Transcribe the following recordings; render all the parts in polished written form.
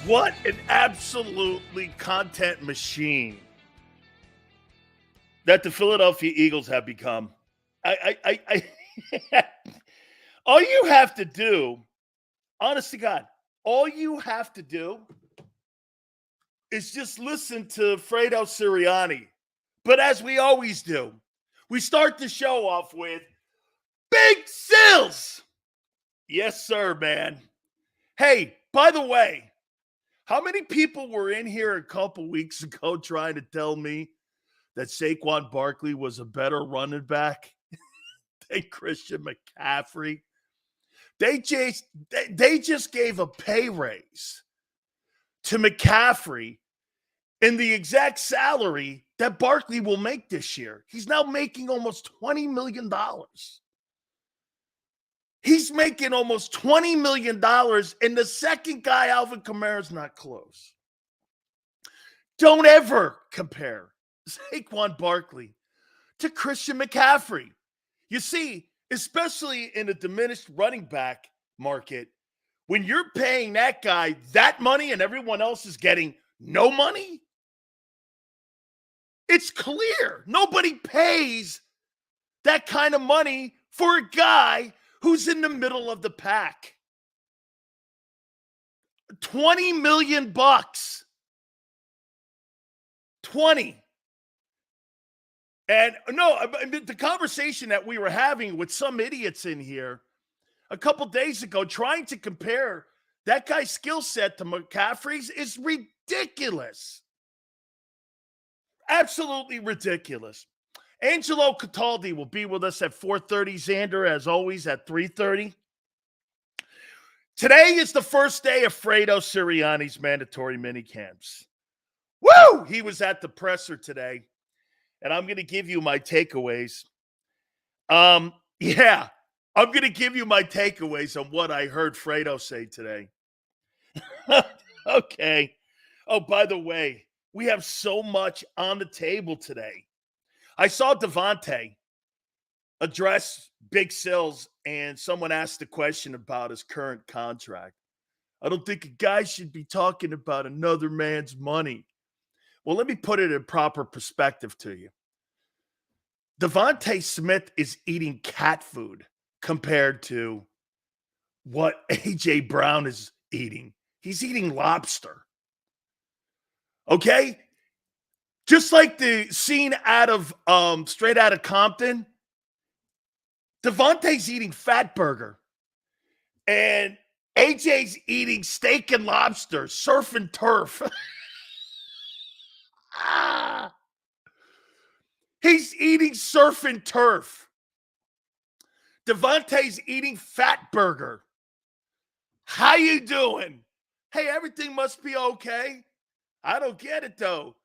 What an absolutely content machine that the Philadelphia Eagles have become. I all you have to do, honest to God, all you have to do is just listen to Fredo Sirianni. But as we always do, we start the show off with Big Sills. Yes, sir, man. Hey, by the way, how many people were in here a couple weeks ago trying to tell me that Saquon Barkley was a better running back than Christian McCaffrey? They just gave a pay raise to McCaffrey in the exact salary that Barkley will make this year. He's now making almost $20 million. He's making almost $20 million, and the second guy, Alvin Kamara, is not close. Don't ever compare Saquon Barkley to Christian McCaffrey. You see, especially in a diminished running back market, when you're paying that guy that money and everyone else is getting no money, it's clear nobody pays that kind of money for a guy who's in the middle of the pack. 20 million bucks. 20. And no, the conversation that we were having with some idiots in here a couple days ago, trying to compare that guy's skill set to McCaffrey's, is ridiculous. Absolutely ridiculous. Angelo Cataldi will be with us at 4:30. Xander, as always, at 3:30. Today is the first day of Fredo Sirianni's mandatory minicamps. Woo! He was at the presser today, and I'm going to give you my takeaways. I'm going to give you my takeaways on what I heard Fredo say today. Okay. Oh, by the way, we have so much on the table today. I saw Devontae address Big Sills, and someone asked a question about his current contract. I don't think a guy should be talking about another man's money. Well, let me put it in proper perspective to you. Devontae Smith is eating cat food compared to what A.J. Brown is eating. He's eating lobster. Okay? Just like the scene out of Straight Outta Compton, Devontae's eating fat burger. And AJ's eating steak and lobster, surf and turf. He's eating surf and turf. Devontae's eating fat burger. How you doing? Hey, everything must be okay. I don't get it, though.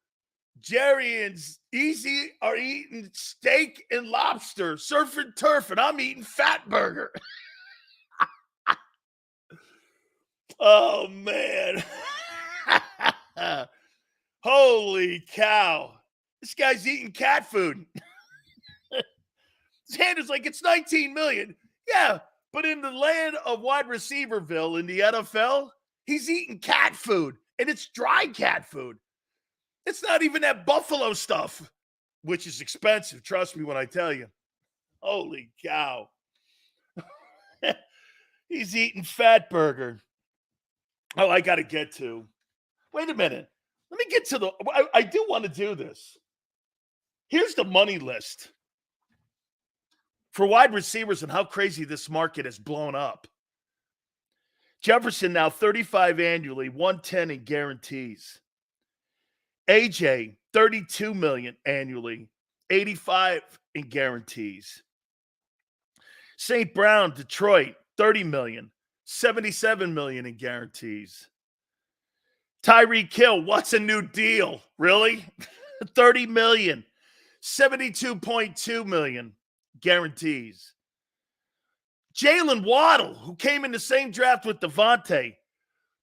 Jerry and Easy are eating steak and lobster, surf and turf, and I'm eating fat burger. Oh, man. Holy cow. This guy's eating cat food. Xander's like, it's $19 million. Yeah, but in the land of wide receiverville in the NFL, he's eating cat food, and it's dry cat food. It's not even that buffalo stuff, which is expensive. Trust me when I tell you. Holy cow. He's eating fat burger. Oh, I got to get to. Wait a minute. Let me get to I do want to do this. Here's the money list for wide receivers and how crazy this market has blown up. Jefferson now 35 annually, 110 in guarantees. AJ, 32 million annually, 85 in guarantees. St. Brown, Detroit, 30 million, 77 million in guarantees. Tyreek Hill, what's a new deal? Really? 30 million, 72.2 million guarantees. Jalen Waddle, who came in the same draft with Devontae,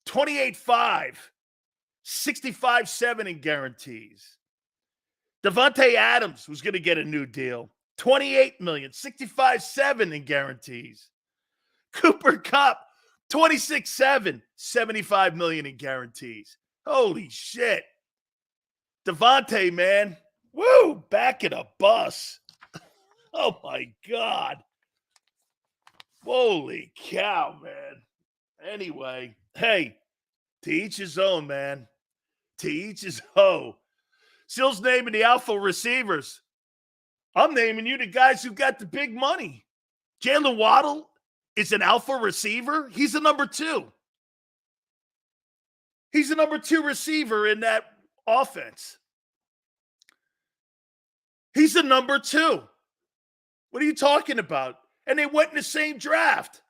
28.5. 65.7 in guarantees. Devontae Adams was going to get a new deal. 28 million, 65.7 in guarantees. Cooper Kupp, 26-7, $75 million in guarantees. Holy shit. Devontae, man. Woo, back in a bus. Oh, my God. Holy cow, man. Anyway, hey, to each his own, man. To each his own. Sil's naming the alpha receivers. I'm naming you the guys who got the big money. Jalen Waddle is an alpha receiver. He's a number 2. He's a number 2 receiver in that offense. He's a number 2. What are you talking about? And they went in the same draft.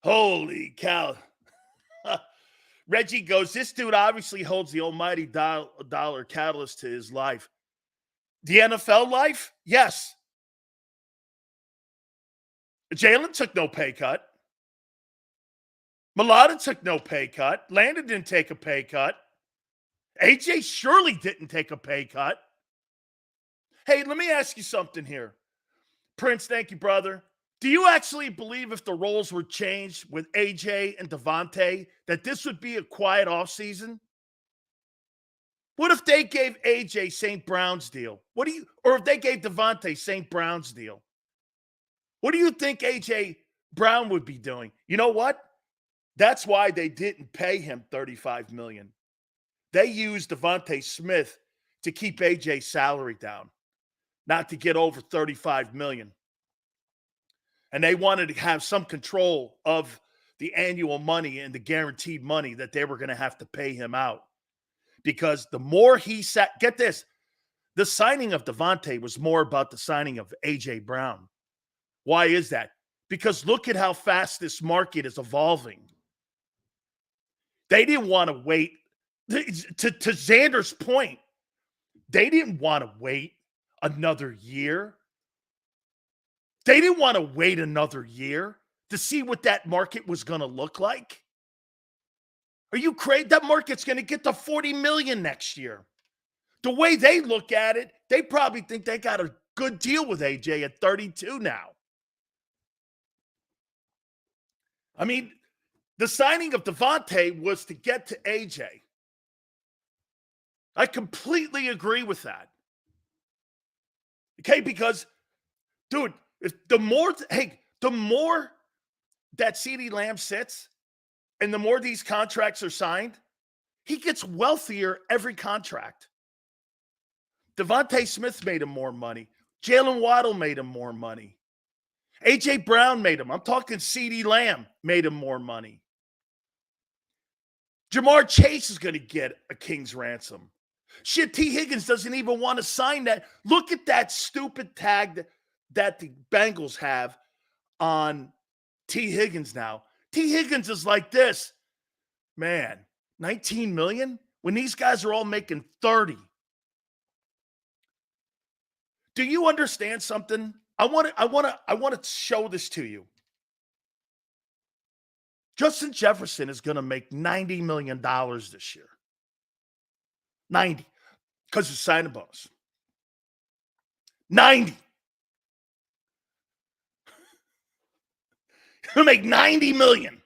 Holy cow. Reggie goes, this dude obviously holds the almighty dollar catalyst to his life. The NFL life? Yes. Jalen took no pay cut. Mulata took no pay cut. Landon didn't take a pay cut. AJ surely didn't take a pay cut. Hey, let me ask you something here. Prince, thank you, brother. Do you actually believe if the roles were changed with AJ and Devontae that this would be a quiet offseason? What if they gave AJ St. Brown's deal? Or if they gave Devontae St. Brown's deal? What do you think AJ Brown would be doing? You know what? That's why they didn't pay him $35 million. They used Devontae Smith to keep AJ's salary down, not to get over $35 million. And they wanted to have some control of the annual money and the guaranteed money that they were going to have to pay him out. Because the more he sat, get this, the signing of Devontae was more about the signing of A.J. Brown. Why is that? Because look at how fast this market is evolving. They didn't want to wait. To Xander's point, they didn't want to wait another year. They didn't want to wait another year to see what that market was going to look like. Are you crazy? That market's going to get to 40 million next year. The way they look at it, they probably think they got a good deal with AJ at 32 now. I mean, the signing of Devontae was to get to AJ. I completely agree with that. Okay, because, dude, the more that CeeDee Lamb sits and the more these contracts are signed, he gets wealthier every contract. Devontae Smith made him more money. Jalen Waddle made him more money. A.J. Brown made him. I'm talking CeeDee Lamb made him more money. Jamar Chase is going to get a king's ransom. Shit, T. Higgins doesn't even want to sign that. Look at that stupid tag that the Bengals have on T. Higgins now. T. Higgins is like this. Man, 19 million? When these guys are all making 30. Do you understand something? I want to show this to you. Justin Jefferson is going to make $90 million this year. 90. Because of signing bonus. 90. He'll make $90 million.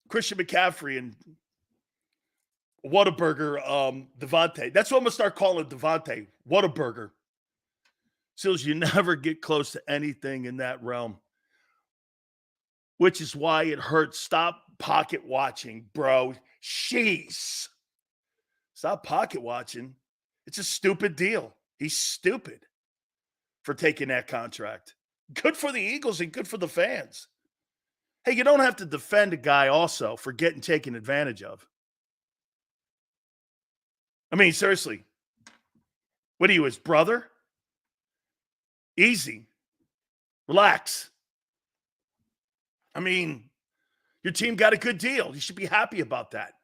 Christian McCaffrey and Whataburger, Devontae. That's what I'm going to start calling Devontae. Whataburger. Sills, you never get close to anything in that realm. Which is why it hurts. Stop pocket watching, bro. Jeez. Stop pocket watching. It's a stupid deal. He's stupid for taking that contract. Good for the Eagles and good for the fans. Hey, you don't have to defend a guy also for getting taken advantage of. I mean, seriously. What are you, his brother? Easy. Relax. I mean, your team got a good deal. You should be happy about that.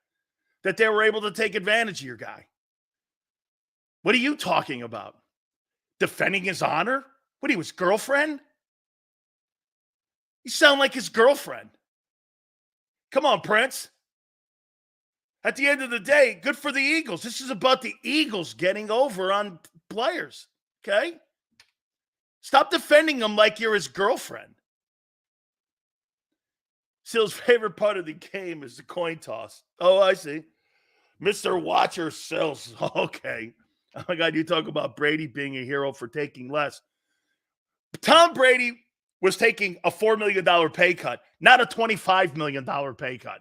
That they were able to take advantage of your guy. What are you talking about? Defending his honor? What, he was girlfriend? You sound like his girlfriend. Come on, Prince. At the end of the day, good for the Eagles. This is about the Eagles getting over on players, okay? Stop defending him like you're his girlfriend. Sill's favorite part of the game is the coin toss. Oh, I see. Mr. Watcher Sills. Okay. Oh my God, you talk about Brady being a hero for taking less. Tom Brady was taking a $4 million pay cut, not a $25 million pay cut.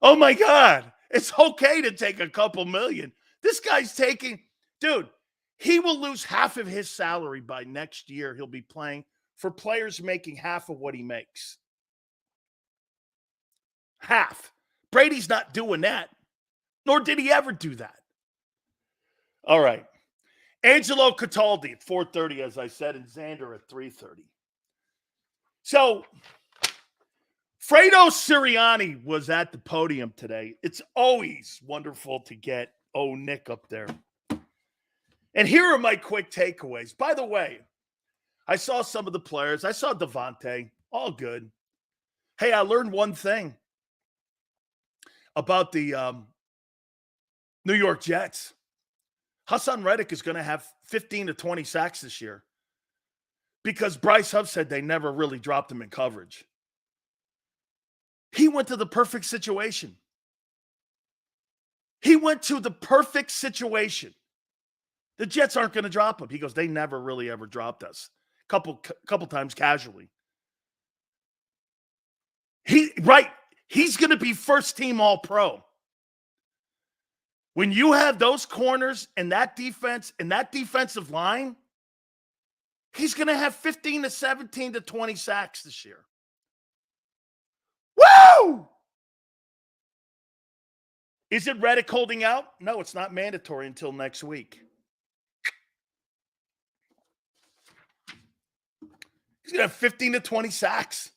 Oh my God. It's okay to take a couple million. This guy's taking, dude, he will lose half of his salary by next year. He'll be playing for players making half of what he makes. Half. Brady's not doing that, nor did he ever do that. All right. Angelo Cataldi at 4:30, as I said, and Xander at 3:30. So, Fredo Sirianni was at the podium today. It's always wonderful to get Nick up there. And here are my quick takeaways. By the way, I saw some of the players. I saw Devontae. All good. Hey, I learned one thing about the New York Jets. Hassan Reddick is going to have 15 to 20 sacks this year because Bryce Huff said they never really dropped him in coverage. He went to the perfect situation. He went to the perfect situation. The Jets aren't going to drop him. He goes, they never really ever dropped us. Couple times casually. He's going to be first team All-Pro. When you have those corners and that defense and that defensive line, he's going to have 15 to 17 to 20 sacks this year. Woo! Is it Reddick holding out? No, it's not mandatory until next week. He's going to have 15 to 20 sacks.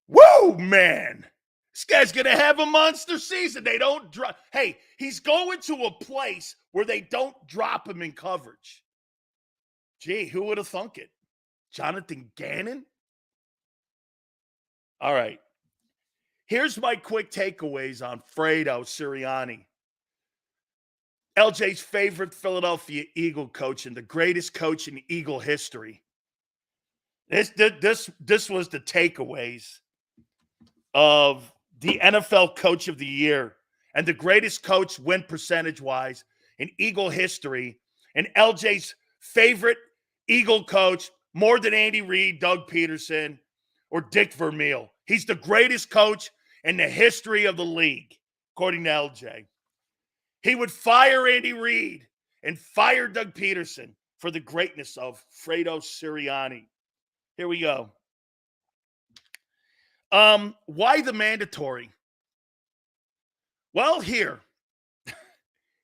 Woo, man. This guy's going to have a monster season. They don't drop. Hey, he's going to a place where they don't drop him in coverage. Gee, who would have thunk it? Jonathan Gannon? All right. Here's my quick takeaways on Fredo Sirianni. LJ's favorite Philadelphia Eagle coach and the greatest coach in Eagle history. This was the takeaways of the NFL Coach of the Year and the greatest coach win percentage-wise in Eagle history, and LJ's favorite Eagle coach more than Andy Reid, Doug Peterson, or Dick Vermeil. He's the greatest coach in the history of the league, according to LJ. He would fire Andy Reid and fire Doug Peterson for the greatness of Fredo Sirianni. Here we go. Why the mandatory? Well, here.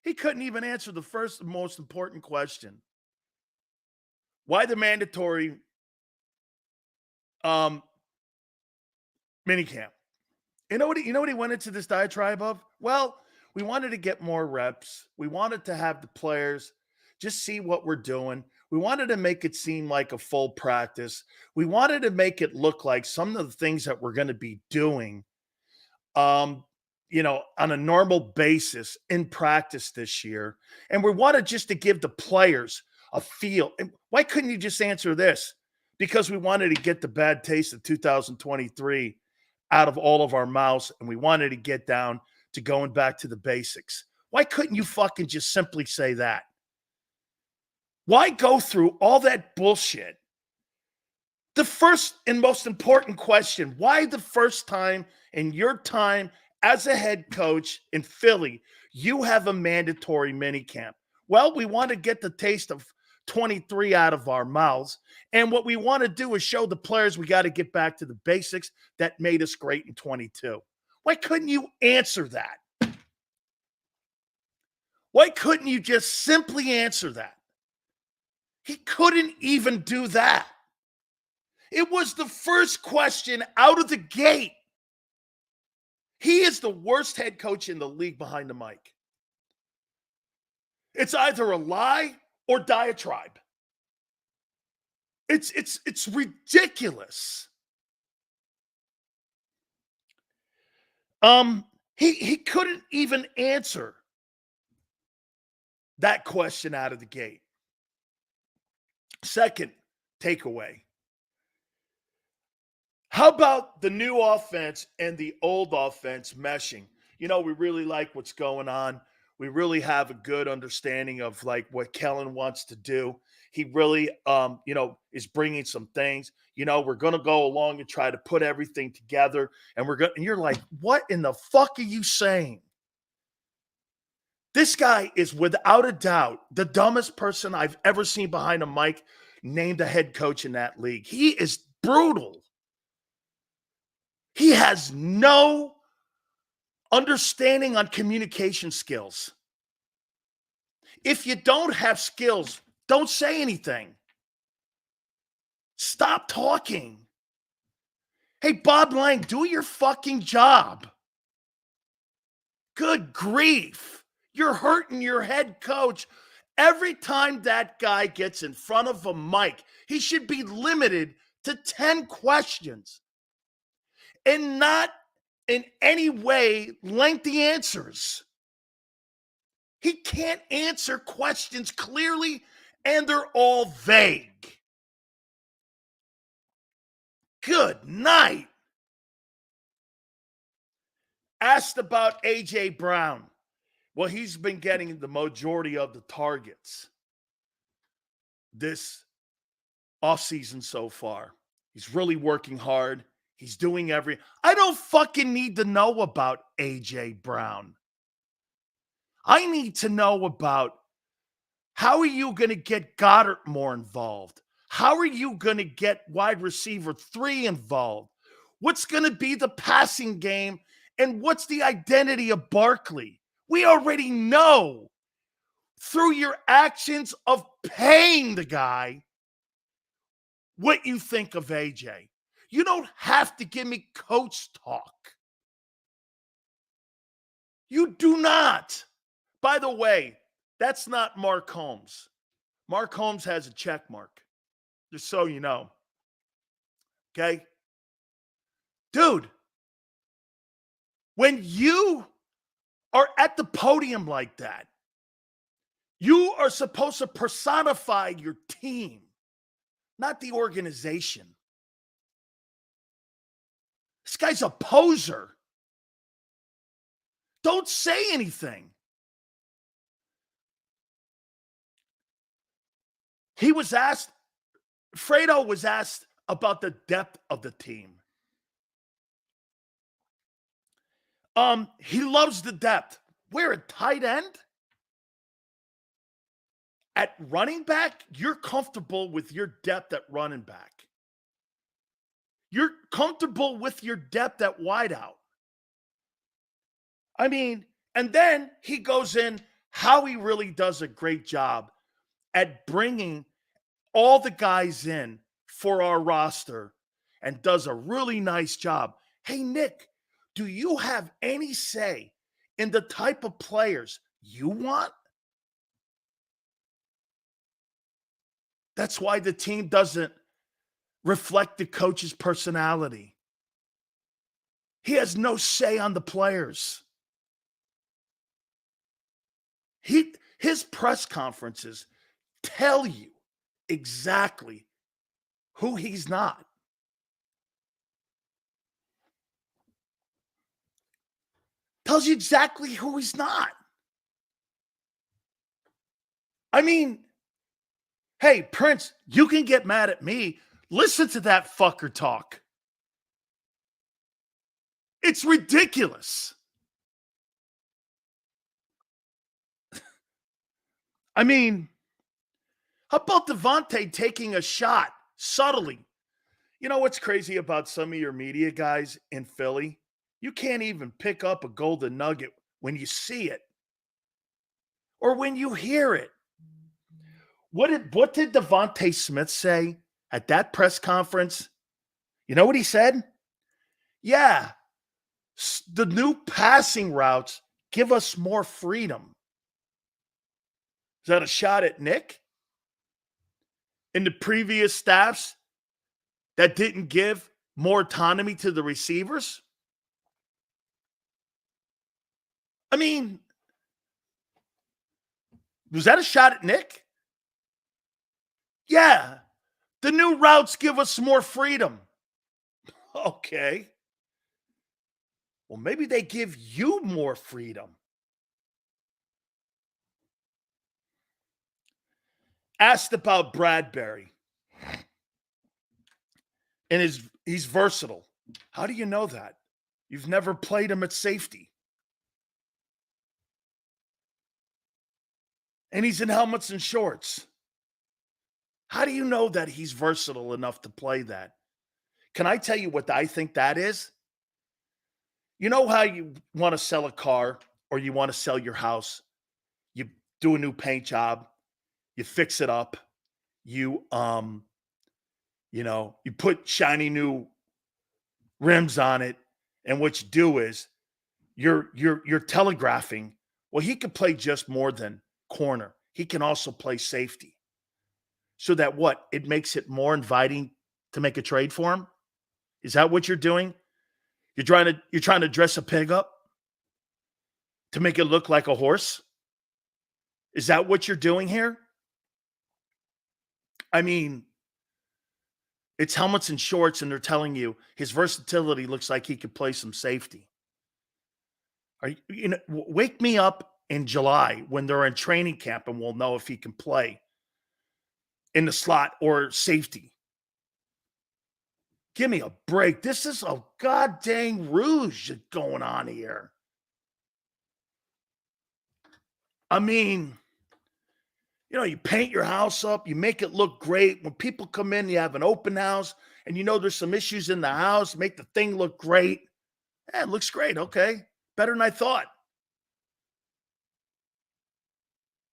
He couldn't even answer the first most important question. Why the mandatory minicamp? You know what he went into this diatribe of? Well, we wanted to get more reps. We wanted to have the players just see what we're doing. We wanted to make it seem like a full practice. We wanted to make it look like some of the things that we're going to be doing, on a normal basis in practice this year. And we wanted just to give the players a feel. And why couldn't you just answer this? Because we wanted to get the bad taste of 2023 out of all of our mouths, and we wanted to get down to going back to the basics. Why couldn't you fucking just simply say that? Why go through all that bullshit? The first and most important question, why the first time in your time as a head coach in Philly, you have a mandatory minicamp? Well, we want to get the taste of 23 out of our mouths. And what we want to do is show the players we got to get back to the basics that made us great in 22. Why couldn't you answer that? Why couldn't you just simply answer that? He couldn't even do that. It was the first question out of the gate. He is the worst head coach in the league behind the mic. It's either a lie or diatribe. It's ridiculous. He couldn't even answer that question out of the gate. Second takeaway. How about the new offense and the old offense meshing? You know, we really like what's going on. We really have a good understanding of like what Kellen wants to do. He really, is bringing some things. You know, we're going to go along and try to put everything together. And and you're like, what in the fuck are you saying? This guy is without a doubt the dumbest person I've ever seen behind a mic named a head coach in that league. He is brutal. He has no understanding on communication skills. If you don't have skills, don't say anything. Stop talking. Hey, Bob Lang, do your fucking job. Good grief. You're hurting your head coach. Every time that guy gets in front of a mic, he should be limited to 10 questions and not in any way lengthy answers. He can't answer questions clearly, and they're all vague. Good night. Asked about A.J. Brown. Well, he's been getting the majority of the targets this offseason so far. He's really working hard. He's doing I don't fucking need to know about A.J. Brown. I need to know about how are you going to get Goddard more involved? How are you going to get wide receiver 3 involved? What's going to be the passing game? And what's the identity of Barkley? We already know through your actions of paying the guy what you think of AJ. You don't have to give me coach talk. You do not. By the way, that's not Mark Holmes. Mark Holmes has a check mark, just so you know. Okay? Dude, when you are at the podium like that, you are supposed to personify your team, not the organization. This guy's a poser. Don't say anything. Fredo was asked about the depth of the team. He loves the depth. We're a tight end. At running back, you're comfortable with your depth at running back. You're comfortable with your depth at wideout. I mean, and then he goes in, Howie really does a great job at bringing all the guys in for our roster and does a really nice job. Hey, Nick, do you have any say in the type of players you want? That's why the team doesn't reflect the coach's personality. He has no say on the players. His press conferences tell you exactly who he's not. Tells you exactly who he's not. I mean, hey, Prince, you can get mad at me. Listen to that fucker talk. It's ridiculous. I mean, how about Devontae taking a shot subtly? You know what's crazy about some of your media guys in Philly? You can't even pick up a golden nugget when you see it or when you hear it. What did Devontae Smith say at that press conference? You know what he said? Yeah, the new passing routes give us more freedom. Is that a shot at Nick? In the previous staffs that didn't give more autonomy to the receivers? I mean, was that a shot at Nick? Yeah, the new routes give us more freedom. Okay. Well, maybe they give you more freedom. Asked about Bradbury and he's versatile. How do you know that? You've never played him at safety. And he's in helmets and shorts. How do you know that he's versatile enough to play that? Can I tell you what I think that is? You know how you want to sell a car or you want to sell your house? You do a new paint job, you fix it up, you you put shiny new rims on it, and what you do is you're telegraphing, well, he could play just more than corner. He can also play safety. So that what? It makes it more inviting to make a trade for him? Is that what you're doing? You're trying to dress a pig up to make it look like a horse? Is that what you're doing here? I mean, it's helmets and shorts, and they're telling you his versatility looks like he could play some safety. Wake me up in July when they're in training camp, and we'll know if he can play in the slot or safety. Give me a break. This is a goddamn ruse going on here. I mean, you paint your house up, you make it look great. When people come in, you have an open house, and there's some issues in the house, make the thing look great. Yeah, it looks great. Okay. Better than I thought.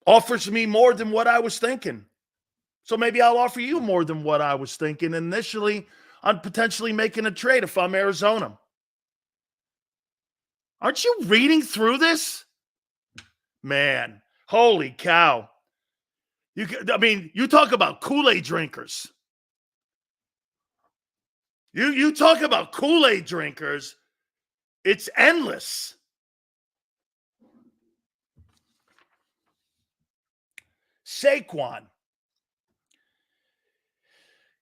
Offers me more than what I was thinking. So maybe I'll offer you more than what I was thinking initially on potentially making a trade if I'm Arizona. Aren't you reading through this? Man, holy cow. You talk about Kool-Aid drinkers. You talk about Kool-Aid drinkers. It's endless. Saquon.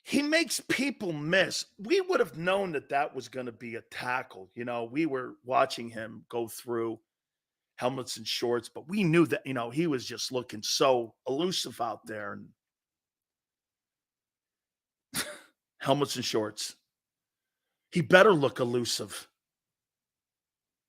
He makes people miss. We would have known that was going to be a tackle. We were watching him go through helmets and shorts, but we knew that, he was just looking so elusive out there. And helmets and shorts. He better look elusive.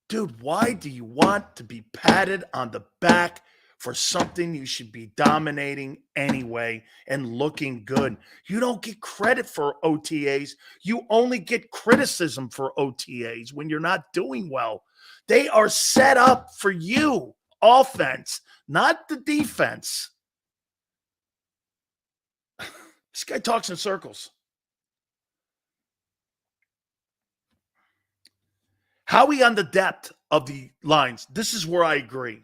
Dude, why do you want to be patted on the back for something you should be dominating anyway and looking good? You don't get credit for OTAs. You only get criticism for OTAs when you're not doing well. They are set up for you, offense, not the defense. This guy talks in circles. Howie on the depth of the lines. This is where I agree.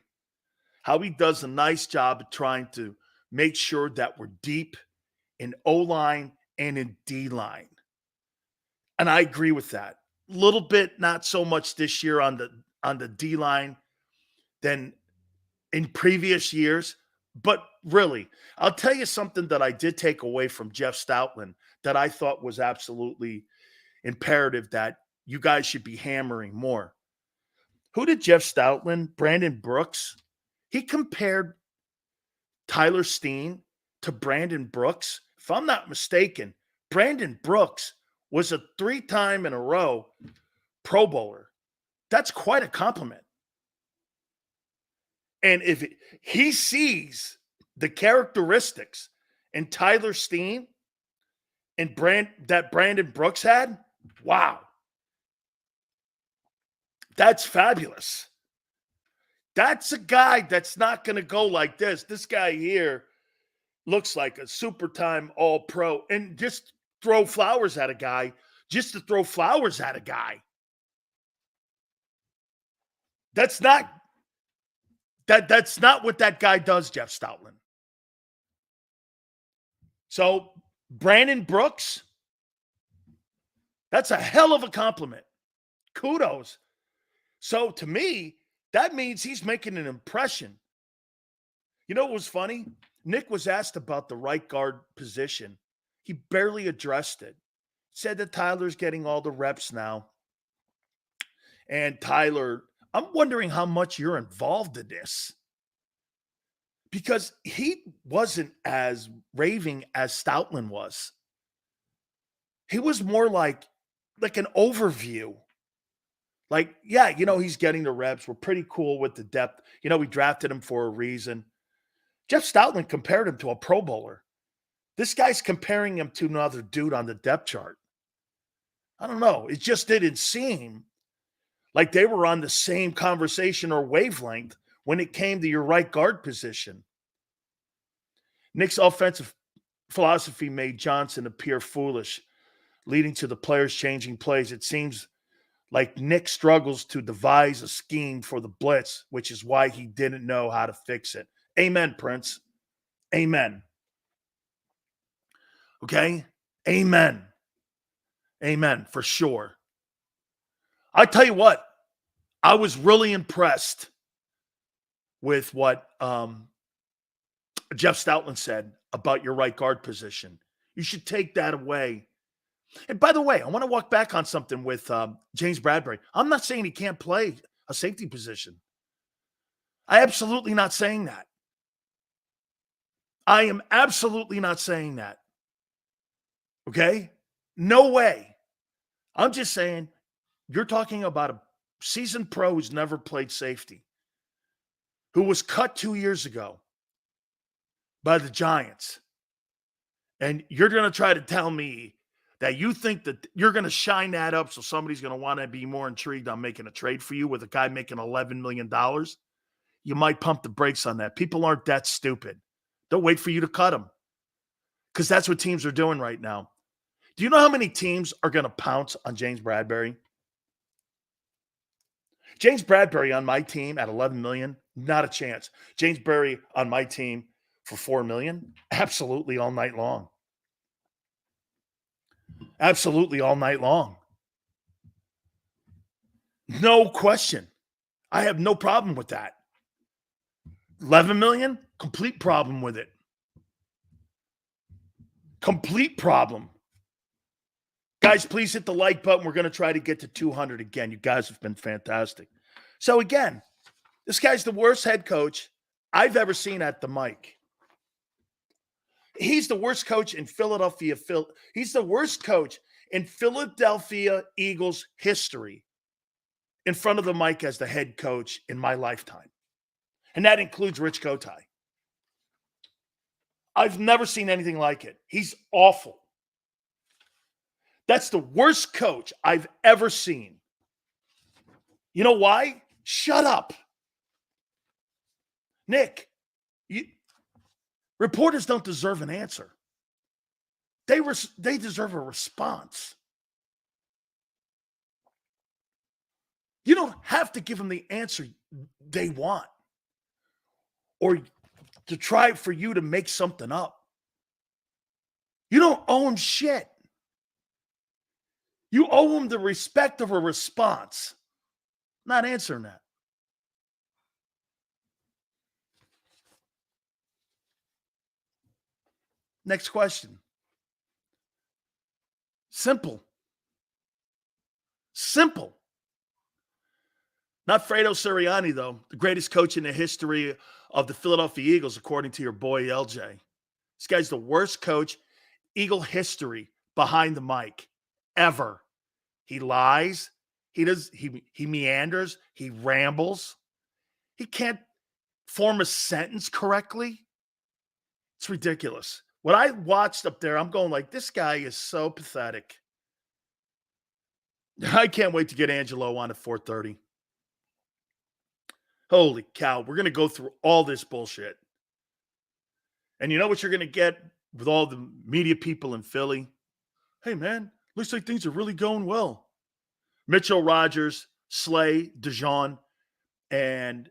Howie does a nice job of trying to make sure that we're deep in O-line and in D-line. And I agree with that. A little bit, not so much this year on the D-line than in previous years. But really, I'll tell you something that I did take away from Jeff Stoutland that I thought was absolutely imperative that you guys should be hammering more. Who did Jeff Stoutland, Brandon Brooks? He compared Tyler Steen to Brandon Brooks. If I'm not mistaken, Brandon Brooks was a 3-time in a row Pro Bowler. That's quite a compliment. And if he sees the characteristics in Tyler Steen and that Brandon Brooks had, wow. That's fabulous. That's a guy that's not going to go like this. This guy here looks like a super time all-pro and just throw flowers at a guy just to throw flowers at a guy. That's not what that guy does, Jeff Stoutland. So, Brandon Brooks, that's a hell of a compliment. Kudos. So, to me, that means he's making an impression. You know what was funny? Nick was asked about the right guard position. He barely addressed it. Said that Tyler's getting all the reps now. And Tyler, I'm wondering how much you're involved in this because he wasn't as raving as Stoutland was. He was more like an overview. Like, yeah, he's getting the reps. We're pretty cool with the depth. We drafted him for a reason. Jeff Stoutland compared him to a Pro Bowler. This guy's comparing him to another dude on the depth chart. I don't know. It just didn't seem like they were on the same conversation or wavelength when it came to your right guard position. Nick's offensive philosophy made Johnson appear foolish, leading to the players changing plays. It seems like Nick struggles to devise a scheme for the blitz, which is why he didn't know how to fix it. Amen, Prince. Amen. Okay? Amen. Amen, for sure. I tell you what, I was really impressed with what Jeff Stoutland said about your right guard position. You should take that away. And by the way, I want to walk back on something with James Bradbury. I'm not saying he can't play a safety position. I absolutely not saying that. I am absolutely not saying that. Okay? No way. I'm just saying you're talking about a seasoned pro who's never played safety, who was cut 2 years ago by the Giants. And you're going to try to tell me that you think that you're going to shine that up so somebody's going to want to be more intrigued on making a trade for you with a guy making $11 million? You might pump the brakes on that. People aren't that stupid. They'll wait for you to cut them because that's what teams are doing right now. Do you know how many teams are going to pounce on James Bradbury? James Bradbury on my team at $11 million, not a chance. James Bradbury on my team for $4 million, absolutely all night long. Absolutely all night long. No question. I have no problem with that. 11 million, complete problem with it. Complete problem. Guys, please hit the like button. We're going to try to get to 200 again. You guys have been fantastic. So again, this guy's the worst head coach I've ever seen at the mic. He's the worst coach in Philadelphia. He's the worst coach in Philadelphia Eagles history in front of the mic as the head coach in my lifetime. And that includes Rich Kotite. I've never seen anything like it. He's awful. That's the worst coach I've ever seen. You know why? Shut up. Nick, reporters don't deserve an answer. They deserve a response. You don't have to give them the answer they want or to try for you to make something up. You don't owe them shit. You owe them the respect of a response. Not answering that. Next question. Simple. Simple. Not Fredo Sirianni, though, the greatest coach in the history of the Philadelphia Eagles, according to your boy LJ. This guy's the worst coach, Eagle history, behind the mic, ever. He lies. He meanders. He rambles. He can't form a sentence correctly. It's ridiculous. What I watched up there, I'm going like, this guy is so pathetic. I can't wait to get Angelo on at 4:30. Holy cow. We're going to go through all this bullshit. And you know what you're going to get with all the media people in Philly? Hey, man, looks like things are really going well. Mitchell Rogers, Slay, DeJean, and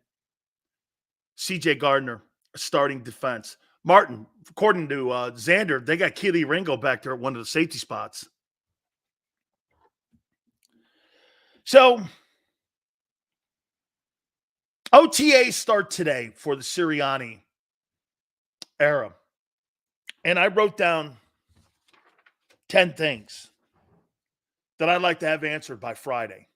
C.J. Gardner starting defense. Martin, according to Xander, they got Keely Ringo back there at one of the safety spots. So, OTAs start today for the Sirianni era. And I wrote down 10 things that I'd like to have answered by Friday.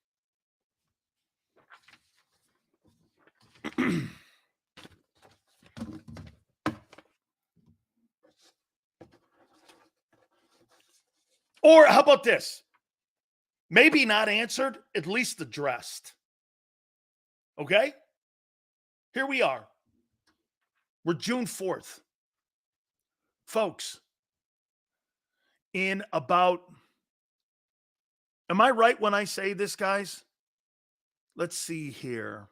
Or how about this? Maybe not answered, at least addressed. Okay? Here we are. We're June 4th. Folks, in about, am I right when I say this, guys? Let's see here.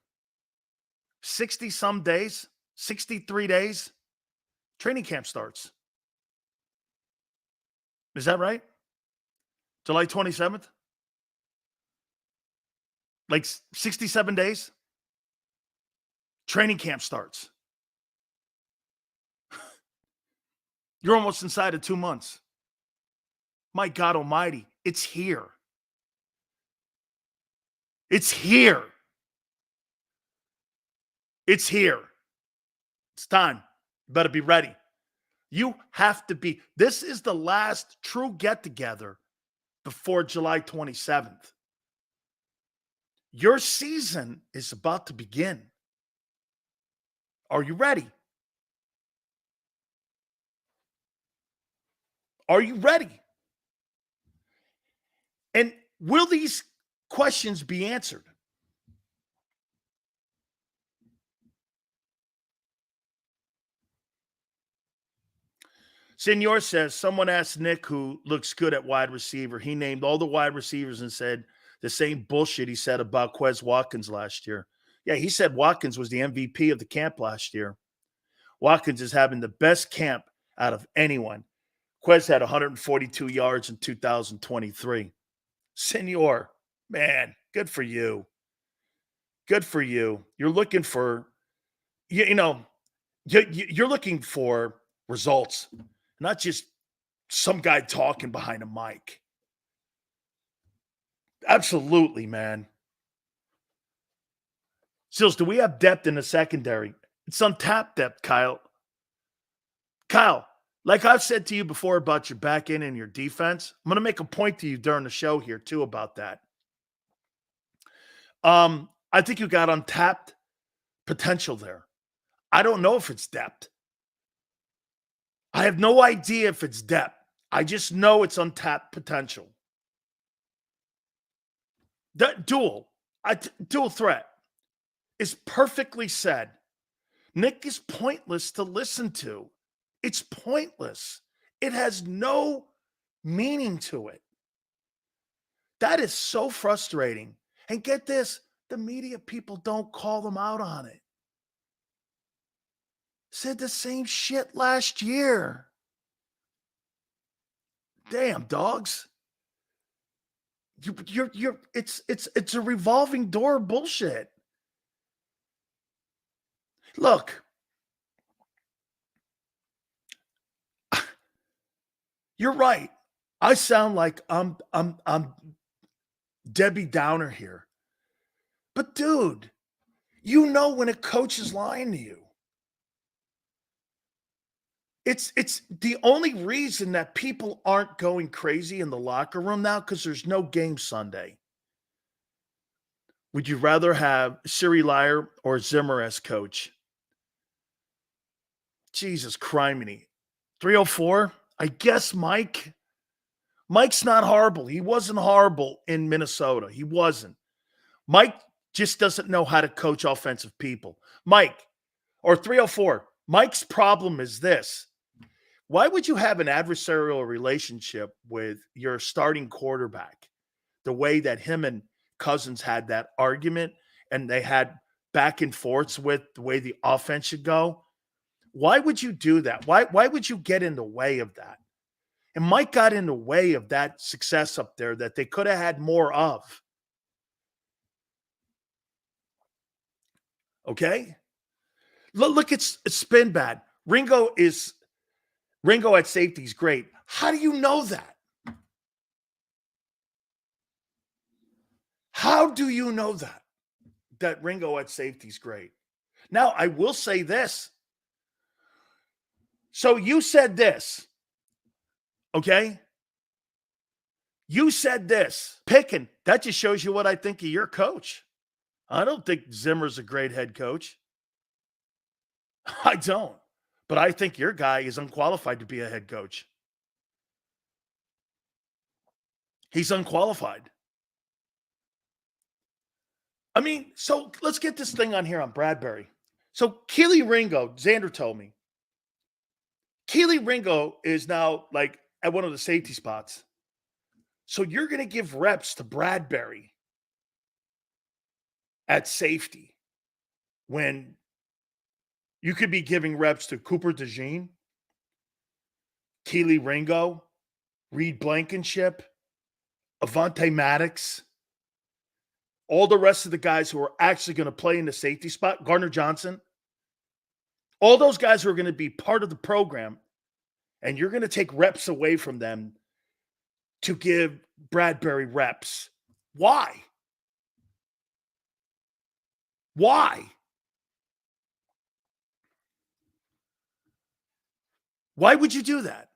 60 some days, 63 days, training camp starts. Is that right? July 27th? Like 67 days? Training camp starts. You're almost inside of 2 months. My God almighty, it's here. It's here. It's here. It's time. You better be ready. You have to be. This is the last true get-together before July 27th. Your season is about to begin. Are you ready? Are you ready? And will these questions be answered? Senor says, someone asked Nick who looks good at wide receiver. He named all the wide receivers and said the same bullshit he said about Quez Watkins last year. Yeah, he said Watkins was the MVP of the camp last year. Watkins is having the best camp out of anyone. Quez had 142 yards in 2023. Senor, man, good for you. Good for you. You're looking for, you're looking for results, not just some guy talking behind a mic. Absolutely, man. Sills, do we have depth in the secondary? It's untapped depth, Kyle. Kyle, like I've said to you before about your back end and your defense, I'm going to make a point to you during the show here too about that. I think you got untapped potential there. I don't know if it's depth. I have no idea if it's depth. I just know it's untapped potential. That dual threat is perfectly said. Nick is pointless to listen to. It's pointless. It has no meaning to it. That is so frustrating. And get this, the media people don't call them out on it. Said the same shit last year. Damn, dogs. It's a revolving door of bullshit. Look, you're right. I sound like I'm Debbie Downer here. But dude, you know when a coach is lying to you. It's the only reason that people aren't going crazy in the locker room now because there's no game Sunday. Would you rather have Siri Liar or Zimmer as coach? Jesus criminy. 304? I guess Mike. Mike's not horrible. He wasn't horrible in Minnesota. He wasn't. Mike just doesn't know how to coach offensive people. Mike, or 304, Mike's problem is this. Why would you have an adversarial relationship with your starting quarterback the way that him and Cousins had that argument and they had back and forths with the way the offense should go? Why would you do that? Why would you get in the way of that? And Mike got in the way of that success up there that they could have had more of. Okay? Look, it's been bad. Ringo at safety is great. How do you know that? How do you know that Ringo at safety is great? Now, I will say this. So you said this, okay? You said this. Picking. That just shows you what I think of your coach. I don't think Zimmer's a great head coach. I don't. But I think your guy is unqualified to be a head coach. He's unqualified. I mean, so let's get this thing on here on Bradbury. So Keely Ringo, Xander told me, Keely Ringo is now like at one of the safety spots. So you're going to give reps to Bradbury at safety when you could be giving reps to Cooper DeJean, Keely Ringo, Reed Blankenship, Avonte Maddox, all the rest of the guys who are actually going to play in the safety spot, Gardner Johnson, all those guys who are going to be part of the program, and you're going to take reps away from them to give Bradbury reps. Why? Why? Why would you do that?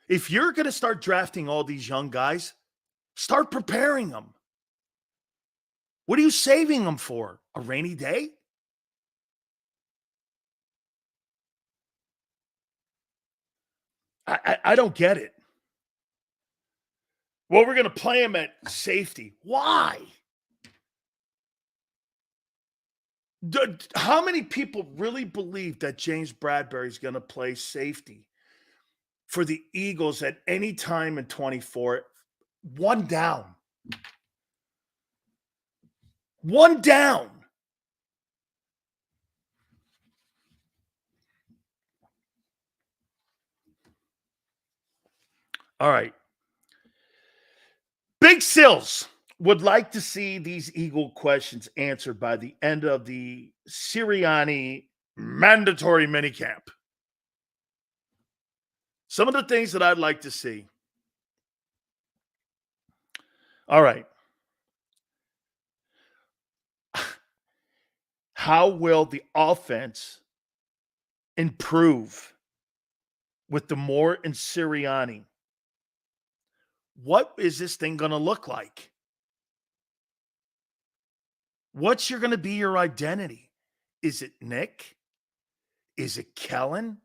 If you're going to start drafting all these young guys, start preparing them. What are you saving them for? A rainy day? I don't get it. Well, we're going to play him at safety. Why? How many people really believe that James Bradbury is going to play safety for the Eagles at any time in 24? One down. One down. All right. Big Sills would like to see these Eagle questions answered by the end of the Sirianni mandatory minicamp. Some of the things that I'd like to see. All right. How will the offense improve with DeMore and Sirianni? What is this thing going to look like? What's going to be your identity? Is it Nick? Is it Kellen?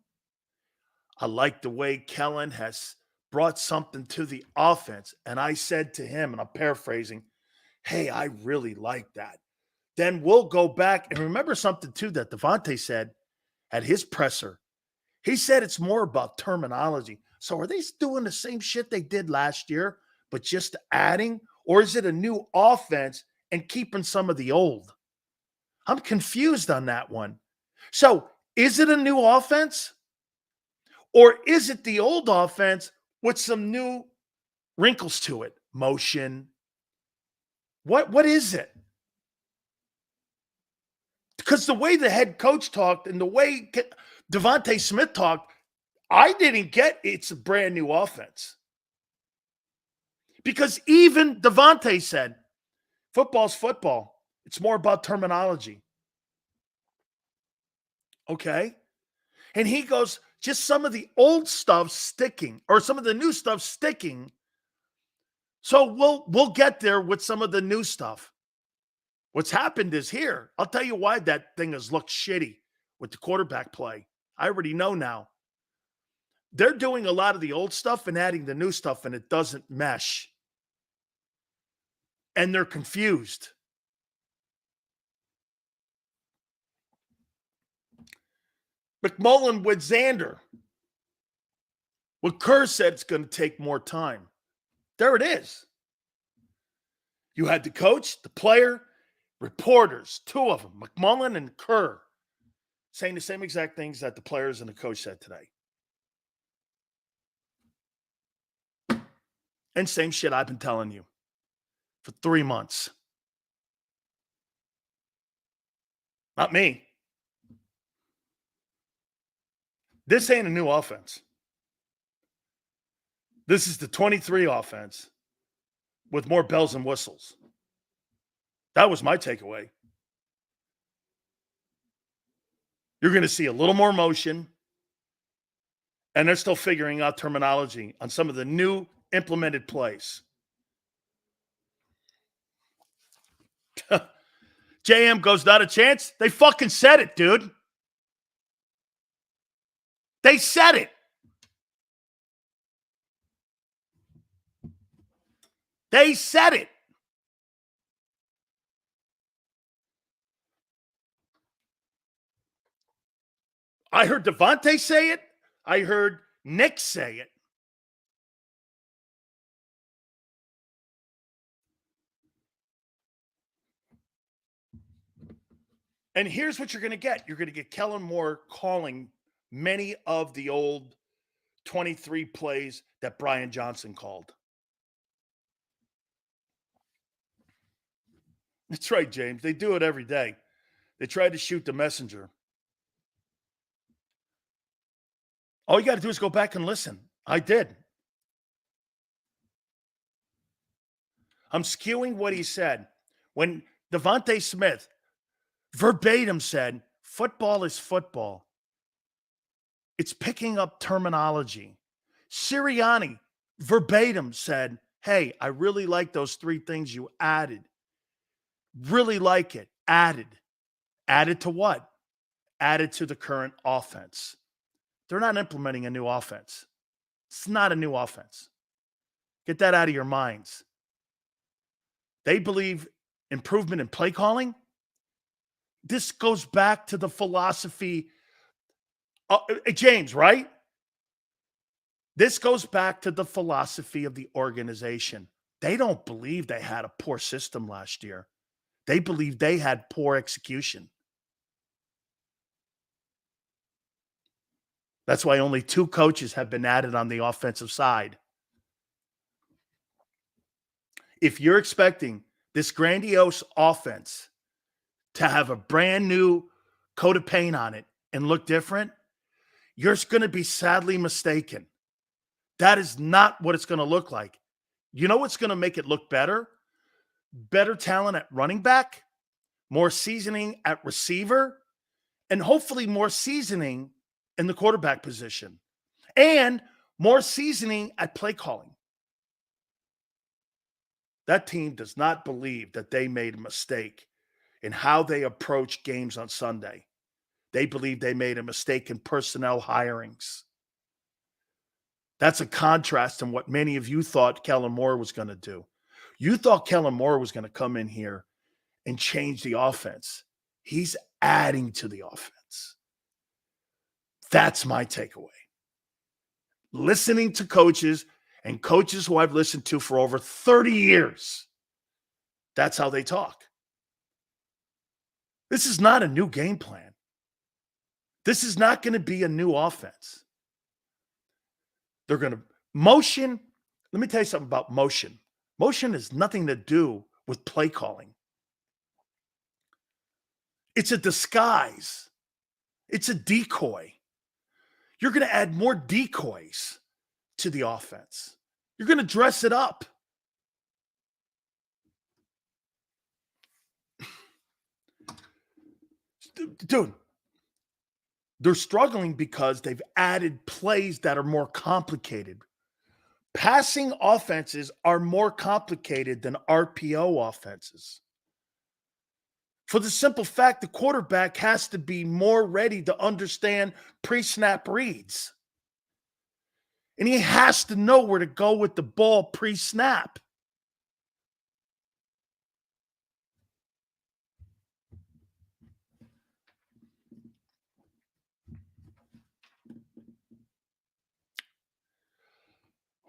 I like the way Kellen has brought something to the offense. And I said to him, and I'm paraphrasing, hey, I really like that. Then we'll go back and remember something too that Devontae said at his presser. He said it's more about terminology. So are they doing the same shit they did last year, but just adding? Or is it a new offense and keeping some of the old? I'm confused on that one. So is it a new offense? Or is it the old offense with some new wrinkles to it? Motion. What is it? Because the way the head coach talked and the way Devontae Smith talked, I didn't get it's a brand new offense. Because even Devontae said, football's football. It's more about terminology. Okay? And he goes, just some of the old stuff sticking, or some of the new stuff sticking. So we'll get there with some of the new stuff. What's happened is here. I'll tell you why that thing has looked shitty with the quarterback play. I already know now. They're doing a lot of the old stuff and adding the new stuff, and it doesn't mesh. And they're confused. McMullen with Xander. What Kerr said it's going to take more time. There it is. You had the coach, the player, reporters, two of them, McMullen and Kerr, saying the same exact things that the players and the coach said today. And same shit I've been telling you for 3 months. Not me. This ain't a new offense. This is the 23 offense with more bells and whistles. That was my takeaway. You're going to see a little more motion, and they're still figuring out terminology on some of the new implemented plays. JM goes, not a chance. They fucking said it, dude. They said it. They said it. I heard Devontae say it. I heard Nick say it. And here's what you're going to get. You're going to get Kellen Moore calling many of the old 23 plays that Brian Johnson called. That's right, James. They do it every day. They try to shoot the messenger. All you got to do is go back and listen. I did. I'm skewing what he said. When Devontae Smith verbatim said, football is football. It's picking up terminology. Sirianni verbatim said, hey, I really like those 3 things you added. Really like it. Added. Added to what? Added to the current offense. They're not implementing a new offense. It's not a new offense. Get that out of your minds. They believe improvement in play calling. This goes back to the philosophy. James, right? This goes back to the philosophy of the organization. They don't believe they had a poor system last year. They believe they had poor execution. That's why only 2 coaches have been added on the offensive side. If you're expecting this grandiose offense to have a brand new coat of paint on it and look different, you're going to be sadly mistaken. That is not what it's going to look like. You know what's going to make it look better? Better talent at running back, more seasoning at receiver, and hopefully more seasoning in the quarterback position, and more seasoning at play calling. That team does not believe that they made a mistake in how they approach games on Sunday. They believe they made a mistake in personnel hirings. That's a contrast in what many of you thought Kellen Moore was going to do. You thought Kellen Moore was going to come in here and change the offense. He's adding to the offense. That's my takeaway. Listening to coaches and coaches who I've listened to for over 30 years, that's how they talk. This is not a new game plan. This is not going to be a new offense. They're going to motion. Let me tell you something about motion. Motion has nothing to do with play calling. It's a disguise. It's a decoy. You're going to add more decoys to the offense. You're going to dress it up. Dude, they're struggling because they've added plays that are more complicated. Passing offenses are more complicated than RPO offenses. For the simple fact, the quarterback has to be more ready to understand pre-snap reads. And he has to know where to go with the ball pre-snap.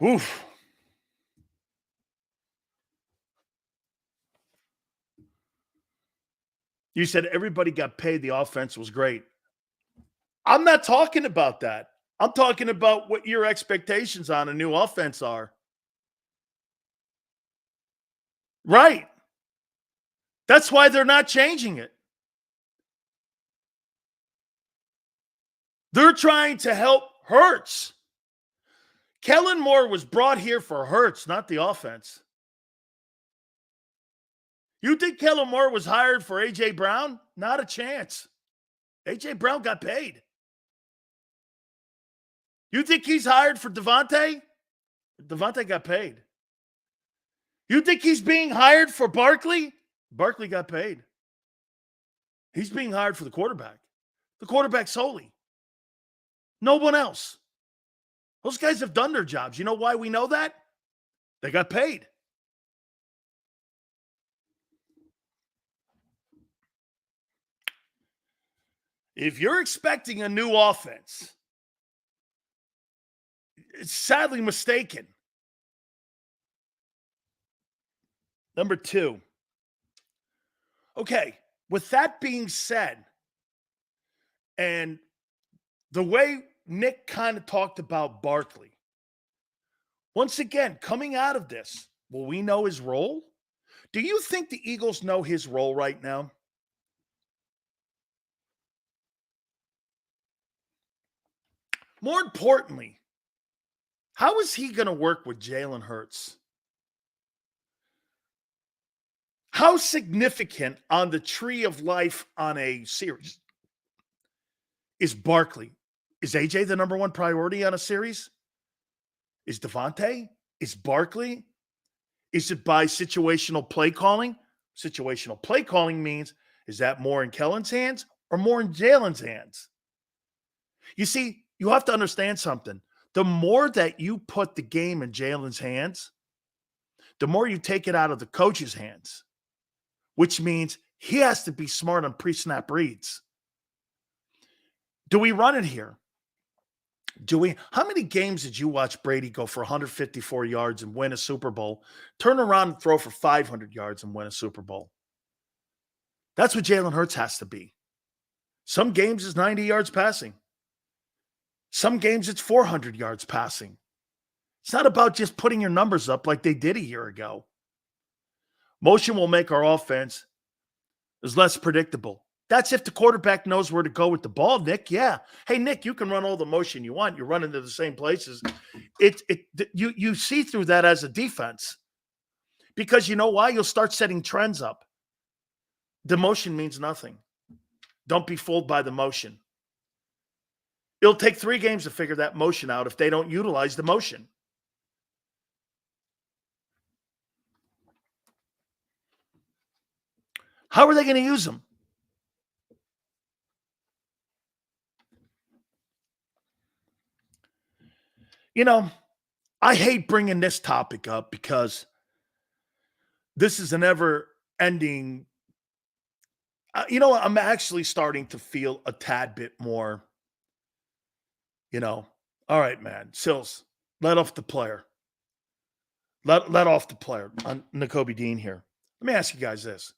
Oof. You said everybody got paid. The offense was great. I'm not talking about that. I'm talking about what your expectations on a new offense are. Right. That's why they're not changing it. They're trying to help Hurts. Kellen Moore was brought here for Hurts, not the offense. You think Kellen Moore was hired for A.J. Brown? Not a chance. A.J. Brown got paid. You think he's hired for Devontae? Devontae got paid. You think he's being hired for Barkley? Barkley got paid. He's being hired for the quarterback. The quarterback solely. No one else. Those guys have done their jobs. You know why we know that? They got paid. If you're expecting a new offense, it's sadly mistaken. Number 2. Okay, with that being said, and the way Nick kind of talked about Barkley, once again, coming out of this, will we know his role? Do you think the Eagles know his role right now? More importantly, how is he going to work with Jalen Hurts? How significant on the tree of life on a series is Barkley? Is AJ the number one priority on a series? Is Devontae? Is Barkley? Is it by situational play calling? Situational play calling means, is that more in Kellen's hands or more in Jalen's hands? You see, you have to understand something. The more that you put the game in Jalen's hands, the more you take it out of the coach's hands, which means he has to be smart on pre-snap reads. Do we run it here? How many games did you watch Brady go for 154 yards and win a Super Bowl, turn around and throw for 500 yards and win a Super Bowl? That's what Jalen Hurts has to be. Some games is 90 yards passing. Some games it's 400 yards passing. It's not about just putting your numbers up like they did a year ago. Motion will make our offense is less predictable. That's if the quarterback knows where to go with the ball, Nick. Yeah. Hey, Nick, you can run all the motion you want. You're running to the same places. You see through that as a defense. Because you know why? You'll start setting trends up. The motion means nothing. Don't be fooled by the motion. It'll take 3 games to figure that motion out if they don't utilize the motion. How are they going to use them? You know, I hate bringing this topic up because this is an ever-ending. I'm actually starting to feel a tad bit more, all right, man, Sills, let off the player. Let off the player on Nakobe Dean here. Let me ask you guys this.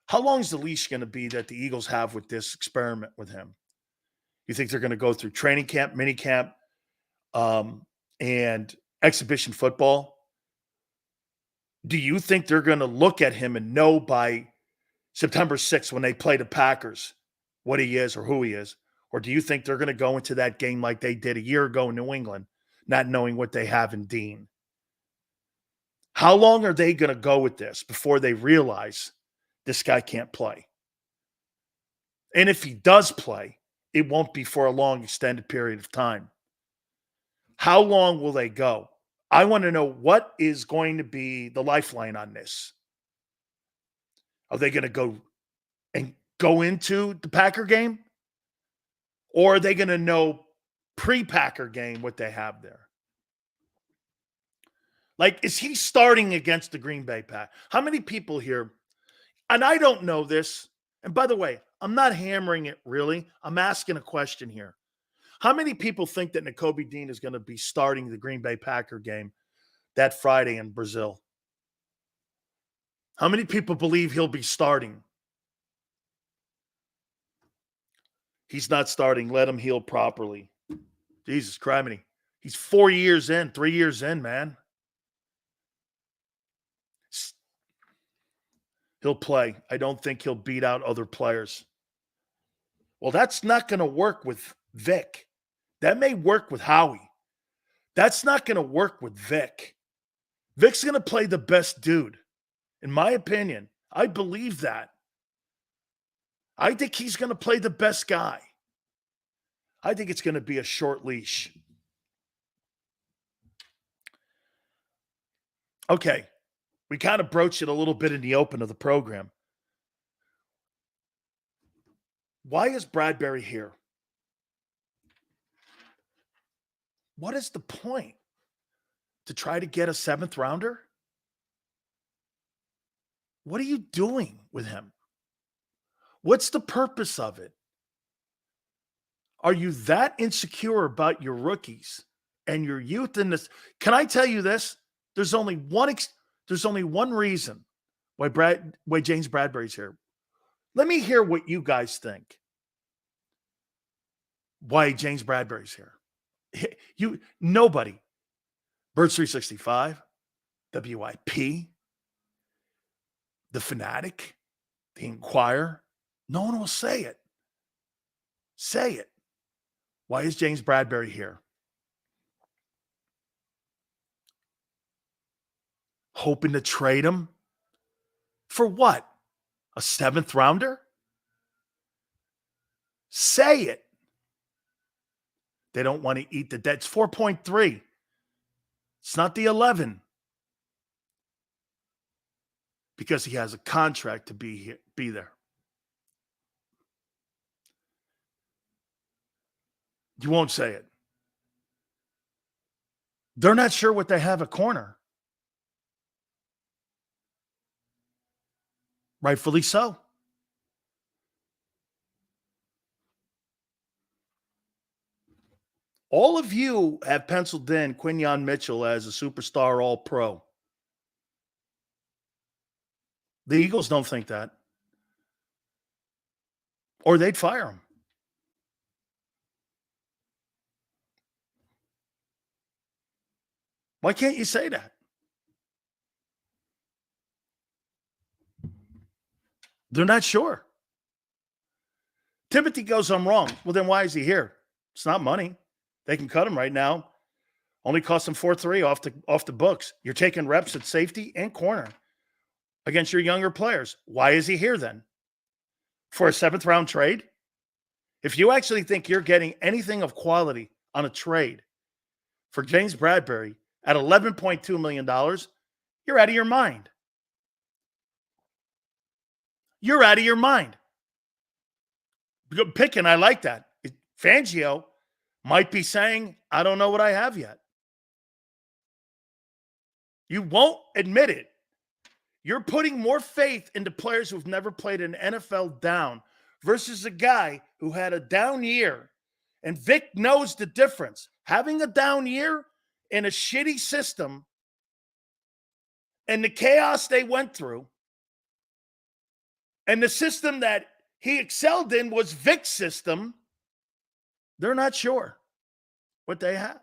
How long is the leash going to be that the Eagles have with this experiment with him? You think they're going to go through training camp, mini camp, and exhibition football? Do you think they're going to look at him and know by September 6th when they play the Packers what he is or who he is? Or do you think they're going to go into that game like they did a year ago in New England, not knowing what they have in Dean? How long are they going to go with this before they realize this guy can't play? And if he does play, it won't be for a long, extended period of time. How long will they go? I want to know what is going to be the lifeline on this. Are they going to go into the Packer game? Or are they going to know pre-Packer game what they have there? Like, is he starting against the Green Bay Pack? How many people here, and I don't know this, and by the way, I'm not hammering it really. I'm asking a question here. How many people think that Nakobe Dean is going to be starting the Green Bay Packer game that Friday in Brazil? How many people believe he'll be starting? He's not starting. Let him heal properly. Jesus Christ. He's 3 years in, man. He'll play. I don't think he'll beat out other players. Well, that's not going to work with Vic. That may work with Howie. That's not going to work with Vic. Vic's going to play the best dude. In my opinion, I believe that. I think he's going to play the best guy. I think it's going to be a short leash. Okay. We kind of broached it a little bit in the open of the program. Why is Bradbury here? What is the point? To try to get a 7th rounder? What are you doing with him? What's the purpose of it? Are you that insecure about your rookies and your youth in this? Can I tell you this? There's only one reason why James Bradbury's here. Let me hear what you guys think. Why James Bradbury's here? Nobody. Birds 365, WIP, The Fanatic, The Inquirer. No one will say it. Say it. Why is James Bradbury here? Hoping to trade him? For what? A 7th rounder? Say it. They don't want to eat the debt. It's 4.3. It's not the 11. Because he has a contract to be there. You won't say it. They're not sure what they have at corner. Rightfully so. All of you have penciled in Quinyon Mitchell as a superstar all-pro. The Eagles don't think that. Or they'd fire him. Why can't you say that? They're not sure. Timothy goes, I'm wrong. Well, then why is he here? It's not money. They can cut him right now. Only cost him 4.3 off the books. You're taking reps at safety and corner against your younger players. Why is he here then? For a 7th round trade? If you actually think you're getting anything of quality on a trade for James Bradbury at $11.2 million, you're out of your mind. You're out of your mind. Good picking, I like that. Fangio might be saying, I don't know what I have yet. You won't admit it. You're putting more faith into players who've never played an NFL down versus a guy who had a down year. And Vic knows the difference. Having a down year in a shitty system and the chaos they went through, and the system that he excelled in was Vic's system, they're not sure what they have.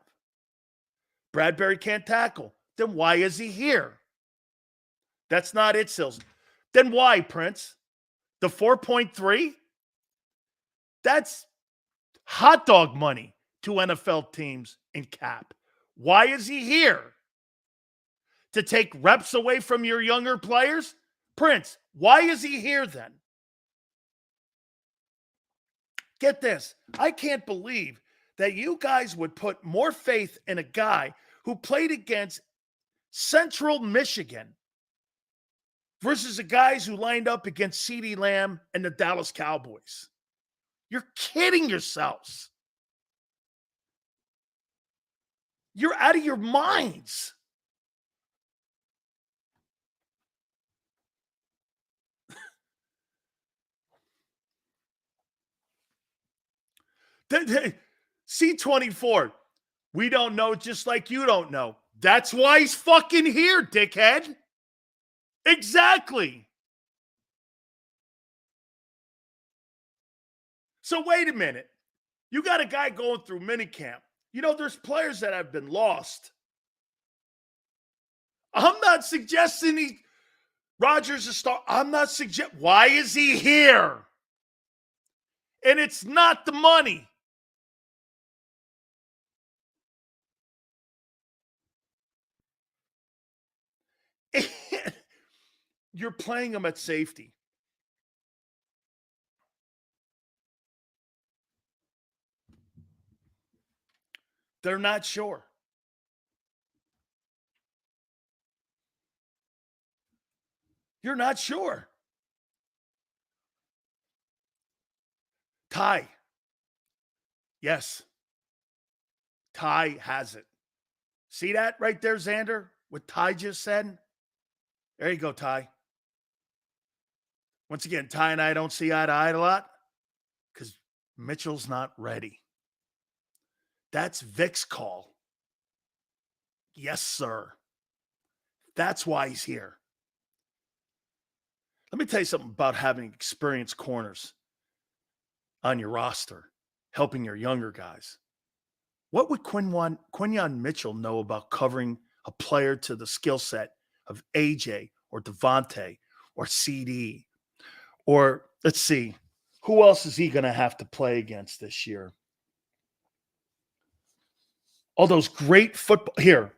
Bradbury can't tackle. Then why is he here? That's not it, Sills. Then why, Prince? The 4.3? That's hot dog money to NFL teams in cap. Why is he here? To take reps away from your younger players? Prince, why is he here then? Get this. I can't believe that you guys would put more faith in a guy who played against Central Michigan versus the guys who lined up against CeeDee Lamb and the Dallas Cowboys. You're kidding yourselves. You're out of your minds. C24, we don't know just like you don't know. That's why he's fucking here, dickhead. Exactly. So wait a minute. You got a guy going through minicamp. You know, there's players that have been lost. I'm not suggesting Rodgers is star. I'm not suggesting. Why is he here? And it's not the money. You're playing him at safety. They're not sure. You're not sure. Ty. Yes. Ty has it. See that right there, Xander? What Ty just said? There you go, Ty. Once again, Ty and I don't see eye to eye a lot because Mitchell's not ready. That's Vic's call. Yes, sir. That's why he's here. Let me tell you something about having experienced corners on your roster, helping your younger guys. What would Quinyon Mitchell know about covering a player to the skill set of AJ or Devontae or CD? Or let's see, who else is he going to have to play against this year? All those great football. Here,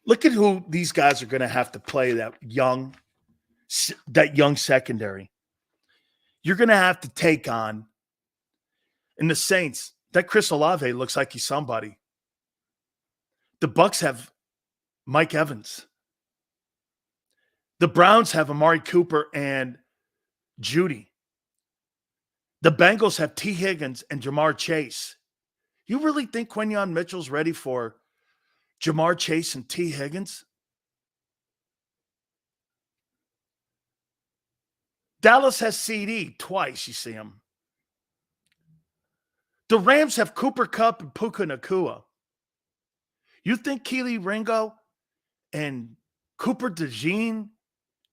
look at who these guys are going to have to play that young secondary. You're going to have to take on, in the Saints, that Chris Olave looks like he's somebody. The Bucs have Mike Evans. The Browns have Amari Cooper and Judy. The Bengals have T. Higgins and Jamar Chase. You really think Quinyon Mitchell's ready for Jamar Chase and T. Higgins? Dallas has CD twice, you see him. The Rams have Cooper Kupp and Puka Nacua. You think Keely Ringo and Cooper DeJean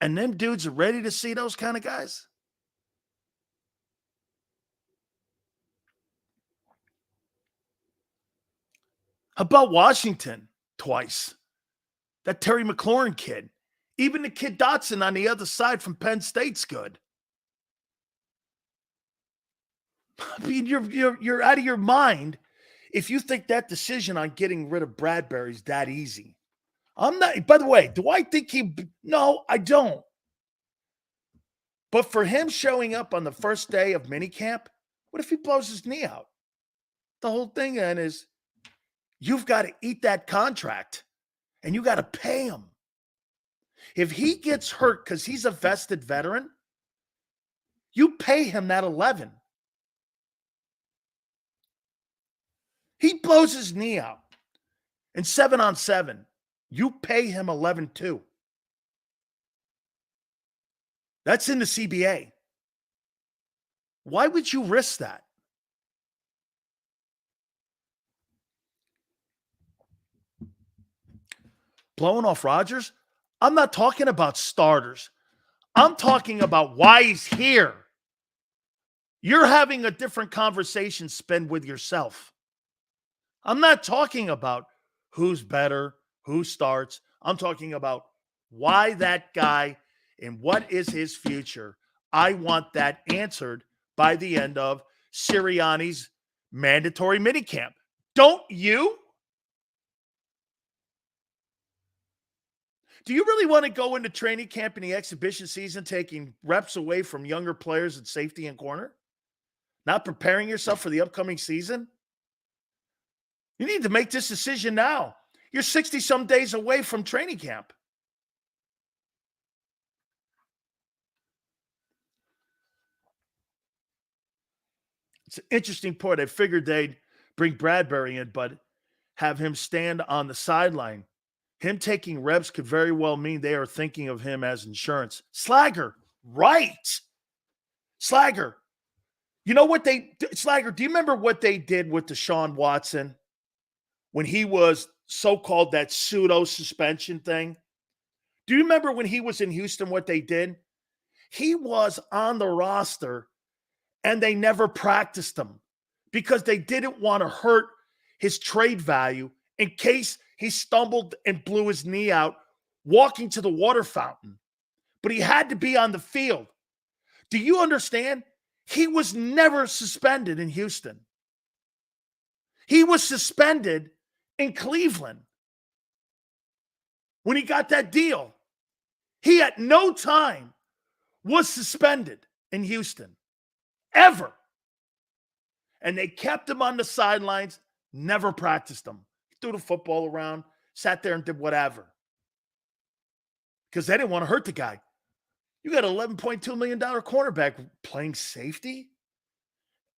and them dudes are ready to see those kind of guys? How about Washington twice? That Terry McLaurin kid. Even the kid Dotson on the other side from Penn State's good. I mean, you're out of your mind if you think that decision on getting rid of Bradbury's that easy. I'm not. By the way, do I think no, I don't. But for him showing up on the first day of minicamp, what if he blows his knee out? The whole thing then is you've got to eat that contract and you got to pay him. If he gets hurt because he's a vested veteran, you pay him that 11. He blows his knee out in 7-on-7. You pay him 11 too. That's in the CBA. Why would you risk that? Blowing off Rodgers? I'm not talking about starters. I'm talking about why he's here. You're having a different conversation spend with yourself. I'm not talking about who's better, who starts. I'm talking about why that guy and what is his future. I want that answered by the end of Sirianni's mandatory minicamp. Don't you? Do you really want to go into training camp in the exhibition season taking reps away from younger players at safety and corner? Not preparing yourself for the upcoming season? You need to make this decision now. You're 60-some days away from training camp. It's an interesting point. I figured they'd bring Bradbury in, but have him stand on the sideline. Him taking reps could very well mean they are thinking of him as insurance. Slagger, right. Slagger. You know what Slagger, do you remember what they did with Deshaun Watson when he was so-called that pseudo-suspension thing? Do you remember when he was in Houston what they did? He was on the roster and they never practiced him because they didn't want to hurt his trade value in case he stumbled and blew his knee out walking to the water fountain. But he had to be on the field. Do you understand? He was never suspended in Houston. He was suspended in Cleveland when he got that deal. He at no time was suspended in Houston, ever. And they kept him on the sidelines, never practiced him. threw the football around, sat there and did whatever. Because they didn't want to hurt the guy. You got an $11.2 million cornerback playing safety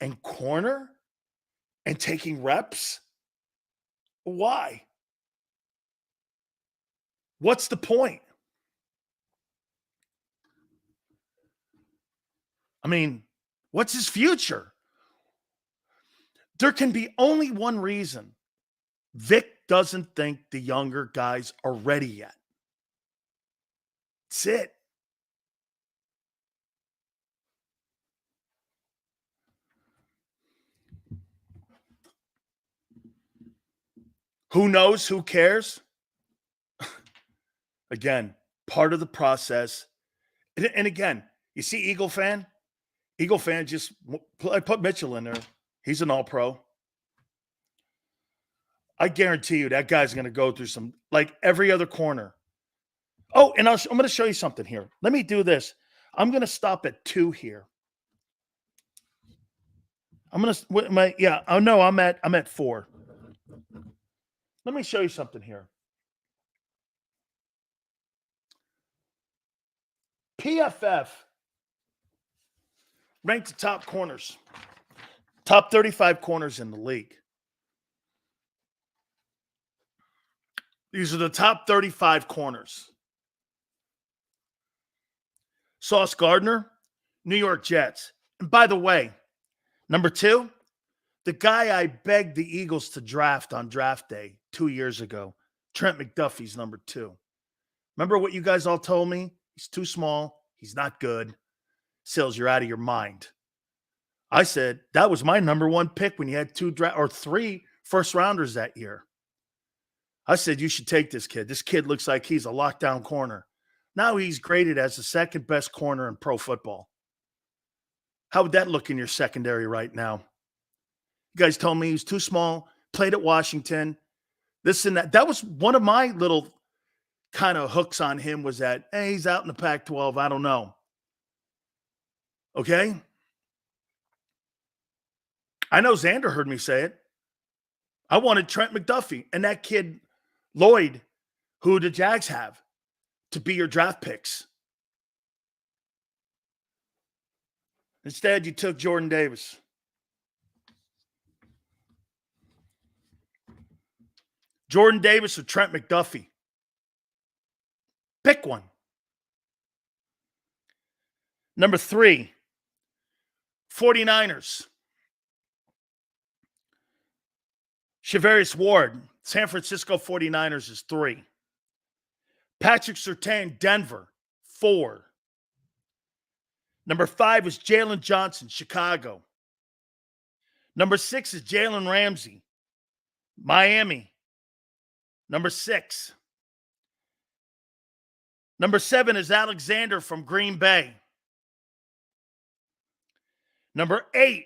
and corner and taking reps. Why? What's the point? I mean, what's his future? There can be only one reason. Vic doesn't think the younger guys are ready yet. That's it. Who knows? Who cares? Again, part of the process. And again, you see Eagle fan? Eagle fan just I put Mitchell in there. He's an all-pro. I guarantee you that guy's going to go through some, like every other corner. Oh, and I'm going to show you something here. Let me do this. I'm going to stop at 2 here. I'm going to, I'm at 4. Let me show you something here. PFF ranked the top corners, top 35 corners in the league. These are the top 35 corners. Sauce Gardner, New York Jets. And by the way, number 2, the guy I begged the Eagles to draft on draft day 2 years ago, Trent McDuffie's number 2. Remember what you guys all told me? He's too small. He's not good. Sills, you're out of your mind. I said that was my number 1 pick when you had 3 first rounders that year. I said you should take this kid. This kid looks like he's a lockdown corner. Now he's graded as the second best corner in pro football. How would that look in your secondary right now? You guys told me he was too small, played at Washington, this and that. That was one of my little kind of hooks on him, was that, hey, he's out in the Pac-12. I don't know. Okay? I know Xander heard me say it. I wanted Trent McDuffie and that kid Lloyd, who the Jags have, to be your draft picks. Instead, you took Jordan Davis. Jordan Davis or Trent McDuffie. Pick one. Number 3, 49ers. Charvarius Ward, San Francisco 49ers is 3. Patrick Surtain, Denver, 4. Number 5 is Jalen Johnson, Chicago. Number 6 is Jalen Ramsey, Miami. Number 6. Number 7 is Alexander from Green Bay. Number 8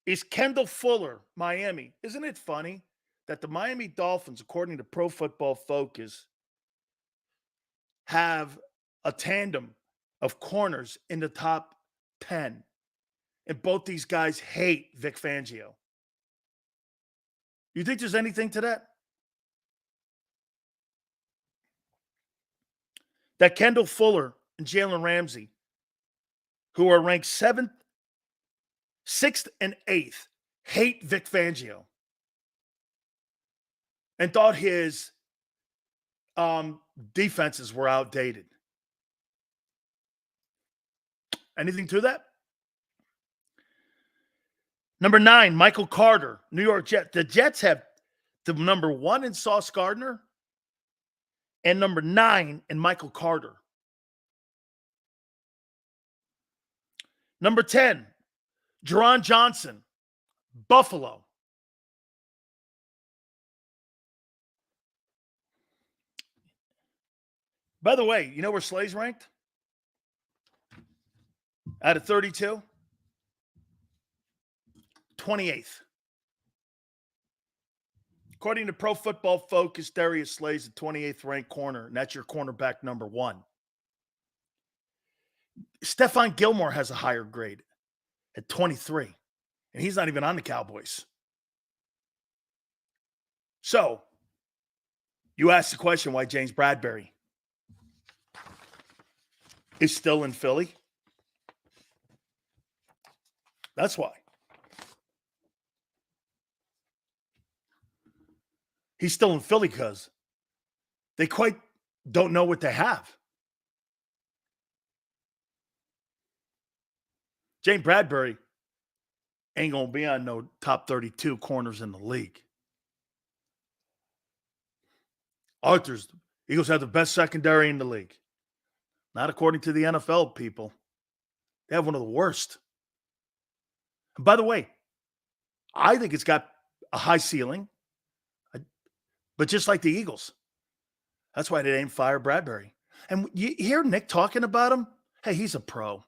is Kendall Fuller, Miami. Isn't it funny that the Miami Dolphins, according to Pro Football Focus, have a tandem of corners in the top 10? And both these guys hate Vic Fangio. You think there's anything to that? That Kendall Fuller and Jalen Ramsey, who are ranked 7th, 6th, and 8th, hate Vic Fangio and thought his defenses were outdated. Anything to that? Number 9, Michael Carter, New York Jets. The Jets have the number 1 in Sauce Gardner and number 9 in Michael Carter. Number 10, Jerron Johnson, Buffalo. By the way, you know where Slay's ranked? Out of 32? 28th. According to Pro Football Focus, Darius Slay's the 28th ranked corner, and that's your cornerback number 1. Stephon Gilmore has a higher grade at 23, and he's not even on the Cowboys. So, you asked the question why James Bradberry is still in Philly. That's why. He's still in Philly because they quite don't know what they have. James Bradberry ain't going to be on no top 32 corners in the league. Arthur's Eagles have the best secondary in the league. Not according to the NFL people. They have one of the worst. And by the way, I think it's got a high ceiling, but just like the Eagles. That's why they didn't fire Bradberry. And you hear Nick talking about him. Hey, he's a pro.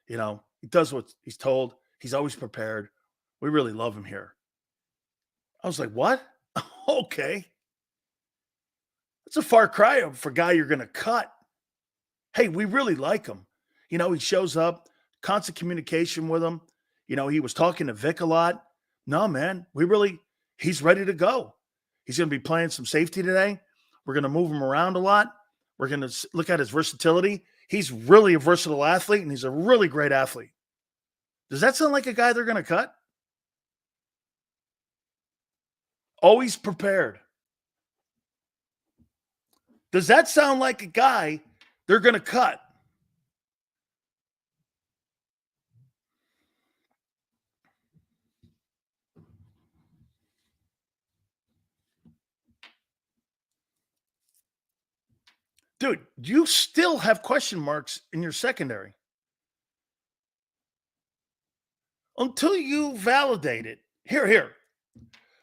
You know, he does what he's told. He's always prepared. We really love him here. I was like, what? Okay. It's a far cry for a guy you're going to cut. Hey, we really like him. You know, he shows up, constant communication with him. You know, he was talking to Vic a lot. No, man, he's ready to go. He's going to be playing some safety today. We're going to move him around a lot. We're going to look at his versatility. He's really a versatile athlete, and he's a really great athlete. Does that sound like a guy they're going to cut? Always prepared. Does that sound like a guy they're going to cut? Dude, you still have question marks in your secondary. Until you validate it. Here.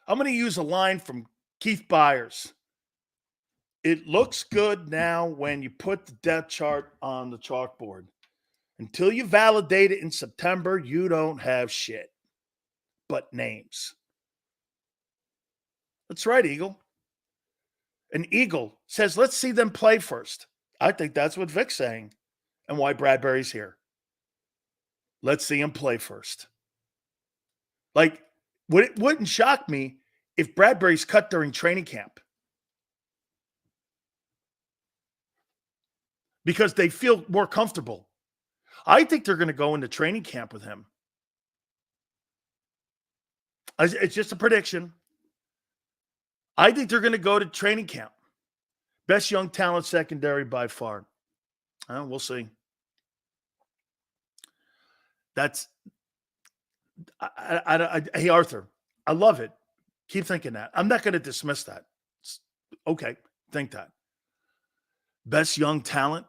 I'm going to use a line from Keith Byers. It looks good now when you put the depth chart on the chalkboard. Until you validate it in September, you don't have shit but names. That's right, Eagle. An Eagle says, let's see them play first. I think that's what Vic's saying and why Bradberry's here. Let's see him play first. Like, it wouldn't shock me if Bradberry's cut during training camp. Because they feel more comfortable. I think they're going to go into training camp with him. It's just a prediction. I think they're going to go to training camp. Best young talent secondary by far. We'll see. Hey, Arthur, I love it. Keep thinking that. I'm not going to dismiss that. Okay, think that. Best young talent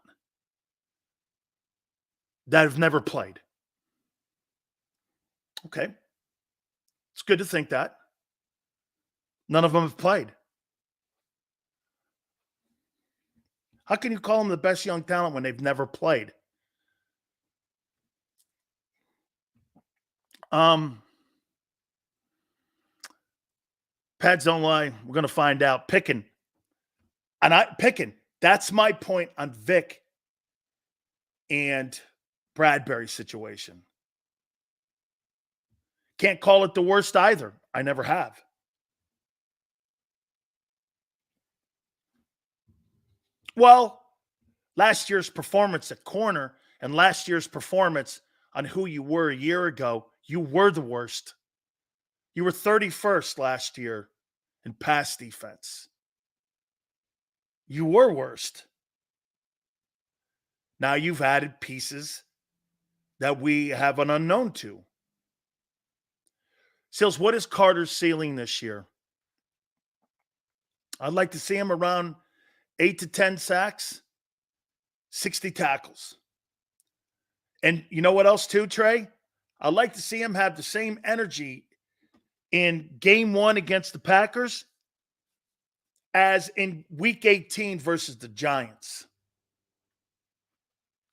that have never played. Okay. It's good to think that. None of them have played. How can you call them the best young talent when they've never played? Pads don't lie. We're going to find out. Picking. That's my point on Vic and Bradberry's situation. Can't call it the worst either. I never have. Well, last year's performance at corner and last year's performance on who you were a year ago, you were the worst. You were 31st last year in pass defense. You were worst. Now you've added pieces that we have an unknown to. Sills, what is Carter's ceiling this year? I'd like to see him around 8 to 10 sacks, 60 tackles. And you know what else too, Trey? I'd like to see him have the same energy in game 1 against the Packers as in week 18 versus the Giants.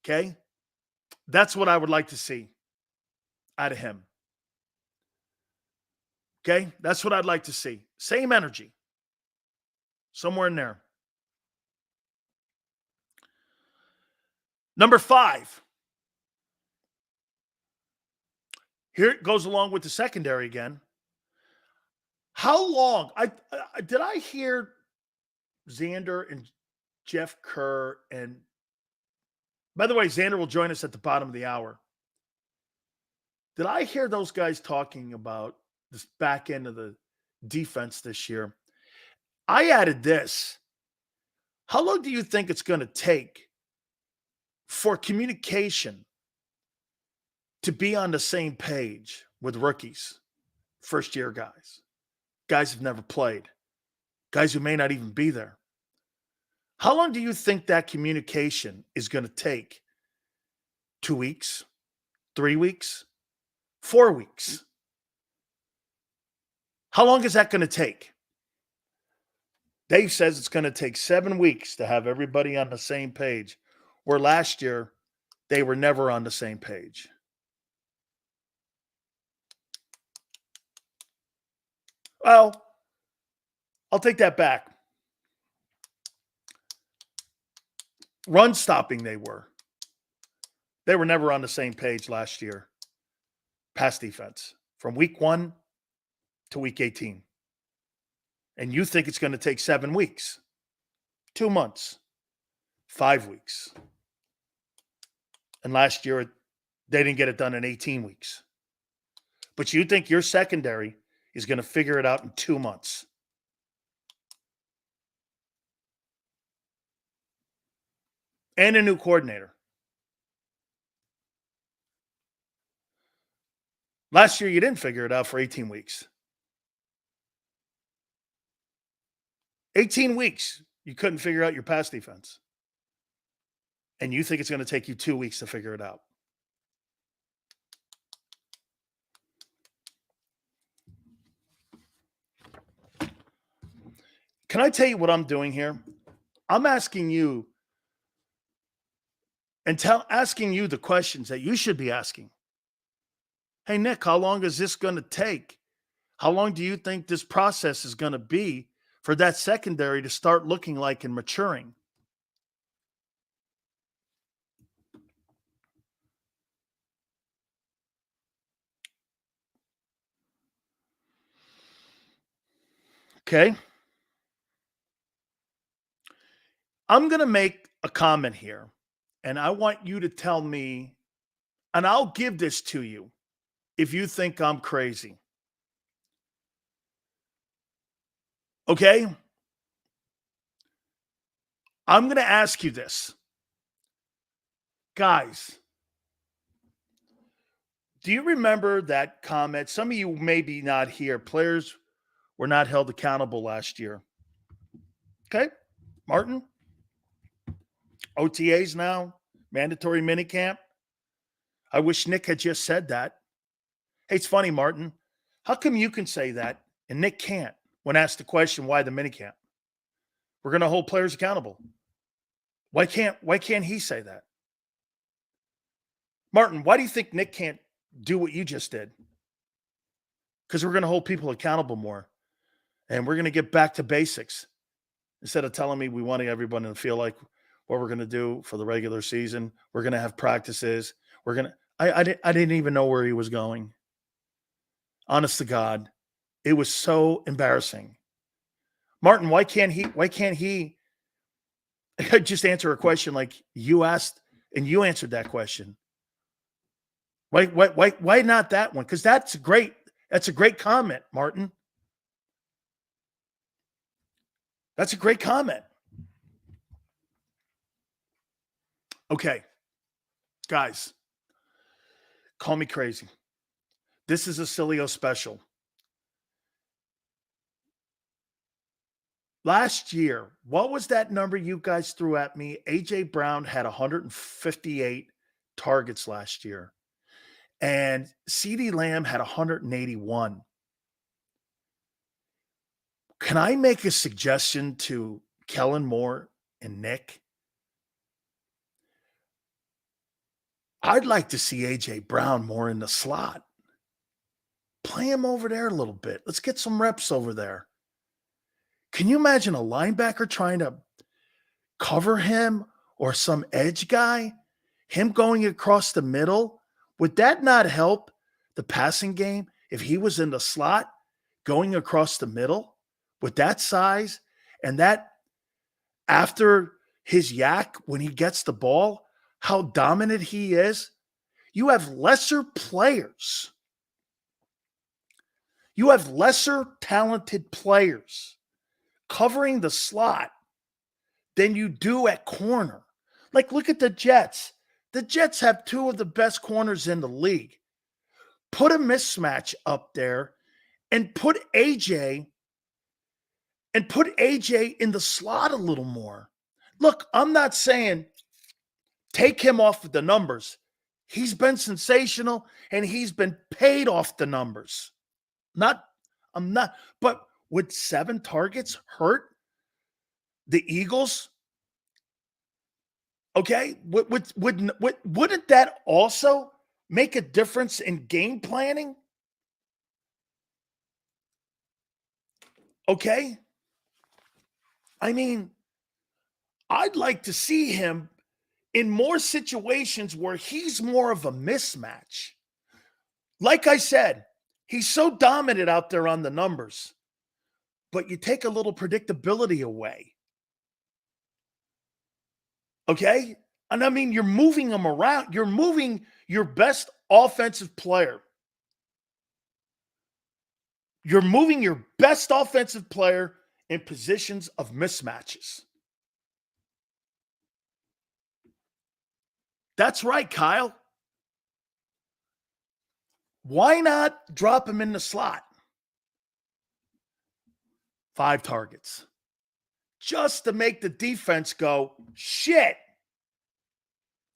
Okay? That's what I would like to see out of him. Okay? That's what I'd like to see. Same energy. Somewhere in there. Number 5. Here it goes along with the secondary again. How long? Did I hear Xander and Jeff Kerr, and by the way, Xander will join us at the bottom of the hour. Did I hear those guys talking about this back end of the defense this year? I added this. How long do you think it's going to take for communication to be on the same page with rookies, first-year guys who've never played, guys who may not even be there? How long do you think that communication is going to take? 2 weeks? 3 weeks? 4 weeks? How long is that going to take? Dave says it's going to take 7 weeks to have everybody on the same page, where last year they were never on the same page. Well, I'll take that back. Run stopping, they were. They were never on the same page last year. Pass defense from week 1 to week 18. And you think it's going to take 7 weeks, 2 months, 5 weeks. And last year, they didn't get it done in 18 weeks. But you think your secondary is going to figure it out in 2 months. And a new coordinator. Last year, you didn't figure it out for 18 weeks. 18 weeks, you couldn't figure out your pass defense. And you think it's going to take you 2 weeks to figure it out. Can I tell you what I'm doing here? I'm asking you and asking you the questions that you should be asking. Hey, Nick, how long is this going to take? How long do you think this process is going to be for that secondary to start looking like and maturing? Okay. I'm going to make a comment here, and I want you to tell me, and I'll give this to you if you think I'm crazy. Okay? I'm going to ask you this. Guys, do you remember that comment? Some of you maybe not here. Players were not held accountable last year. Okay? Martin? OTAs now, mandatory minicamp. I wish Nick had just said that. Hey, it's funny, Martin. How come you can say that and Nick can't when asked the question, why the minicamp? We're going to hold players accountable. Why can't he say that? Martin, why do you think Nick can't do what you just did? Because we're going to hold people accountable more. And we're going to get back to basics. Instead of telling me we want everyone to feel like what we're going to do for the regular season. We're going to have practices. We're going to – I didn't even know where he was going. Honest to God, it was so embarrassing. Martin, why can't he just answer a question like you asked and you answered that question? Why not that one? Because that's a great comment, Martin. That's a great comment. Okay, guys, call me crazy. This is a Sileo special. Last year, what was that number you guys threw at me? A.J. Brown had 158 targets last year, and CeeDee Lamb had 181. Can I make a suggestion to Kellen Moore and Nick? I'd like to see A.J. Brown more in the slot. Play him over there a little bit. Let's get some reps over there. Can you imagine a linebacker trying to cover him or some edge guy? Him going across the middle? Would that not help the passing game if he was in the slot? going across the middle with that size and that after his yak, when he gets the ball, how dominant he is. You have lesser players. You have lesser talented players covering the slot than you do at corner. Like, look at the Jets. The Jets have two of the best corners in the league. Put a mismatch up there and put AJ in the slot a little more. Look, I'm not saying take him off of the numbers. He's been sensational and he's been paid off the numbers. But would 7 targets hurt the Eagles? Okay, wouldn't that also make a difference in game planning? Okay, I mean, I'd like to see him in more situations where he's more of a mismatch. Like I said, he's so dominant out there on the numbers, but you take a little predictability away. Okay? And I mean, you're moving them around. You're moving your best offensive player. You're moving your best offensive player in positions of mismatches. That's right, Kyle. Why not drop him in the slot? 5 targets. Just to make the defense go, shit.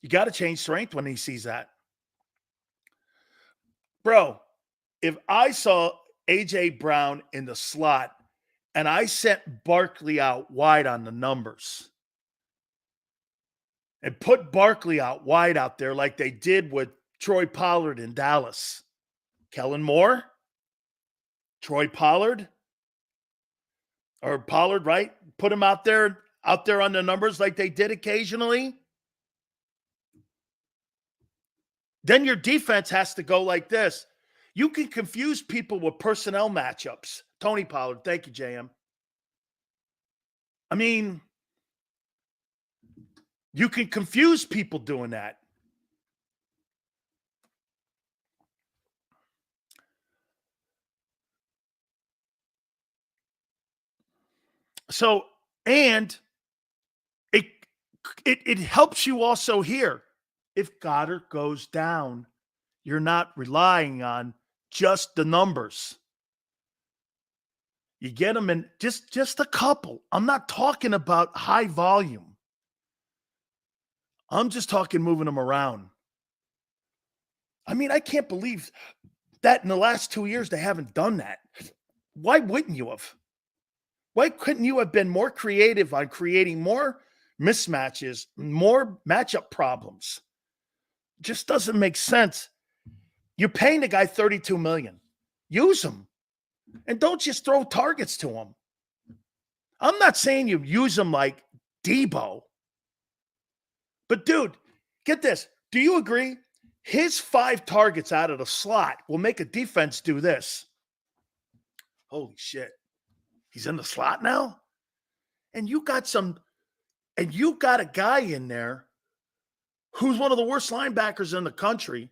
You got to change strength when he sees that. Bro, if I saw A.J. Brown in the slot and I sent Barkley out wide on the numbers and put Barkley out wide out there like they did with Troy Pollard in Dallas, Kellen Moore, Troy Pollard, or Pollard, right? Put him out there on the numbers like they did occasionally. Then your defense has to go like this. You can confuse people with personnel matchups. Tony Pollard, thank you, JM. I mean, you can confuse people doing that. So, and it helps you also here. If Goddard goes down, you're not relying on just the numbers. You get them in just a couple. I'm not talking about high volume. I'm just talking moving them around. I mean, I can't believe that in the last 2 years they haven't done that. Why wouldn't you have? Why couldn't you have been more creative on creating more mismatches, more matchup problems? Just doesn't make sense. You're paying the guy $32 million. Use him. And don't just throw targets to him. I'm not saying you use him like Debo. But, dude, get this. Do you agree? His 5 targets out of the slot will make a defense do this. Holy shit. He's in the slot now? And you got a guy in there who's one of the worst linebackers in the country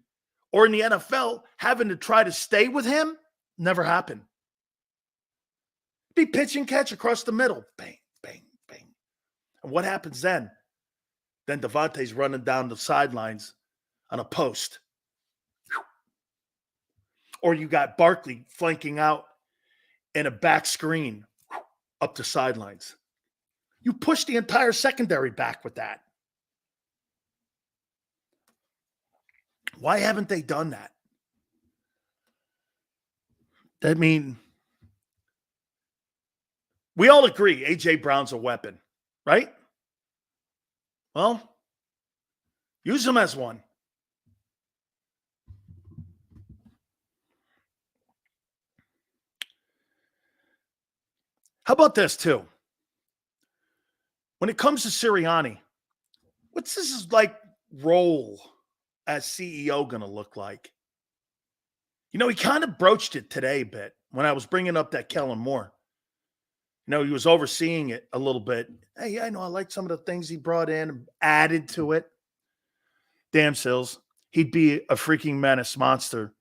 or in the NFL having to try to stay with him. Never happened. Be pitch and catch across the middle. Bang, bang, bang. And what happens then? Then Devontae's running down the sidelines on a post. Whew. Or you got Barkley flanking out in a back screen up the sidelines. You push the entire secondary back with that. Why haven't they done that? I mean, we all agree A.J. Brown's a weapon, right? Well, use him as one. How about this, too? When it comes to Sirianni, what's his role as CEO going to look like? You know, he kind of broached it today a bit. when I was bringing up that Kellen Moore. He was overseeing it a little bit. Hey, yeah, I know I like some of the things he brought in and added to it. Damn, Sills. He'd be a freaking menace monster.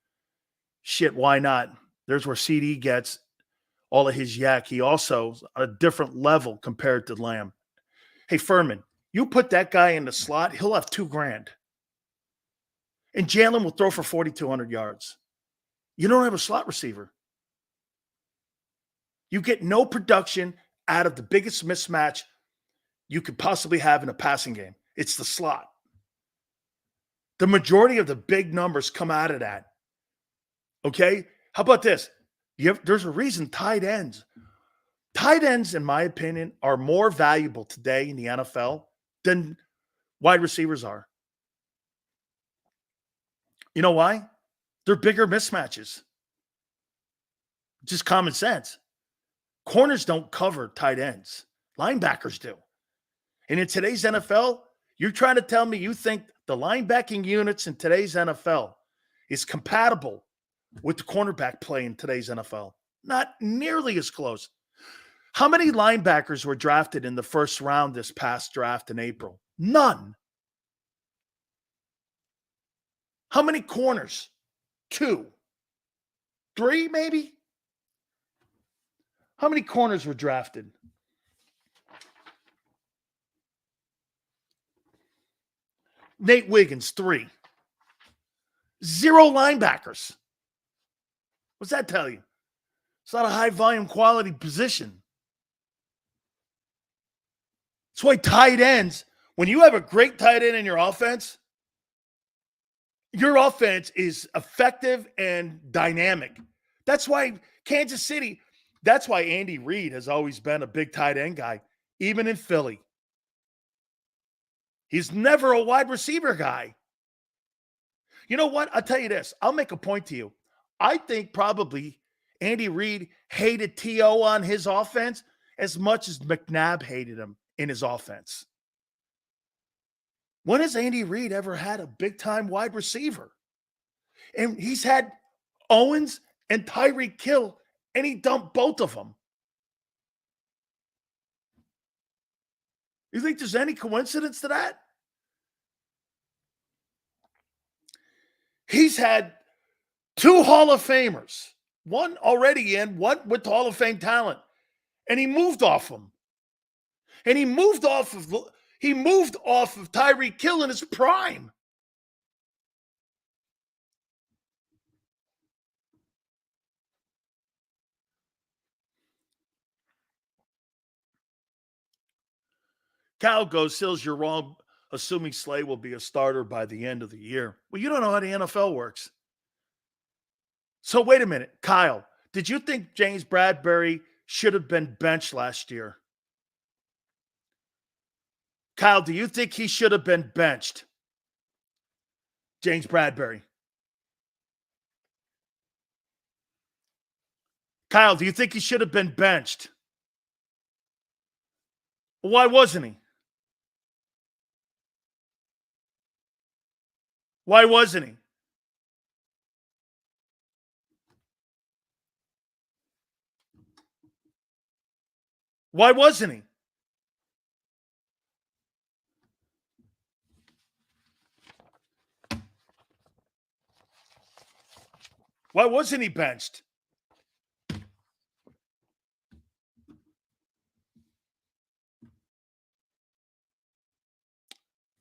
Shit, why not? There's where CD gets all of his yak. He also on a different level compared to Lamb. Hey, Furman, you put that guy in the slot, he'll have $2,000. And Jalen will throw for 4,200 yards. You don't have a slot receiver. You get no production out of the biggest mismatch you could possibly have in a passing game. It's the slot. The majority of the big numbers come out of that. Okay? How about this? There's a reason tight ends, in my opinion, are more valuable today in the NFL than wide receivers are. You know why? They're bigger mismatches. Just common sense. Corners don't cover tight ends. Linebackers do. And in today's NFL, you're trying to tell me you think the linebacking units in today's NFL is compatible with the cornerback play in today's NFL? Not nearly as close. How many linebackers were drafted in the first round this past draft in April? None. How many corners? 2. 3, maybe? How many corners were drafted? Nate Wiggins, 3. 0 linebackers. What's that tell you? It's not a high volume quality position. That's why tight ends, when you have a great tight end in your offense is effective and dynamic. That's why Kansas City, that's why Andy Reid has always been a big tight end guy, even in Philly. He's never a wide receiver guy. You know what? I'll tell you this. I'll make a point to you. I think probably Andy Reid hated T.O. on his offense as much as McNabb hated him in his offense. When has Andy Reid ever had a big-time wide receiver? And he's had Owens and Tyreek Hill, and he dumped both of them. You think there's any coincidence to that? He's had 2 Hall of Famers, one already in, one with Hall of Fame talent, and he moved off them. And he moved off of Tyreek Hill in his prime. Cal goes, Sills, you're wrong, assuming Slay will be a starter by the end of the year. Well, you don't know how the NFL works. So wait a minute, Kyle, did you think James Bradbury should have been benched last year? Kyle, do you think he should have been benched? James Bradbury. Kyle, do you think he should have been benched? Why wasn't he? Why wasn't he? Why wasn't he? Why wasn't he benched?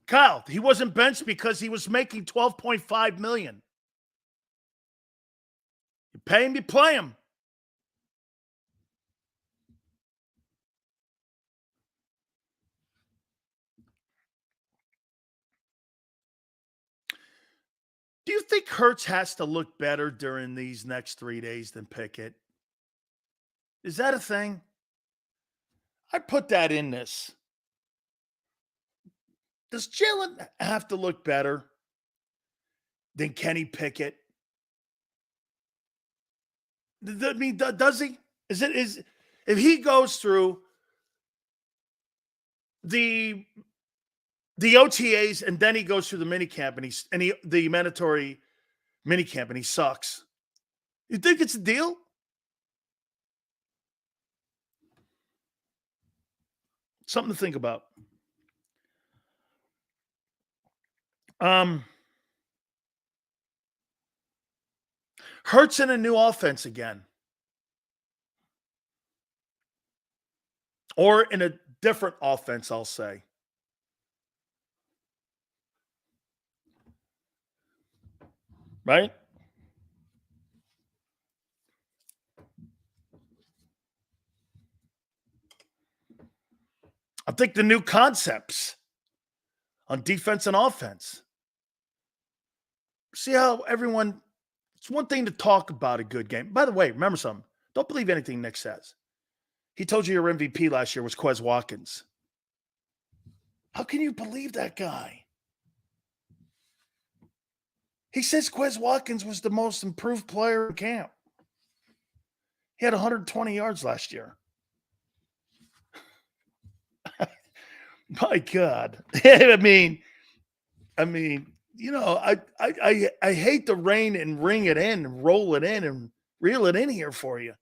Kyle, he wasn't benched because he was making $12.5 million. You pay him, you play him. Do you think Hurts has to look better during these next 3 days than Pickett? Is that a thing? I put that in this. Does Jalen have to look better than Kenny Pickett? I mean, does he? Is if he goes through the OTAs and then he goes through the minicamp and the mandatory minicamp and he sucks? You think it's a deal? Something to think about. Hurts in a new offense again. Or in a different offense, I'll say. Right? I think the new concepts on defense and offense. See how everyone, it's one thing to talk about a good game. By the way, remember something. Don't believe anything Nick says. He told you your MVP last year was Quez Watkins. How can you believe that guy? He says Quez Watkins was the most improved player in camp. He had 120 yards last year. My God. I mean, you know, I hate to rein and ring it in and roll it in and reel it in here for you.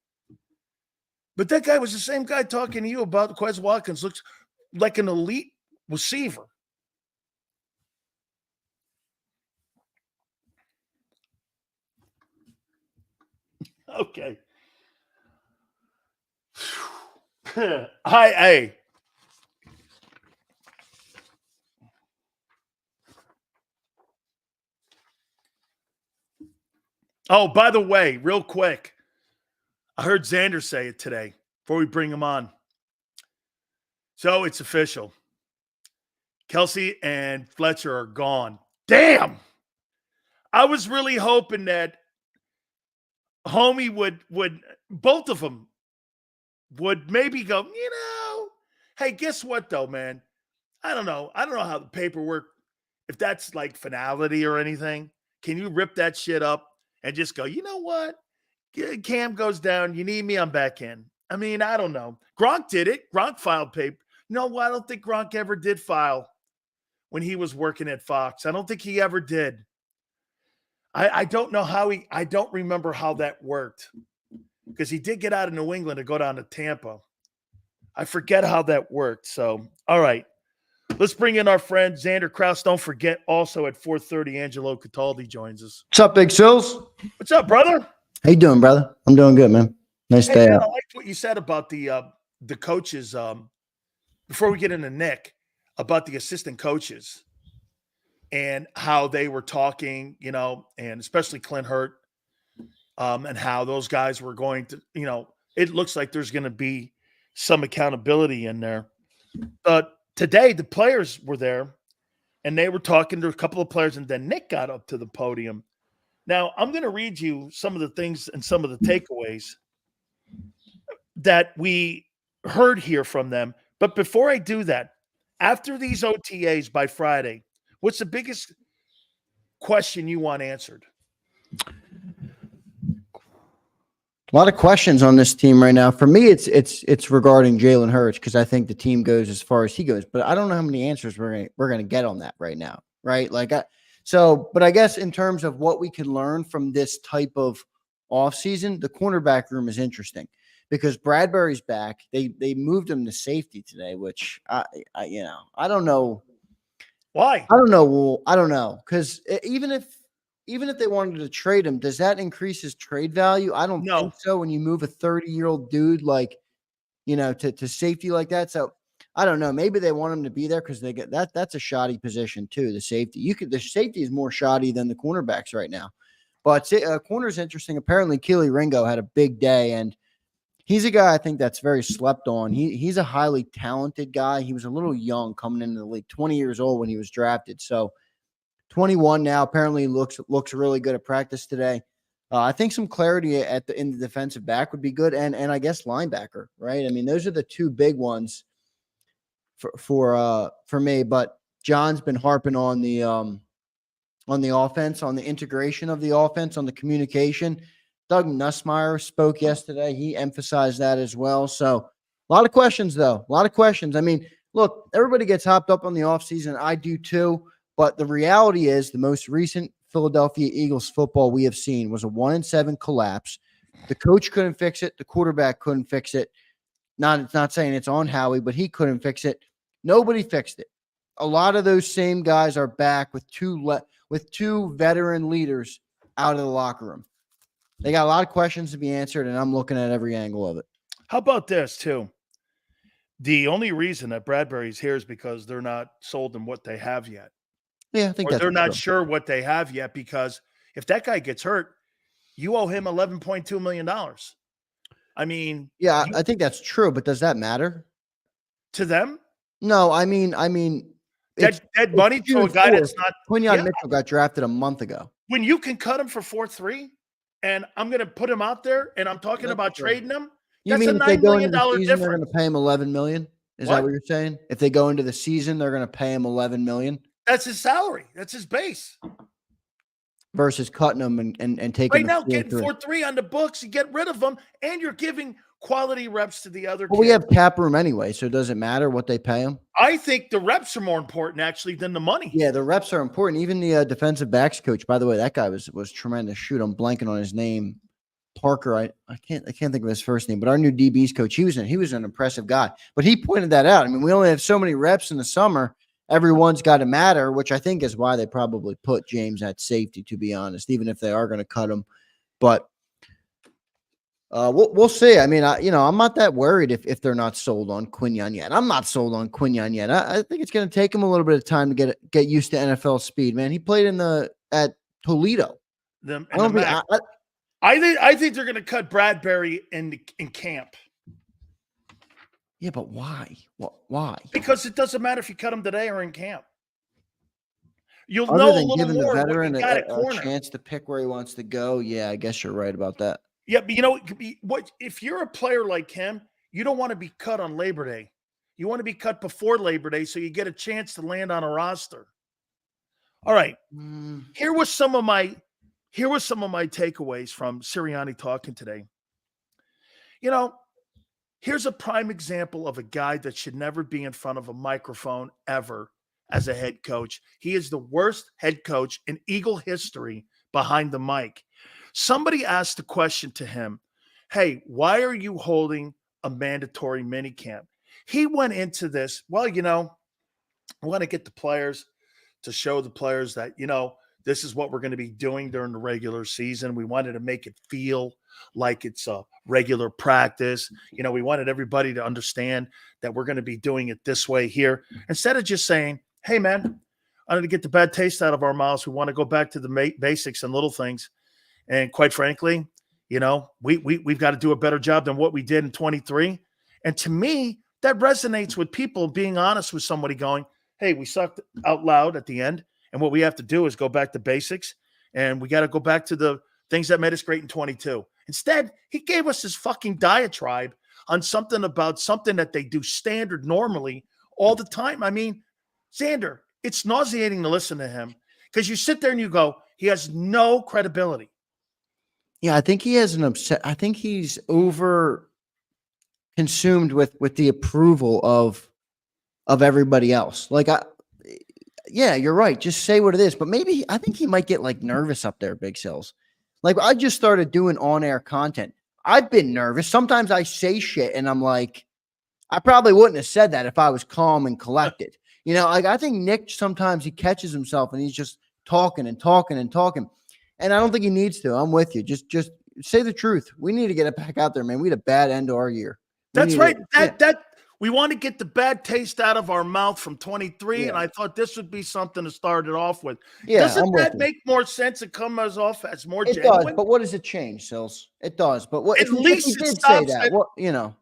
But that guy was the same guy talking to you about Quez Watkins. Looks like an elite receiver. Okay. Hi. Oh, by the way, real quick, I heard Xander say it today before we bring him on. So it's official. Kelsey and Fletcher are gone. Damn. I was really hoping that homie would both of them would maybe go, you know, hey, guess what though, man? I don't know how the paperwork, if that's like finality or anything. Can you rip that shit up and just go, you know what? Cam goes down. You need me, I'm back in. I mean, I don't know. Gronk did it. Gronk filed paper. No, I don't think Gronk ever did file when he was working at Fox. I don't think he ever did. I don't know how I don't remember how that worked because he did get out of New England to go down to Tampa. I forget how that worked. So, all right. Let's bring in our friend Xander Kraus. Don't forget, also at 4:30, Angelo Cataldi joins us. What's up, Big Sills? What's up, brother? How you doing, brother? I'm doing good, man. Nice day out. I liked what you said about the coaches. Before we get into Nick, about the assistant coaches and how they were talking, you know, and especially Clint Hurt, and how those guys were going to, you know, it looks like there's going to be some accountability in there. But today, the players were there, and they were talking to a couple of players, and then Nick got up to the podium. Now, I'm going to read you some of the things and some of the takeaways that we heard here from them. But before I do that, after these OTAs by Friday, what's the biggest question you want answered? A lot of questions on this team right now. For me, it's regarding Jalen Hurts because I think the team goes as far as he goes. But I don't know how many answers we're gonna get on that right now, right? But I guess in terms of what we can learn from this type of offseason, the cornerback room is interesting because Bradbury's back. They moved him to safety today, which I don't know why. I don't know because even if they wanted to trade him, does that increase his trade value? I don't think so. When you move a 30-year-old dude to safety like that, so I don't know. Maybe they want him to be there because they get that. That's a shoddy position too. The safety, the safety is more shoddy than the cornerbacks right now. But corner's interesting. Apparently, Keely Ringo had a big day, and he's a guy I think that's very slept on. He's a highly talented guy. He was a little young coming into the league, 20 years old when he was drafted. So 21 now. Apparently looks really good at practice today. I think some clarity in the defensive back would be good, and I guess linebacker, right? I mean, those are the two big ones for me. But John's been harping on the offense, on the integration of the offense, on the communication. Doug Nussmeier spoke yesterday. He emphasized that as well. So a lot of questions, though. A lot of questions. I mean, look, everybody gets hopped up on the offseason. I do too. But the reality is the most recent Philadelphia Eagles football we have seen was a 1-7 collapse. The coach couldn't fix it. The quarterback couldn't fix it. It's not saying it's on Howie, but he couldn't fix it. Nobody fixed it. A lot of those same guys are back with two veteran leaders out of the locker room. They got a lot of questions to be answered, and I'm looking at every angle of it. How about this, too? The only reason that Bradbury's here is because they're not sold in what they have yet. Yeah, I think they're not sure what they have yet, because if that guy gets hurt, you owe him $11.2 million. I mean, yeah, I think that's true, but does that matter to them? No, I mean, that money to a guy that's not. Quinyon Mitchell got drafted a month ago. When you can cut him for 4.3, and I'm going to put him out there, and I'm talking about trading him. You mean if they go into the season, they're going to pay him $11 million? Is that what you're saying? If they go into the season, they're going to pay him $11 million? That's his salary. That's his base. Versus cutting him and taking right now, getting 4.3 on the books, you get rid of them, and you're giving quality reps to the other. Well, we have cap room anyway, so it doesn't matter what they pay him. I think the reps are more important actually than the money. Yeah, the reps are important. Even the defensive backs coach, by the way, that guy was tremendous. Shoot, I'm blanking on his name. Parker, I can't think of his first name, but our new DBs coach, he was an impressive guy. But he pointed that out. I mean, we only have so many reps in the summer. Everyone's got to matter, which I think is why they probably put James at safety, to be honest, even if they are going to cut him. But we'll see. I mean, I'm not that worried if they're not sold on Quinyon yet. I'm not sold on Quinyon yet. I think it's going to take him a little bit of time to get used to NFL speed, man. He played at Toledo. I think they're going to cut Bradbury in camp. Yeah, but why? Why? Because it doesn't matter if you cut him today or in camp. You'll Other know than a little giving more the veteran a chance to pick where he wants to go. Yeah, I guess you're right about that. Yeah, but it could be if you're a player like him, you don't want to be cut on Labor Day. You want to be cut before Labor Day so you get a chance to land on a roster. All right. Here was some of my takeaways from Sirianni talking today. Here's a prime example of a guy that should never be in front of a microphone ever as a head coach. He is the worst head coach in Eagle history behind the mic. Somebody asked the question to him, hey, why are you holding a mandatory minicamp? He went into this, I want to get the players to show the players that, this is what we're going to be doing during the regular season. We wanted to make it feel like it's a regular practice. We wanted everybody to understand that we're going to be doing it this way here. Instead of just saying, hey, man, I want to get the bad taste out of our mouths. We want to go back to the basics and little things. And quite frankly, we've got to do a better job than what we did in 23. And to me, that resonates with people being honest with somebody going, hey, we sucked out loud at the end. And what we have to do is go back to basics, and we got to go back to the things that made us great in 22. Instead, he gave us this fucking diatribe on something that they do standard normally all the time. I mean, Xander, it's nauseating to listen to him because you sit there and you go, he has no credibility. Yeah, I think he has I think he's over consumed with the approval of everybody else. Yeah, you're right. Just say what it is. But I think he might get nervous up there, Big Sills. I just started doing on-air content. I've been nervous. Sometimes I say shit and I'm like, I probably wouldn't have said that if I was calm and collected. I think Nick sometimes he catches himself and he's just talking and talking and talking. And I don't think he needs to. I'm with you. Just say the truth. We need to get it back out there, man. We had a bad end to our year. That's right. We want to get the bad taste out of our mouth from 23, and I thought this would be something to start it off with. Yeah, doesn't that make more sense and come off as more genuine? It does, but what does it change, Sills? It does, but what at least if he did say that?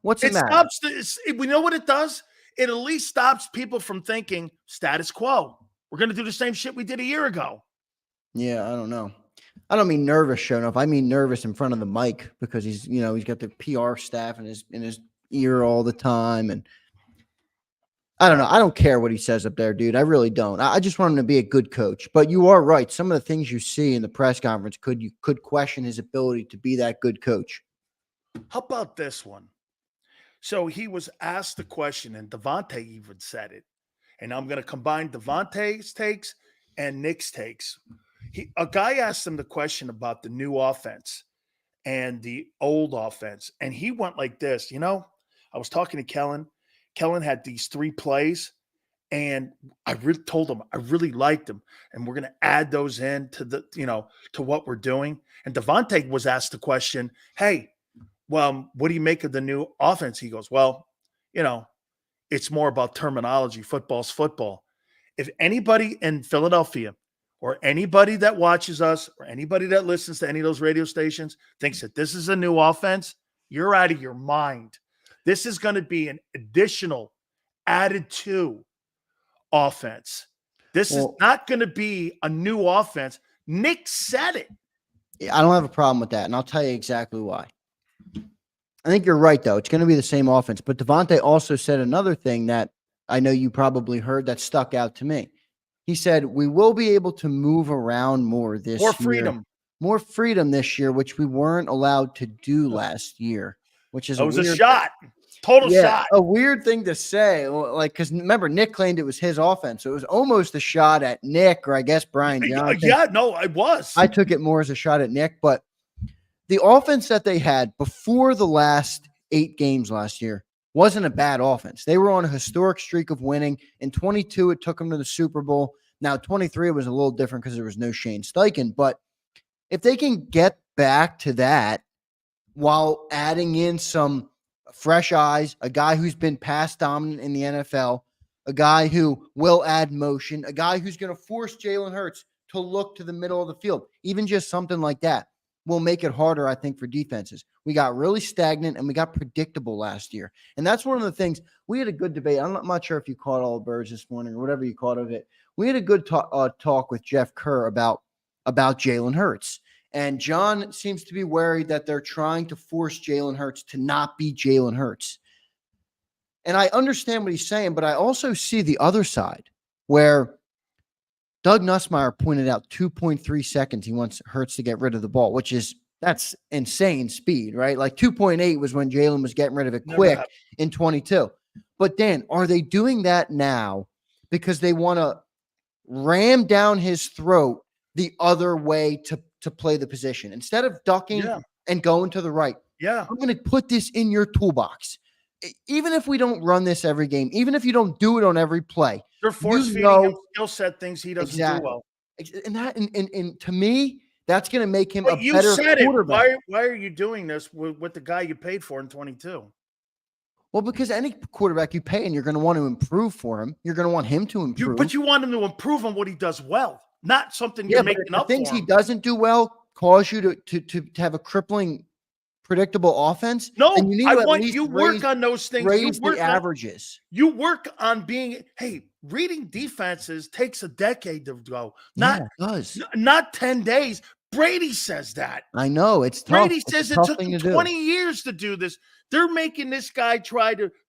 What's the matter? We know what it does. It at least stops people from thinking status quo. We're going to do the same shit we did a year ago. Yeah, I don't know. I don't mean nervous showing up. I mean nervous in front of the mic because he's got the PR staff in his ear all the time, and I don't know. I don't care what he says up there, dude. I really don't. I just want him to be a good coach. But you are right. Some of the things you see in the press conference could question his ability to be that good coach. How about this one? So he was asked the question, and Devontae even said it. And I'm going to combine Devontae's takes and Nick's takes. A guy asked him the question about the new offense and the old offense, and he went like this, I was talking to Kellen. Kellen had these 3 plays, and I really told him I really liked them, and we're going to add those in to to what we're doing. And Devontae was asked the question, "Hey, well, what do you make of the new offense?" He goes, "Well, it's more about terminology. Football's football. If anybody in Philadelphia or anybody that watches us or anybody that listens to any of those radio stations thinks that this is a new offense, you're out of your mind. This is going to be an additional added to offense. This is not going to be a new offense." Nick said it. I don't have a problem with that, and I'll tell you exactly why. I think you're right, though. It's going to be the same offense. But Devontae also said another thing that I know you probably heard that stuck out to me. He said, we will be able to move around more this year. More freedom this year, which we weren't allowed to do last year, which is a shot. Total shot. A weird thing to say. Because remember, Nick claimed it was his offense. So it was almost a shot at Nick, or I guess Brian Johnson. Yeah, no, it was. I took it more as a shot at Nick, but the offense that they had before the last 8 games last year wasn't a bad offense. They were on a historic streak of winning. In 22, it took them to the Super Bowl. Now, 23 was a little different because there was no Shane Steichen. But if they can get back to that while adding in some fresh eyes, a guy who's been pass dominant in the NFL, a guy who will add motion, a guy who's going to force Jalen Hurts to look to the middle of the field, even just something like that will make it harder, I think, for defenses. We got really stagnant and we got predictable last year. And that's one of the things. We had a good debate. I'm not sure if you caught all the birds this morning or whatever you caught of it. We had a good talk with Jeff Kerr about Jalen Hurts. And John seems to be worried that they're trying to force Jalen Hurts to not be Jalen Hurts. And I understand what he's saying, but I also see the other side where Doug Nussmeier pointed out 2.3 seconds he wants Hurts to get rid of the ball, that's insane speed, right? Like 2.8 was when Jalen was getting rid of it quick in 22. But Dan, are they doing that now because they want to ram down his throat the other way to play the position? Instead of ducking and going to the right, I'm going to put this in your toolbox. Even if we don't run this every game, even if you don't do it on every play, they're force feeding him skill set things he doesn't do well. And to me, that's going to make him a better quarterback. Why are you doing this with the guy you paid for in 22? Well, because any quarterback you pay and you're going to want to improve for him, you're going to want him to improve. But you want him to improve on what he does well, not something you're making up for him. Things he doesn't do well cause you to have a crippling, predictable offense. No, and you need I want you work on those things. Raise the averages. You work on being, reading defenses takes a decade to go. It does. Not 10 days. Brady says that. I know. It's tough. Brady says it took him 20 years to do this. They're making this guy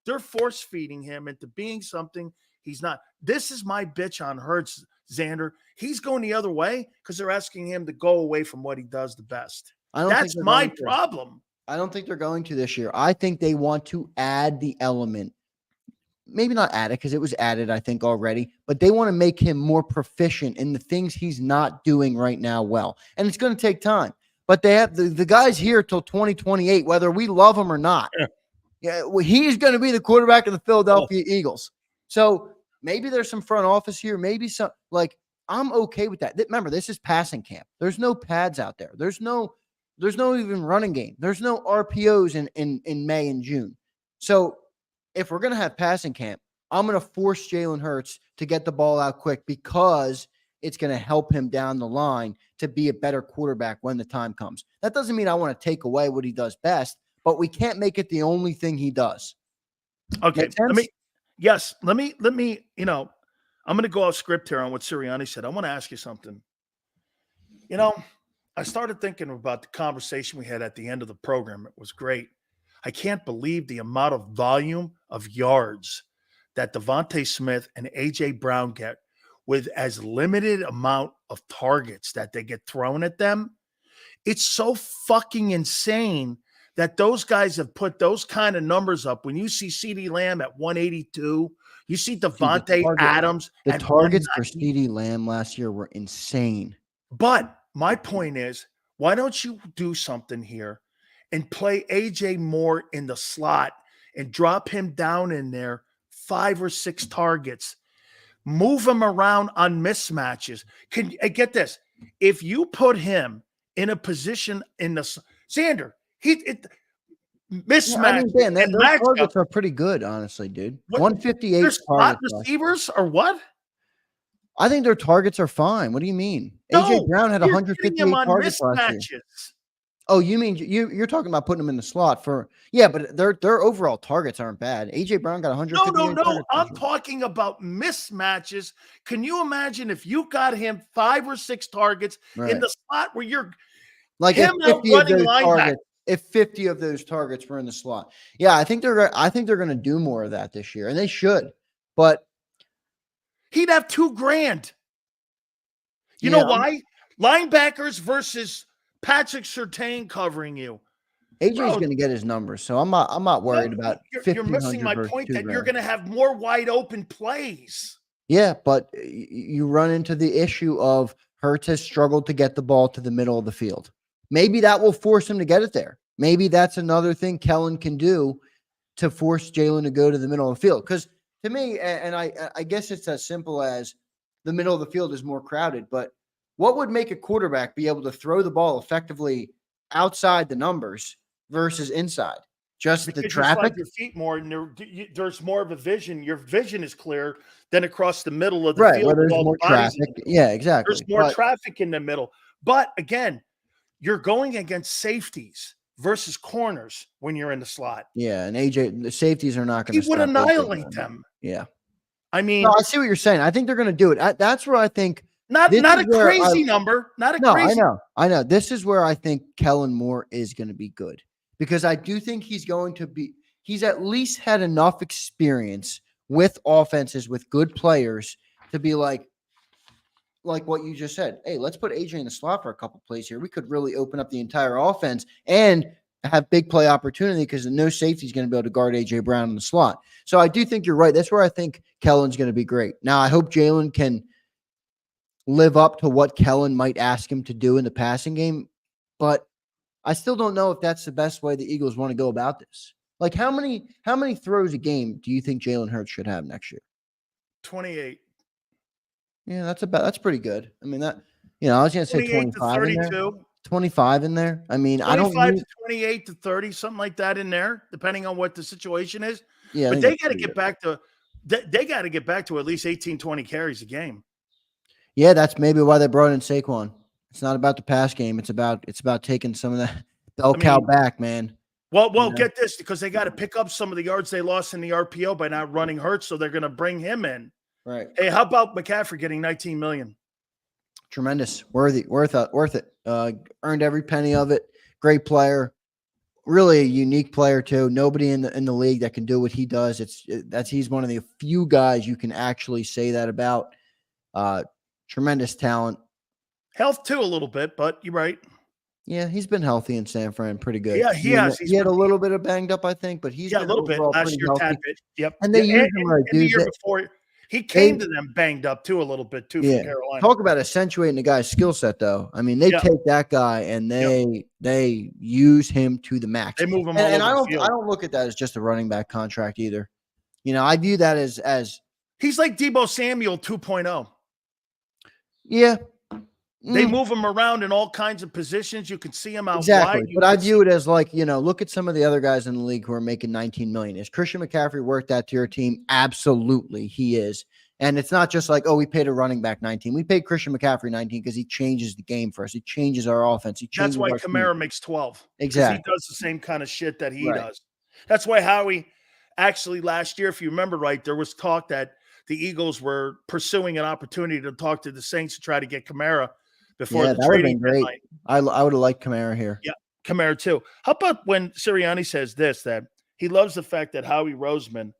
they're force feeding him into being something he's not. This is my bitch on Hurts, Xander. He's going the other way because they're asking him to go away from what he does the best. That's my problem. I don't think they're going to this year. I think they want to add the element. Maybe not add it because it was added, I think, already. But they want to make him more proficient in the things he's not doing right now well. And it's going to take time. But they have the guy's here till 2028, whether we love him or not. He's going to be the quarterback of the Philadelphia Eagles. So maybe there's some front office here. Maybe some I'm okay with that. Remember, this is passing camp. There's no pads out there. There's no even running game. There's no RPOs in May and June. So if we're going to have passing camp, I'm going to force Jalen Hurts to get the ball out quick because it's going to help him down the line to be a better quarterback when the time comes. That doesn't mean I want to take away what he does best, but we can't make it the only thing he does. Okay. Let me, I'm going to go off script here on what Sirianni said. I want to ask you something. I started thinking about the conversation we had at the end of the program. It was great. I can't believe the amount of volume of yards that Devontae Smith and A.J. Brown get with as limited amount of targets that they get thrown at them. It's so fucking insane that those guys have put those kind of numbers up. When you see CeeDee Lamb at 182, you see Devontae Adams. The targets for CeeDee Lamb last year were insane. But my point is, why don't you do something here and play AJ more in the slot and drop him down in there 5 or 6 targets. Move him around on mismatches. Get this? If you put him in a position in the Xander, mismatch Dan, and their matchup. targets are pretty good, honestly, dude. 158 Their spot targets. receivers or what? I think their targets are fine. What do you mean? No, AJ Brown had you're 158 getting him on targets last year. mismatches. Oh, you mean you're talking about putting them in the slot for but their overall targets aren't bad. AJ Brown got 158 targets. I'm talking about mismatches. Can you imagine if you got him 5 or 6 targets in the spot where you're like him out running linebacker? If 50 of those targets were in the slot. Yeah, I think they're going to do more of that this year, and they should. But he'd have $2,000. You know why? Linebackers versus Patrick Surtain covering you. AJ's going to get his numbers, so I'm not worried about. You're missing my point that you're going to have more wide open plays. Yeah, but you run into the issue of Hurts has struggled to get the ball to the middle of the field. Maybe that will force him to get it there. Maybe that's another thing Kellen can do to force Jalen to go to the middle of the field. Because to me, and I guess it's as simple as the middle of the field is more crowded, but what would make a quarterback be able to throw the ball effectively outside the numbers versus inside? Just because the traffic? your feet more, and there's more of a vision. Your vision is clear than across the middle of the field. Where there's more traffic. Yeah, exactly. There's more traffic in the middle. But again, you're going against safeties versus corners when you're in the slot. Yeah, and AJ, the safeties are not going to. He would annihilate them. Yeah, I mean, no, I see what you're saying. I think they're going to do it. That's where I think not a crazy number. Not a crazy. I know. This is where I think Kellen Moore is going to be good because I do think he's going to be. He's at least had enough experience with offenses with good players to be like what you just said. Hey, let's put AJ in the slot for a couple plays here. We could really open up the entire offense and have big play opportunity because no safety is going to be able to guard AJ Brown in the slot. So I do think you're right. That's where I think Kellen's going to be great. Now, I hope Jalen can live up to what Kellen might ask him to do in the passing game, but I still don't know if that's the best way the Eagles want to go about this. Like how many throws a game do you think Jalen Hurts should have next year? 28. Yeah, that's pretty good. I mean, that, I was going to say 25 in there. 25 in there. I mean, 25 to 28 to 30, something like that in there, depending on what the situation is. Yeah, but they got to get back to at least 18, 20 carries a game. Yeah, that's maybe why they brought in Saquon. It's not about the pass game. It's about taking some of that bell cow back, man. Well, get this, because they got to pick up some of the yards they lost in the RPO by not running Hurts, so they're going to bring him in. Right. Hey, how about McCaffrey getting $19 million? Tremendous. Worth it. Earned every penny of it. Great player. Really a unique player too. Nobody in the league that can do what he does. He's one of the few guys you can actually say that about. Tremendous talent. Health too a little bit, but you're right. Yeah, he's been healthy in San Fran, pretty good. Yeah, he has. He had a little bit of banged up, I think, but he's a little bit last year. Tad bit. Yep. And they used him right, dude. The year before, he came to them banged up too a little bit too. Yeah. From Carolina. Talk about accentuating the guy's skill set, though. I mean, they take that guy and they use him to the max. They move him, and I don't look at that as just a running back contract either. I view that as he's like Deebo Samuel 2.0. Yeah. They move him around in all kinds of positions. You can see him out wide. But I view it as like, look at some of the other guys in the league who are making $19 million. Is Christian McCaffrey worth that to your team? Absolutely, he is. And it's not just like, oh, we paid a running back 19. We paid Christian McCaffrey 19 because he changes the game for us. He changes our offense. That's why Kamara makes 12. Exactly. He does the same kind of shit that he does. That's why Howie actually last year, if you remember right, there was talk that the Eagles were pursuing an opportunity to talk to the Saints to try to get Kamara before the trading deadline. I would have liked Kamara here. Yeah, Kamara too. How about when Sirianni says this, that he loves the fact that Howie Roseman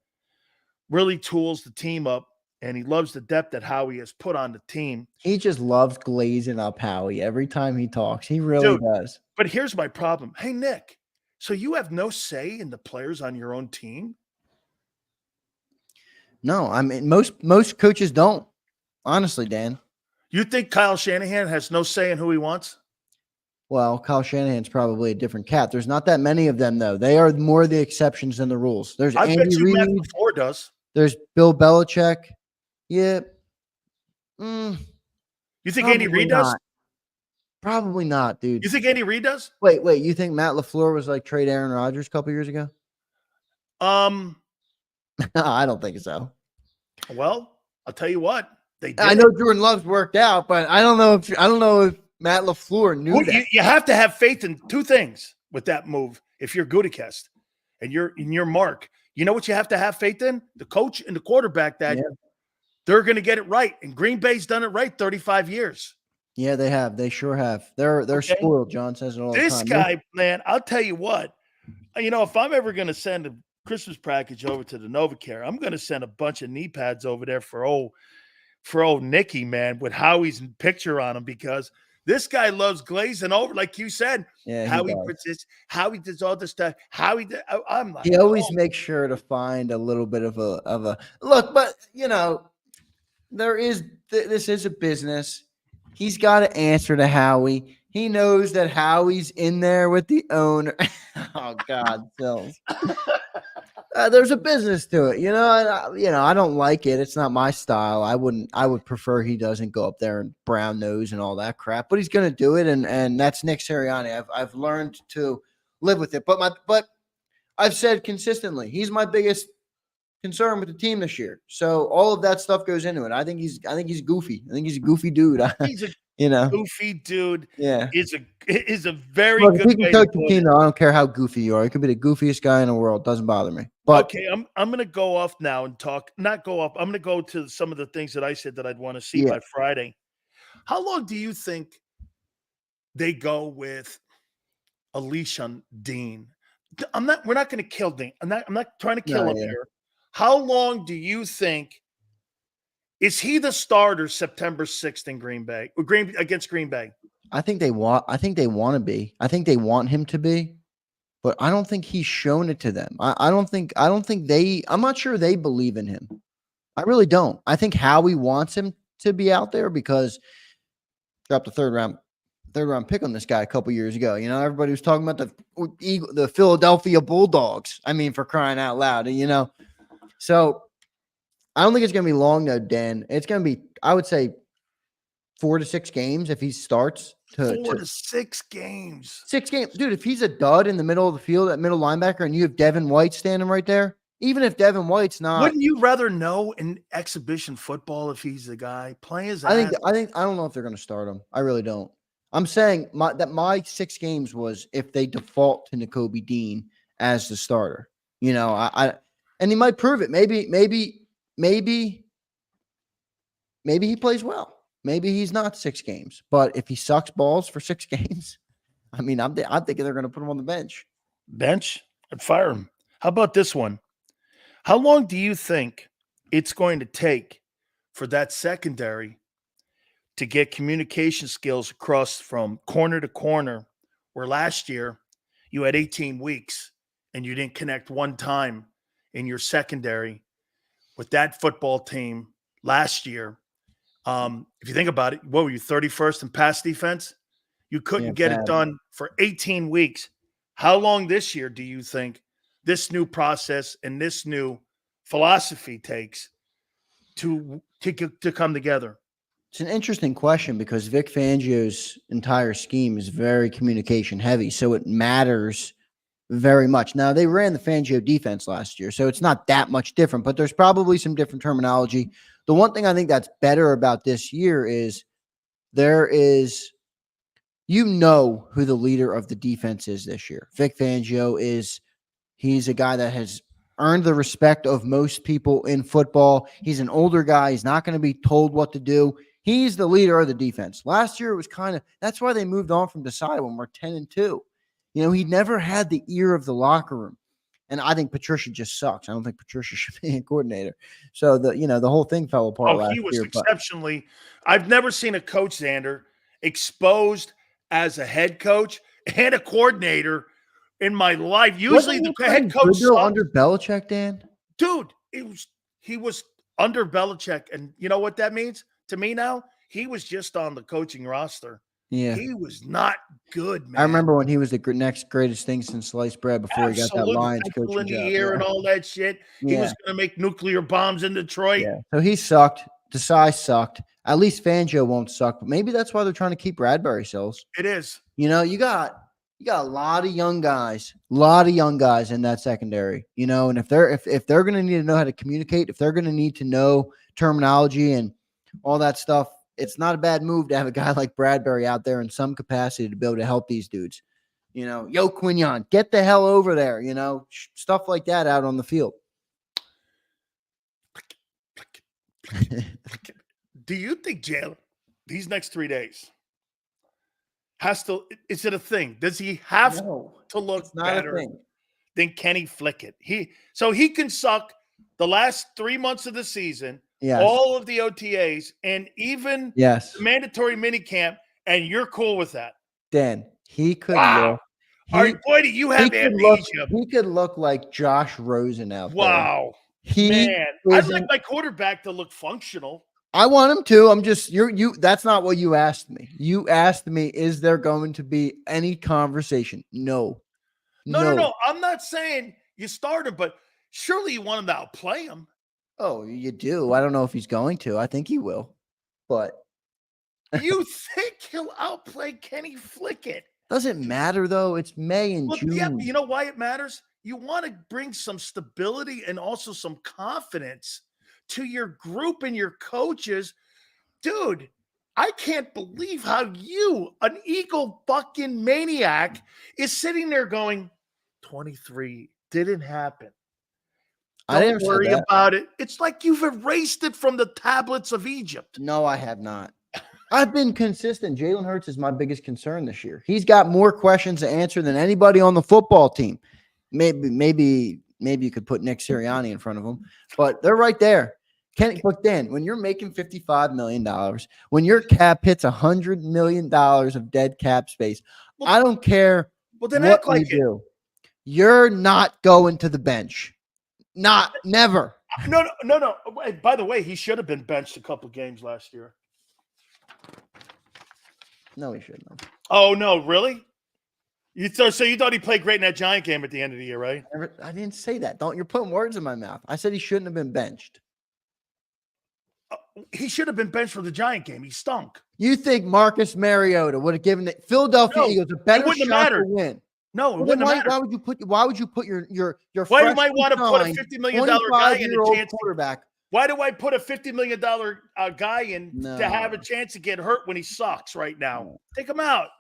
really tools the team up, and he loves the depth that Howie has put on the team. He just loves glazing up Howie every time he talks. He really does. But here's my problem. Hey, Nick, so you have no say in the players on your own team? No, I mean, most coaches don't. Honestly, Dan. You think Kyle Shanahan has no say in who he wants? Well, Kyle Shanahan's probably a different cat. There's not that many of them, though. They are more the exceptions than the rules. There's I bet Andy you Matt Reid. LaFleur does. There's Bill Belichick. Yeah. You think Andy Probably Reid does? not. Probably not, dude. You think Andy Reid does? Wait. You think Matt LaFleur was like trade Aaron Rodgers a couple years ago? I don't think so. Well, I'll tell you what. They did. I know Jordan Love's worked out, but I don't know if Matt LaFleur knew that. You have to have faith in two things with that move. If you're Gutekunst and you're in your mark, you know what you have to have faith in? The coach and the quarterback that they're going to get it right. And Green Bay's done it right 35 years. Yeah, they have. They sure have. They're spoiled. John says it all the time. This guy, man, I'll tell you what. If I'm ever going to send a Christmas package over to the NovaCare, I'm going to send a bunch of knee pads over there for old Nicky, man, with Howie's picture on him, because this guy loves glazing over, like you said. Yeah, Howie does all this stuff. I'm like, he always makes sure to find a little bit of a look, but this is a business. He's got to answer to Howie. He knows that Howie's in there with the owner. Oh God, Sills. There's a business to it, I don't like it. It's not my style. I would prefer he doesn't go up there and brown nose and all that crap, but he's going to do it. And that's Nick Sirianni. I've learned to live with it, but I've said consistently, he's my biggest concern with the team this year. So all of that stuff goes into it. I think he's goofy. I think he's a goofy dude. He's a goofy dude. Yeah. Is a very Look, good if he can coach the team, though, I don't care how goofy you are. He could be the goofiest guy in the world. Doesn't bother me. But okay, I'm going to go off now and talk. Not go off. I'm going to go to some of the things that I said that I'd want to see by Friday. How long do you think they go with a leash on Dean? We're not going to kill Dean. I'm not trying to kill him here. How long do you think? Is he the starter September 6th in Green Bay against Green Bay? I think they want to be. I think they want him to be, but I don't think he's shown it to them. I'm not sure they believe in him. I really don't. I think Howie wants him to be out there because dropped a third round pick on this guy a couple years ago. Everybody was talking about the Philadelphia Bulldogs. I mean, for crying out loud, So I don't think it's going to be long, though, Dan. It's going to be, I would say, 4 to 6 games if he starts. 4 to 6 games. 6 games. Dude, if he's a dud in the middle of the field at middle linebacker and you have Devin White standing right there, even if Devin White's not. Wouldn't you rather know in exhibition football if he's the guy? Play his ass. I don't know if they're going to start him. I really don't. I'm saying my 6 games was if they default to Nakobe Dean as the starter. And he might prove it. Maybe he plays well. Maybe he's not 6 games. But if he sucks balls for 6 games, I mean, I'm thinking they're going to put him on the bench. Bench? I'd fire him. How about this one? How long do you think it's going to take for that secondary to get communication skills across from corner to corner, where last year you had 18 weeks and you didn't connect one time in your secondary with that football team last year? If you think about it, what were you, 31st in pass defense? You couldn't get it done for 18 weeks. How long this year do you think this new process and this new philosophy takes to come together? It's an interesting question because Vic Fangio's entire scheme is very communication heavy, so it matters very much. Now, they ran the Fangio defense last year, so it's not that much different, but there's probably some different terminology. The one thing I think that's better about this year is who the leader of the defense is this year. Vic Fangio he's a guy that has earned the respect of most people in football. He's an older guy. He's not going to be told what to do. He's the leader of the defense. Last year, it was that's why they moved on from Desai when we're 10-2. He never had the ear of the locker room. And I think Patricia just sucks. I don't think Patricia should be a coordinator. So the whole thing fell apart last year. He was exceptionally. I've never seen a coach, Xander, exposed as a head coach and a coordinator in my life. Usually the head coach under Belichick, Dan. Dude, he was under Belichick, and you know what that means to me now? He was just on the coaching roster. Yeah. He was not good, man. I remember when he was the next greatest thing since sliced bread before he got that Lions Pencil coaching in the job. ear Yeah. and all that shit. He was going to make nuclear bombs in Detroit. Yeah. So he sucked. Desai sucked. At least Fangio won't suck, but maybe that's why they're trying to keep Bradbury Sills. It is. You know, you got a lot of young guys in that secondary, you know, and if they're going to need to know how to communicate, if they're going to need to know terminology and all that stuff, it's not a bad move to have a guy like Bradbury out there in some capacity to be able to help these dudes. You know, Yo Quignon, get the hell over there, you know, stuff like that out on the field. Do you think Jalen, these next 3 days, is it a thing? Does he have to look better than Kenny Flickett? So he can suck the last 3 months of the season, all of the OTAs, and even the mandatory minicamp, and you're cool with that? Dan, he could look. All right, boy, do you have amnesia? He could look like Josh Rosen out there. Wow. Man, I'd like my quarterback to look functional. I want him to. I'm just that's not what you asked me. You asked me, is there going to be any conversation? No. I'm not saying you start him, but surely you want him to outplay him. Oh, you do. I don't know if he's going to. I think he will. But you think he'll outplay Kenny Flickett? Doesn't matter though. It's May and June. Yeah, you know why it matters? You want to bring some stability and also some confidence to your group and your coaches. Dude, I can't believe how you, an Eagle fucking maniac, is sitting there going, 23 didn't happen. Don't worry about it. It's like you've erased it from the tablets of Egypt. No, I have not. I've been consistent. Jalen Hurts is my biggest concern this year. He's got more questions to answer than anybody on the football team. Maybe you could put Nick Sirianni in front of him, but they're right there. But then when you're making $55 million, when your cap hits $100 million of dead cap space, I don't care what you do. You're not going to the bench. Never. No. By the way, he should have been benched a couple games last year. No, he shouldn't have. Oh, no, really? So you thought he played great in that Giant game at the end of the year, right? I didn't say that. You're putting words in my mouth. I said he shouldn't have been benched. He should have been benched for the Giant game. He stunk. You think Marcus Mariota would have given the Philadelphia Eagles a better shot to win? No, it wouldn't have mattered. Why would you put your why you might want to put a $50 million guy in a chance quarterback? Why do I put a $50 million guy in to have a chance to get hurt when he sucks right now? No. Take him out.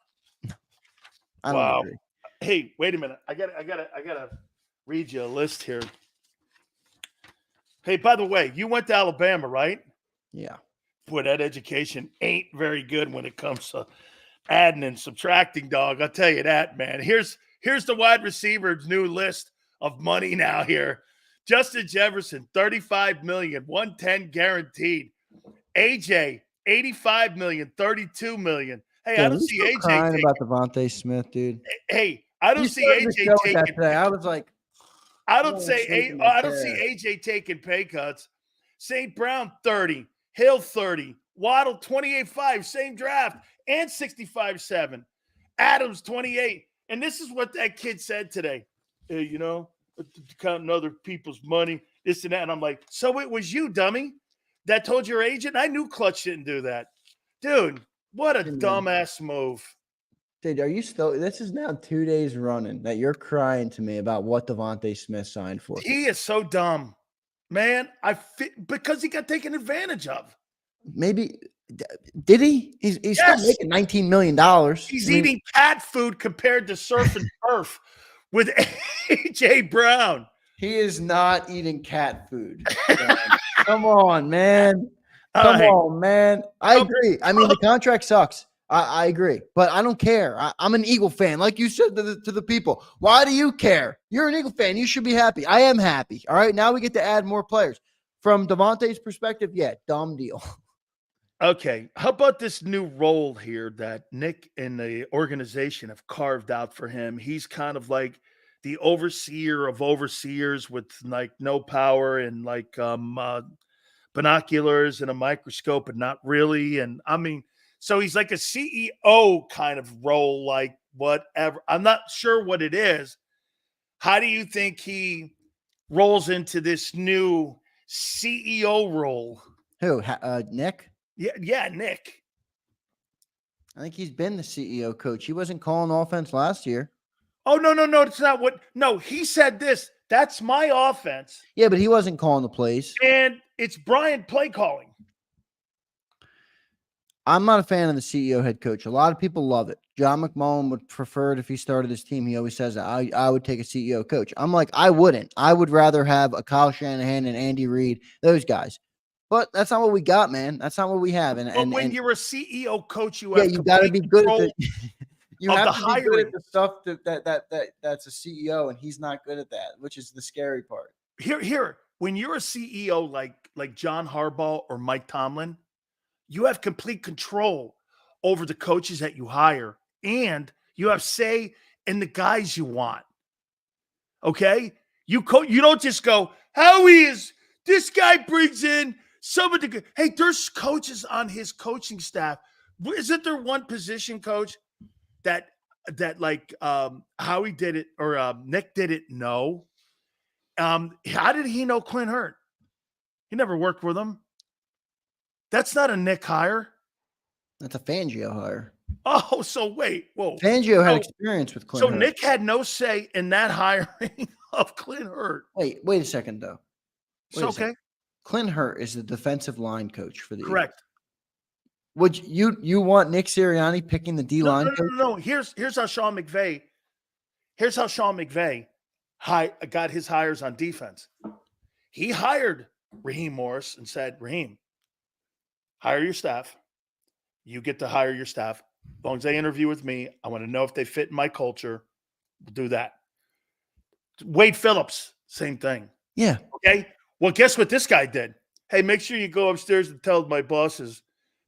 I don't agree. Hey, wait a minute. I gotta read you a list here. Hey, by the way, you went to Alabama, right? Yeah. Boy, that education ain't very good when it comes to adding and subtracting, dog. I'll tell you that, man. Here's the wide receiver's new list of money now here. Justin Jefferson, $35 million, $110 guaranteed. AJ, $85 million, $32 million. Hey, I don't see AJ crying about Devontae Smith, dude. Hey, I don't see AJ taking today. I was like, I don't see AJ taking pay cuts. St. Brown, 30, Hill, 30, Waddle, 28.5, same draft, and 65.7. Adams, 28. And this is what that kid said today. Hey, counting other people's money, this and that. And I'm like, so it was you, dummy, that told your agent? I knew Clutch didn't do that. Dude, what a dumbass move. Dude, are you still – this is now 2 days running that you're crying to me about what Devontae Smith signed for. He is so dumb. Man, because he got taken advantage of. Maybe – did he? He's still making $19 million. He's eating cat food compared to surf and turf with AJ Brown. He is not eating cat food. Come on, man. Come on, man. I agree. I mean, the contract sucks. I agree, but I don't care. I'm an Eagle fan. Like you said to the people, why do you care? You're an Eagle fan. You should be happy. I am happy. All right, now we get to add more players. From Devontae's perspective, yeah, dumb deal. Okay, how about this new role here that Nick and the organization have carved out for him? He's kind of like the overseer of overseers with like no power and like binoculars and a microscope, but not really. And I mean, So he's like a CEO kind of role, like whatever. I'm not sure what it is. How do you think he rolls into this new CEO role? Who? Nick? Yeah, Nick. I think he's been the CEO coach. He wasn't calling offense last year. Oh, no. It's not what. No, he said this. That's my offense. Yeah, but he wasn't calling the plays. And it's Brian play calling. I'm not a fan of the CEO head coach. A lot of people love it. John McMullen would prefer it if he started his team. He always says that I would take a CEO coach. I'm like, I wouldn't. I would rather have a Kyle Shanahan and Andy Reid, those guys. But that's not what we got, man. That's not what we have. But when you're a CEO coach, you got to be good at it. You of have the to be hiring. good at the stuff that's a CEO, and he's not good at that, which is the scary part. Here, when you're a CEO like John Harbaugh or Mike Tomlin, you have complete control over the coaches that you hire, and you have say in the guys you want. Okay, you don't just go, Howie is this guy brings in some of the. Hey, there's coaches on his coaching staff. Isn't there one position coach that like Howie did it or Nick did it? No. How did he know Clint Hurt? He never worked with him. That's not a Nick hire. That's a Fangio hire. Oh, so wait, whoa. Fangio had experience with Clint Hurt. So Nick had no say in that hiring of Clint Hurt. Wait a second though. It's okay. Clint Hurt is the defensive line coach for the Correct. Eagles. Would you want Nick Sirianni picking the D line coach? No. Here's how Sean McVay. Got his hires on defense. He hired Raheem Morris and said, Raheem, hire your staff. You get to hire your staff. As long as they interview with me, I want to know if they fit in my culture. We'll do that. Wade Phillips, same thing. Yeah. Okay. Well, guess what this guy did? Hey, make sure you go upstairs and tell my bosses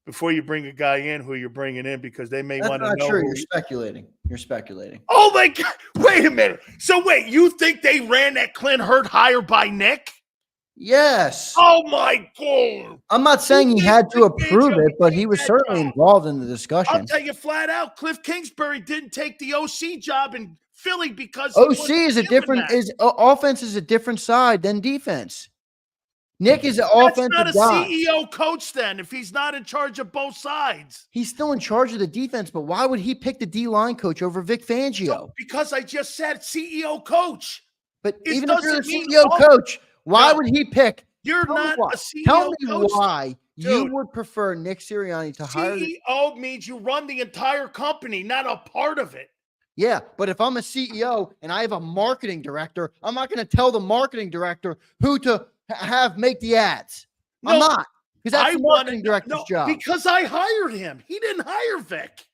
before you bring a guy in who you're bringing in because they may want to know. That's not true. You're speculating. Oh, my God. Wait a minute. So, wait, you think they ran that Clint Hurt hire by Nick? Yes. Oh, my God. I'm not saying he had to approve it, but he was certainly involved in the discussion. I'll tell you flat out, Cliff Kingsbury didn't take the OC job in Philly because OC is a different offense is a different side than defense. Nick is an offensive guy. That's not a CEO coach then if he's not in charge of both sides. He's still in charge of the defense, but why would he pick the D-line coach over Vic Fangio? So, because I just said CEO coach. But even if you're the CEO coach, why would he pick? You're not a CEO Tell me coach. why you would prefer Nick Sirianni to hire. CEO means you run the entire company, not a part of it. Yeah, but if I'm a CEO and I have a marketing director, I'm not going to tell the marketing director who to have make the ads. No, I'm not, because that's the marketing director's job. Because I hired him. He didn't hire Vic.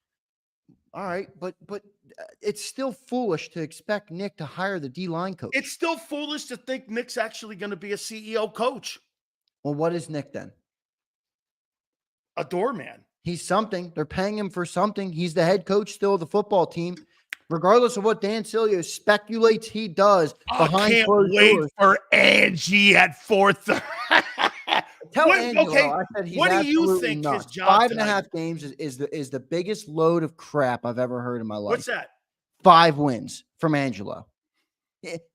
All right, but it's still foolish to expect Nick to hire the D-line coach. It's still foolish to think Nick's actually going to be a CEO coach. Well, what is Nick then? A doorman. He's something. They're paying him for something. He's the head coach still of the football team. Regardless of what Dan Sileo speculates he does behind closed doors. I can't wait for Angie at 4:30. Tell Angelo, okay, I said he's what do you think nuts. his job 5.5 games is the biggest load of crap I've ever heard in my life. What's that? 5 wins from Angelo.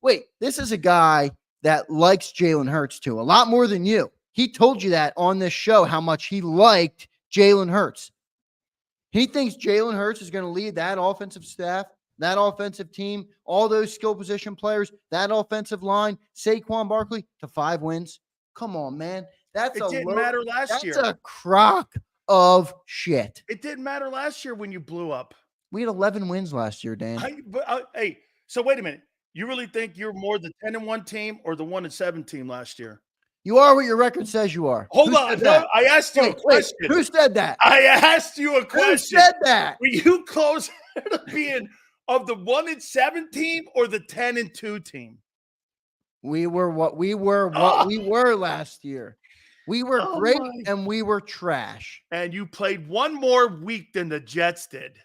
Wait, this is a guy that likes Jalen Hurts too, a lot more than you. He told you that on this show, how much he liked Jalen Hurts. He thinks Jalen Hurts is going to lead that offensive staff, that offensive team, all those skill position players, that offensive line, Saquon Barkley to 5 wins. Come on, man. It didn't matter last year. That's a crock of shit. It didn't matter last year when you blew up. We had 11 wins last year, Dan. Hey, so wait a minute. You really think you're more the 10-1 team or the 1-7 team last year? You are what your record says you are. Hold on. No, I asked you a question. Who said that? I asked you a question. Who said that? Were you closer to being of the 1-7 team or the 10-2 team? We were what we were last year. We were great and we were trash. And you played one more week than the Jets did.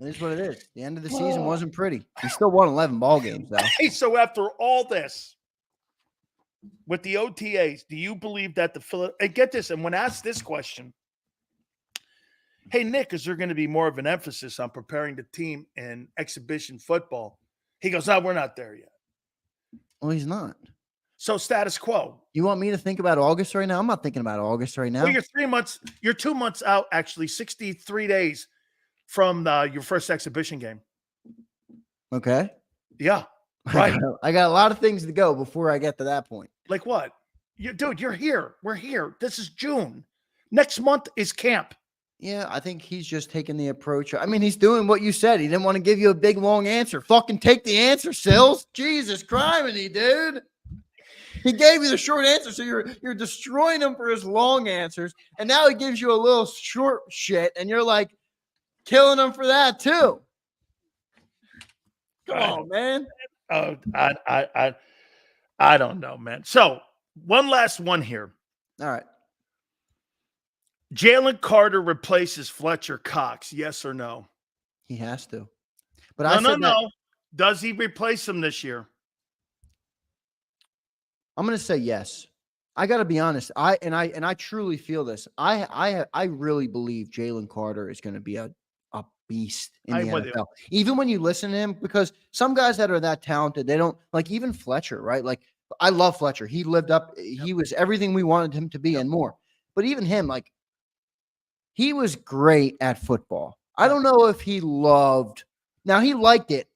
It is what it is. The end of the season wasn't pretty. We still won 11 ball games, though. Hey, so after all this, with the OTAs, do you believe that and get this, and when asked this question, hey, Nick, is there going to be more of an emphasis on preparing the team in exhibition football? He goes, no, we're not there yet. Well, he's not. So status quo. You want me to think about August right now? I'm not thinking about August right now. Well, you're 2 months out, actually, 63 days from your first exhibition game. Okay. Yeah. Right. I got a lot of things to go before I get to that point. Like what? Dude, you're here. We're here. This is June. Next month is camp. Yeah, I think he's just taking the approach. I mean, he's doing what you said. He didn't want to give you a big, long answer. Fucking take the answer, Sills. Jesus criminy, dude. He gave you the short answer, so you're destroying him for his long answers. And now he gives you a little short shit, and you're like killing him for that too. Come on, man. Oh, I don't know, man. So one last one here. All right. Jalen Carter replaces Fletcher Cox, yes or no? He has to. But no. Does he replace him this year? I'm going to say yes. I got to be honest. I truly feel this. I really believe Jalen Carter is going to be a beast in the NFL. Even when you listen to him, because some guys that are that talented, they don't like, even Fletcher, right? Like, I love Fletcher. He lived up. He was everything we wanted him to be and more. But even him, like, he was great at football. I don't know if he loved. Now, he liked it,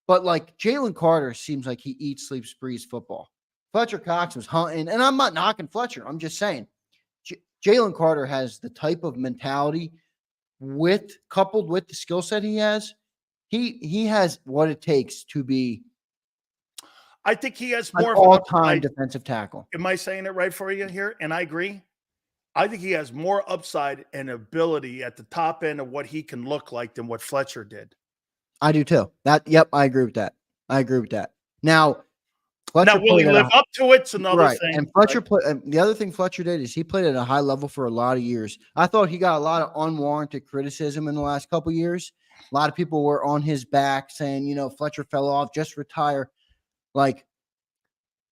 but like Jalen Carter seems like he eats, sleeps, breathes football. Fletcher Cox was hunting, and I'm not knocking Fletcher. I'm just saying Jalen Carter has the type of mentality coupled with the skill set he has. He has what it takes to be. I think he has more an of an all-time defensive tackle. Am I saying it right for you here? And I agree. I think he has more upside and ability at the top end of what he can look like than what Fletcher did. I do too. Yep, I agree with that. Now, Fletcher will he live up to it? It's another thing. And Fletcher the other thing Fletcher did is he played at a high level for a lot of years. I thought he got a lot of unwarranted criticism in the last couple of years. A lot of people were on his back saying, Fletcher fell off, just retire. Like,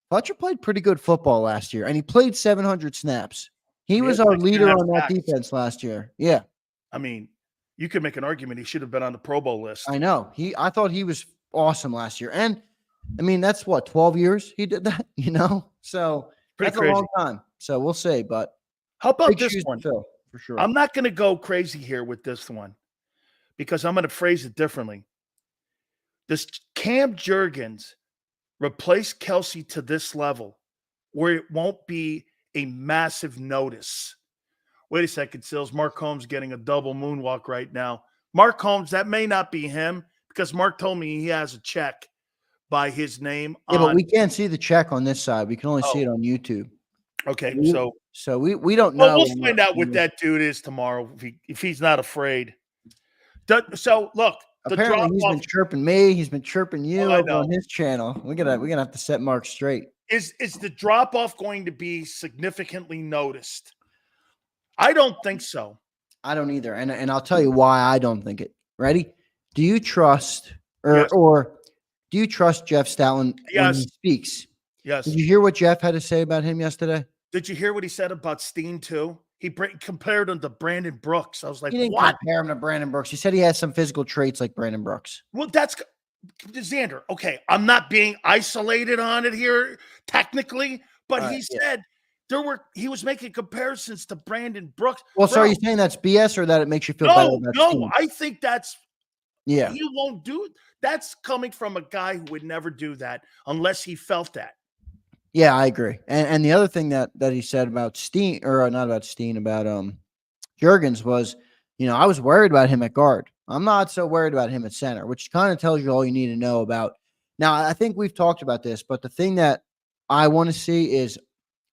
Fletcher played pretty good football last year, and he played 700 snaps. He was our leader on that defense last year. Yeah. I mean, you could make an argument he should have been on the Pro Bowl list. I know. I thought he was awesome last year. And, I mean, that's what, 12 years he did that, So that's a long time. So we'll see. But how about this one? For sure. I'm not going to go crazy here with this one because I'm going to phrase it differently. Does Cam Jurgens replace Kelsey to this level where it won't be a massive notice? Wait a second, Sills. Mark Holmes getting a double moonwalk right now. Mark Holmes, that may not be him because Mark told me he has a check by his name. Yeah, but we can't see the check on this side. We can only see it on YouTube. Okay, so we don't know. Well, we'll find out what that dude is tomorrow if he's not afraid. So look, apparently he's been chirping me. He's been chirping you on his channel. We're gonna have to set Mark straight. Is the drop off going to be significantly noticed? I don't think so. I don't either, and I'll tell you why I don't think it. Ready? Do you trust or do you trust Jeff Stoutland when he speaks? Yes. Did you hear what Jeff had to say about him yesterday? Did you hear what he said about Steen too? He compared him to Brandon Brooks. I was like, he didn't compare him to Brandon Brooks. He said he has some physical traits like Brandon Brooks. Well, that's Xander. Okay, I'm not being isolated on it here technically, but he said he was making comparisons to Brandon Brooks. Well, so are you saying that's BS or that it makes you feel better about Steen? I think that's he won't do it. That's coming from a guy who would never do that unless he felt that. Yeah, I agree. And the other thing that he said about Steen, or not about Steen, about Jurgens was, I was worried about him at guard. I'm not so worried about him at center, which kind of tells you all you need to know about. Now, I think we've talked about this, but the thing that I want to see is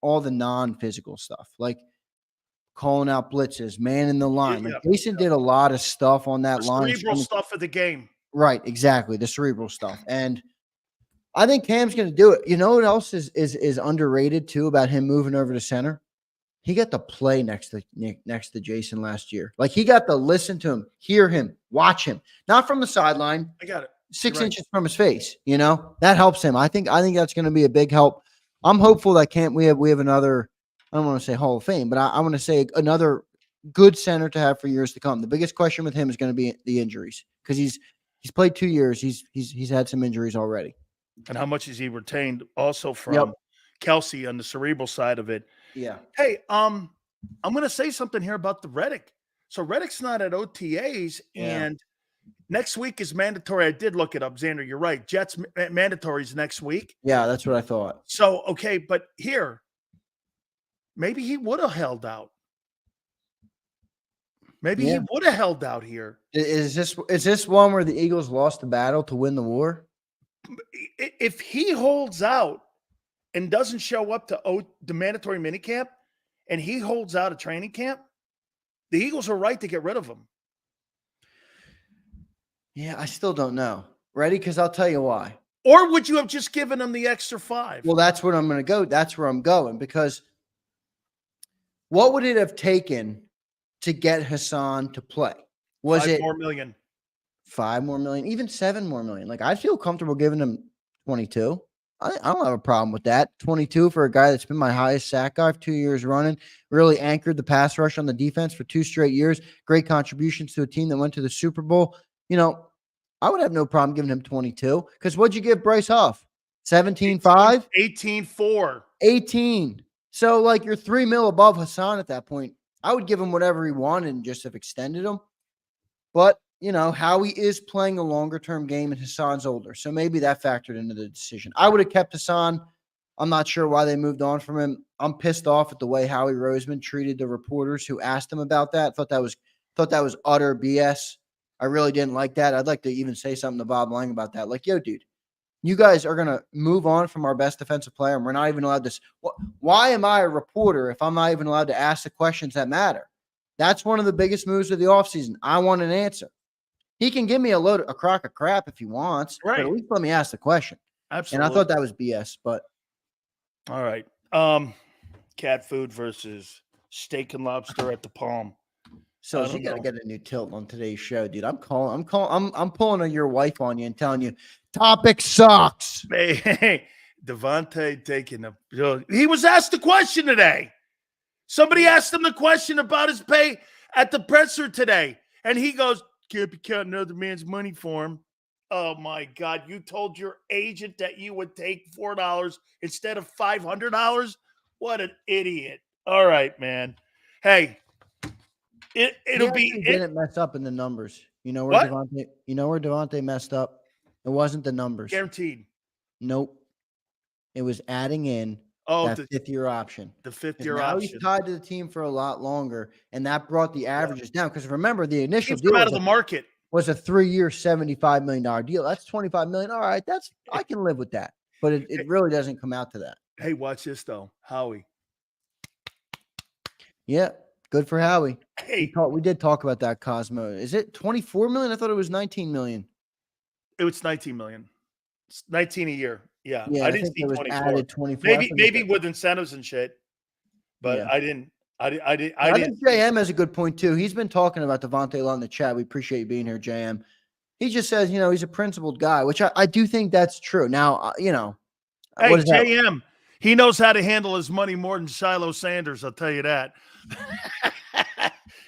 all the non-physical stuff, like calling out blitzes, man in the line. Like Jason did a lot of stuff on that line. Cerebral stuff of the game. Right, exactly. The cerebral stuff. And I think Cam's going to do it. You know what else is underrated too about him moving over to center? He got to play next to Jason last year. Like, he got to listen to him, hear him, watch him, not from the sideline. I got it. 6 inches from his face. That helps him. I think that's going to be a big help I'm hopeful that we have another. I don't want to say Hall of Fame, but I want to say another good center to have for years to come. The biggest question with him is going to be the injuries because he's played 2 years. He's had some injuries already. And how much is he retained also from Yep. Kelsey on the cerebral side of it? Yeah. Hey, I'm going to say something here about the Reddick. So Reddick's not at OTAs, and next week is mandatory. I did look it up, Xander. You're right. Jets mandatories next week. Yeah, that's what I thought. So, okay, but here, maybe he would have held out. Maybe he would have held out here. Is this one where the Eagles lost the battle to win the war? If he holds out and doesn't show up to the mandatory minicamp, and he holds out a training camp, the Eagles are right to get rid of him. Yeah, I still don't know. Ready? Because I'll tell you why. Or would you have just given him the extra 5? Well, that's where I'm going to go. That's where I'm going. Because what would it have taken to get Hassan to play? Was it 5 more million? 5 more million, even 7 more million? Like, I feel comfortable giving him 22. I don't have a problem with that. 22 for a guy that's been my highest sack guy for 2 years running, really anchored the pass rush on the defense for 2 straight years. Great contributions to a team that went to the Super Bowl. You know, I would have no problem giving him 22 because what'd you give Bryce Huff? 17.5? 18.4. 18. So, like, you're $3 million above Hassan at that point. I would give him whatever he wanted and just have extended him. But, you know, Howie is playing a longer-term game and Hassan's older. So maybe that factored into the decision. I would have kept Hassan. I'm not sure why they moved on from him. I'm pissed off at the way Howie Roseman treated the reporters who asked him about that. Thought that was utter BS. I really didn't like that. I'd like to even say something to Bob Lang about that. Like, yo, dude, you guys are going to move on from our best defensive player, and we're not even allowed to – why am I a reporter if I'm not even allowed to ask the questions that matter? That's one of the biggest moves of the offseason. I want an answer. He can give me a crock of crap if he wants, right, but at least let me ask the question. Absolutely. And I thought that was BS, but – all right. Cat food versus steak and lobster at the Palm. So you got to get a new tilt on today's show, dude. I'm pulling your wife on you and telling you topic sucks. Hey, Devontae taking he was asked the question today. Somebody asked him the question about his pay at the presser today. And he goes, can't be counting another man's money for him. Oh my God. You told your agent that you would take $4 instead of $500. What an idiot. All right, man. Hey. Didn't mess up in the numbers. You know where Devontae messed up? It wasn't the numbers. Guaranteed. Nope. It was adding in that fifth-year option. The fifth-year option. Now he's tied to the team for a lot longer, and that brought the averages down. Because remember, the initial deal out of the market was a 3-year, $75 million deal. That's $25 million. All right, I can live with that. But it really doesn't come out to that. Hey, watch this though, Howie. Yeah. Good for Howie. Hey, we did talk about that, Cosmo. Is it 24 million? I thought it was 19 million. It was 19 million. It's 19 a year. Yeah. I didn't see 24. Added 24. Maybe with incentives and shit. But yeah. I didn't. I think JM has a good point too. He's been talking about Devontae a lot in the chat. We appreciate you being here, JM. He just says, he's a principled guy, which I do think that's true. Now, Hey, JM, he knows how to handle his money more than Shiloh Sanders. I'll tell you that.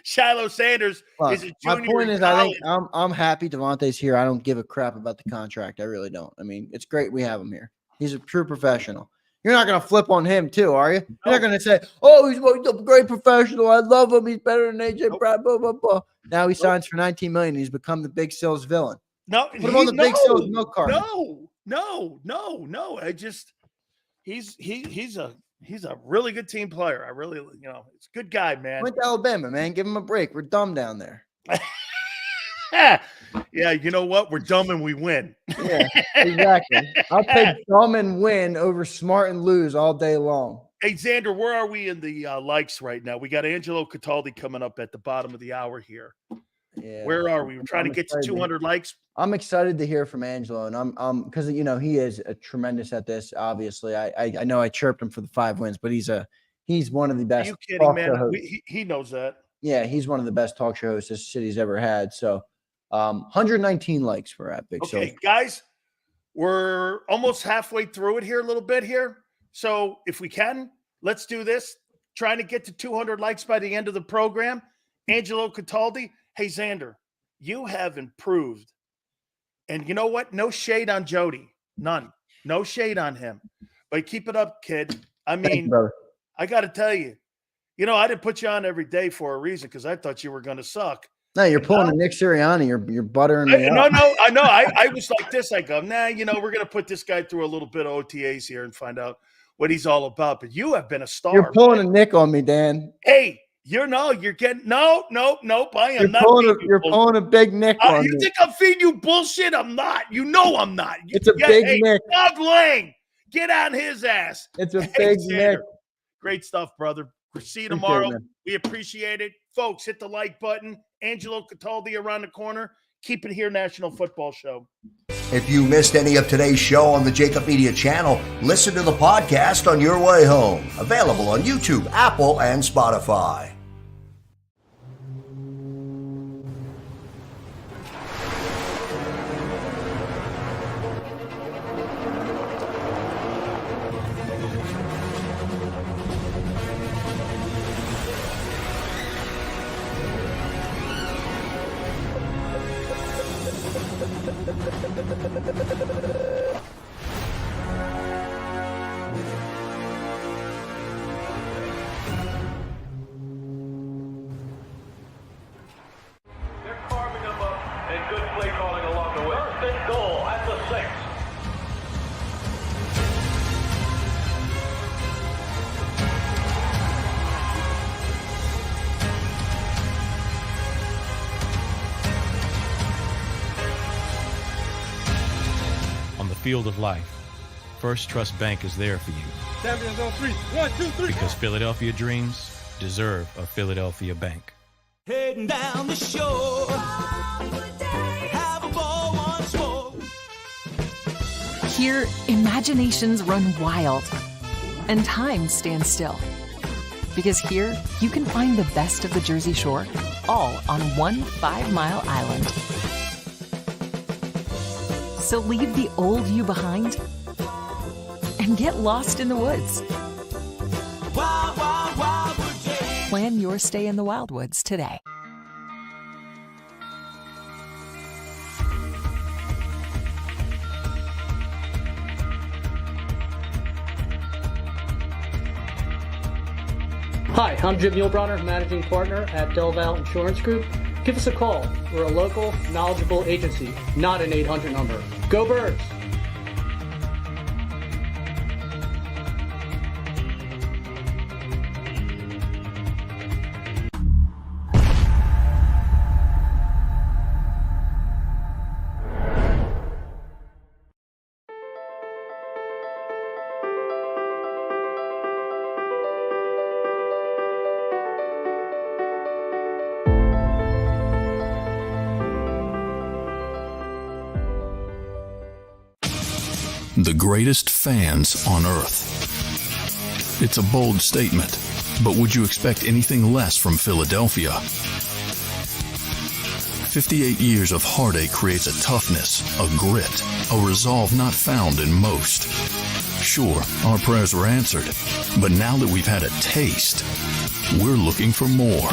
Shiloh Sanders is a junior. My point is, I think I'm happy Devontae's here. I don't give a crap about the contract. I really don't. I mean, it's great we have him here. He's a true professional. You're not going to flip on him too, are you? You're not going to say, "Oh, he's a great professional. I love him. He's better than AJ Brown." Blah blah blah. Now he signs for $19 million. He's become the Big Sills villain. No, put him on the Big Sills milk carton. No. He's a really good team player. I really, it's a good guy, man. Went to Alabama, man. Give him a break. We're dumb down there. Yeah, you know what? We're dumb and we win. Yeah, exactly. I'll take dumb and win over smart and lose all day long. Hey, Xander, where are we in the likes right now? We got Angelo Cataldi coming up at the bottom of the hour here. Yeah. Where are we? We're trying to get to 200 likes. I'm excited to hear from Angelo, and I'm because he is a tremendous at this. Obviously, I know I chirped him for the 5 wins, but he's one of the best. Are you kidding, man? He knows that. Yeah, he's one of the best talk show hosts this city's ever had. So, 119 likes for at Big. Okay, guys, we're almost halfway through it here. A little bit here. So if we can, let's do this. Trying to get to 200 likes by the end of the program. Angelo Cataldi. Hey, Xander, you have improved. And you know what? No shade on Jody. None. No shade on him. But keep it up, kid. I mean, I got to tell you, I didn't put you on every day for a reason because I thought you were going to suck. No, you're pulling a Nick Sirianni. You're buttering me up. No, I know. I was like this. I go, nah, we're going to put this guy through a little bit of OTAs here and find out what he's all about. But you have been a star. You're pulling a Nick on me, Dan. Hey, you're getting nope. I am not. You're pulling a big Nick on me. You think I'm feeding you bullshit? I'm not. You know I'm not. It's a big Nick. Doug Lang, get on his ass. It's a big Nick. Great stuff, brother. We'll see you tomorrow. We appreciate it. Folks, hit the like button. Angelo Cataldi around the corner. Keep it here, National Football Show. If you missed any of today's show on the JAKIB Media channel, listen to the podcast on your way home. Available on YouTube, Apple, and Spotify. Field of life, First Trust Bank is there for you. Champions on three. 1, 2, 3. Because Philadelphia dreams deserve a Philadelphia bank. Heading down the shore. Have a ball once more. Here, imaginations run wild and time stands still. Because here, you can find the best of the Jersey Shore, all on one 5-mile island. So leave the old you behind and get lost in the woods. Wild, wild, wildwood days. Plan your stay in the Wildwoods today. Hi, I'm Jim Muehlbronner, Managing Partner at Del Val Insurance Group. Give us a call. We're a local, knowledgeable agency, not an 800 number. Go Birds! The greatest fans on earth. It's a bold statement, but would you expect anything less from Philadelphia? 58 years of heartache creates a toughness, a grit, a resolve not found in most. Sure, our prayers were answered, but now that we've had a taste, we're looking for more.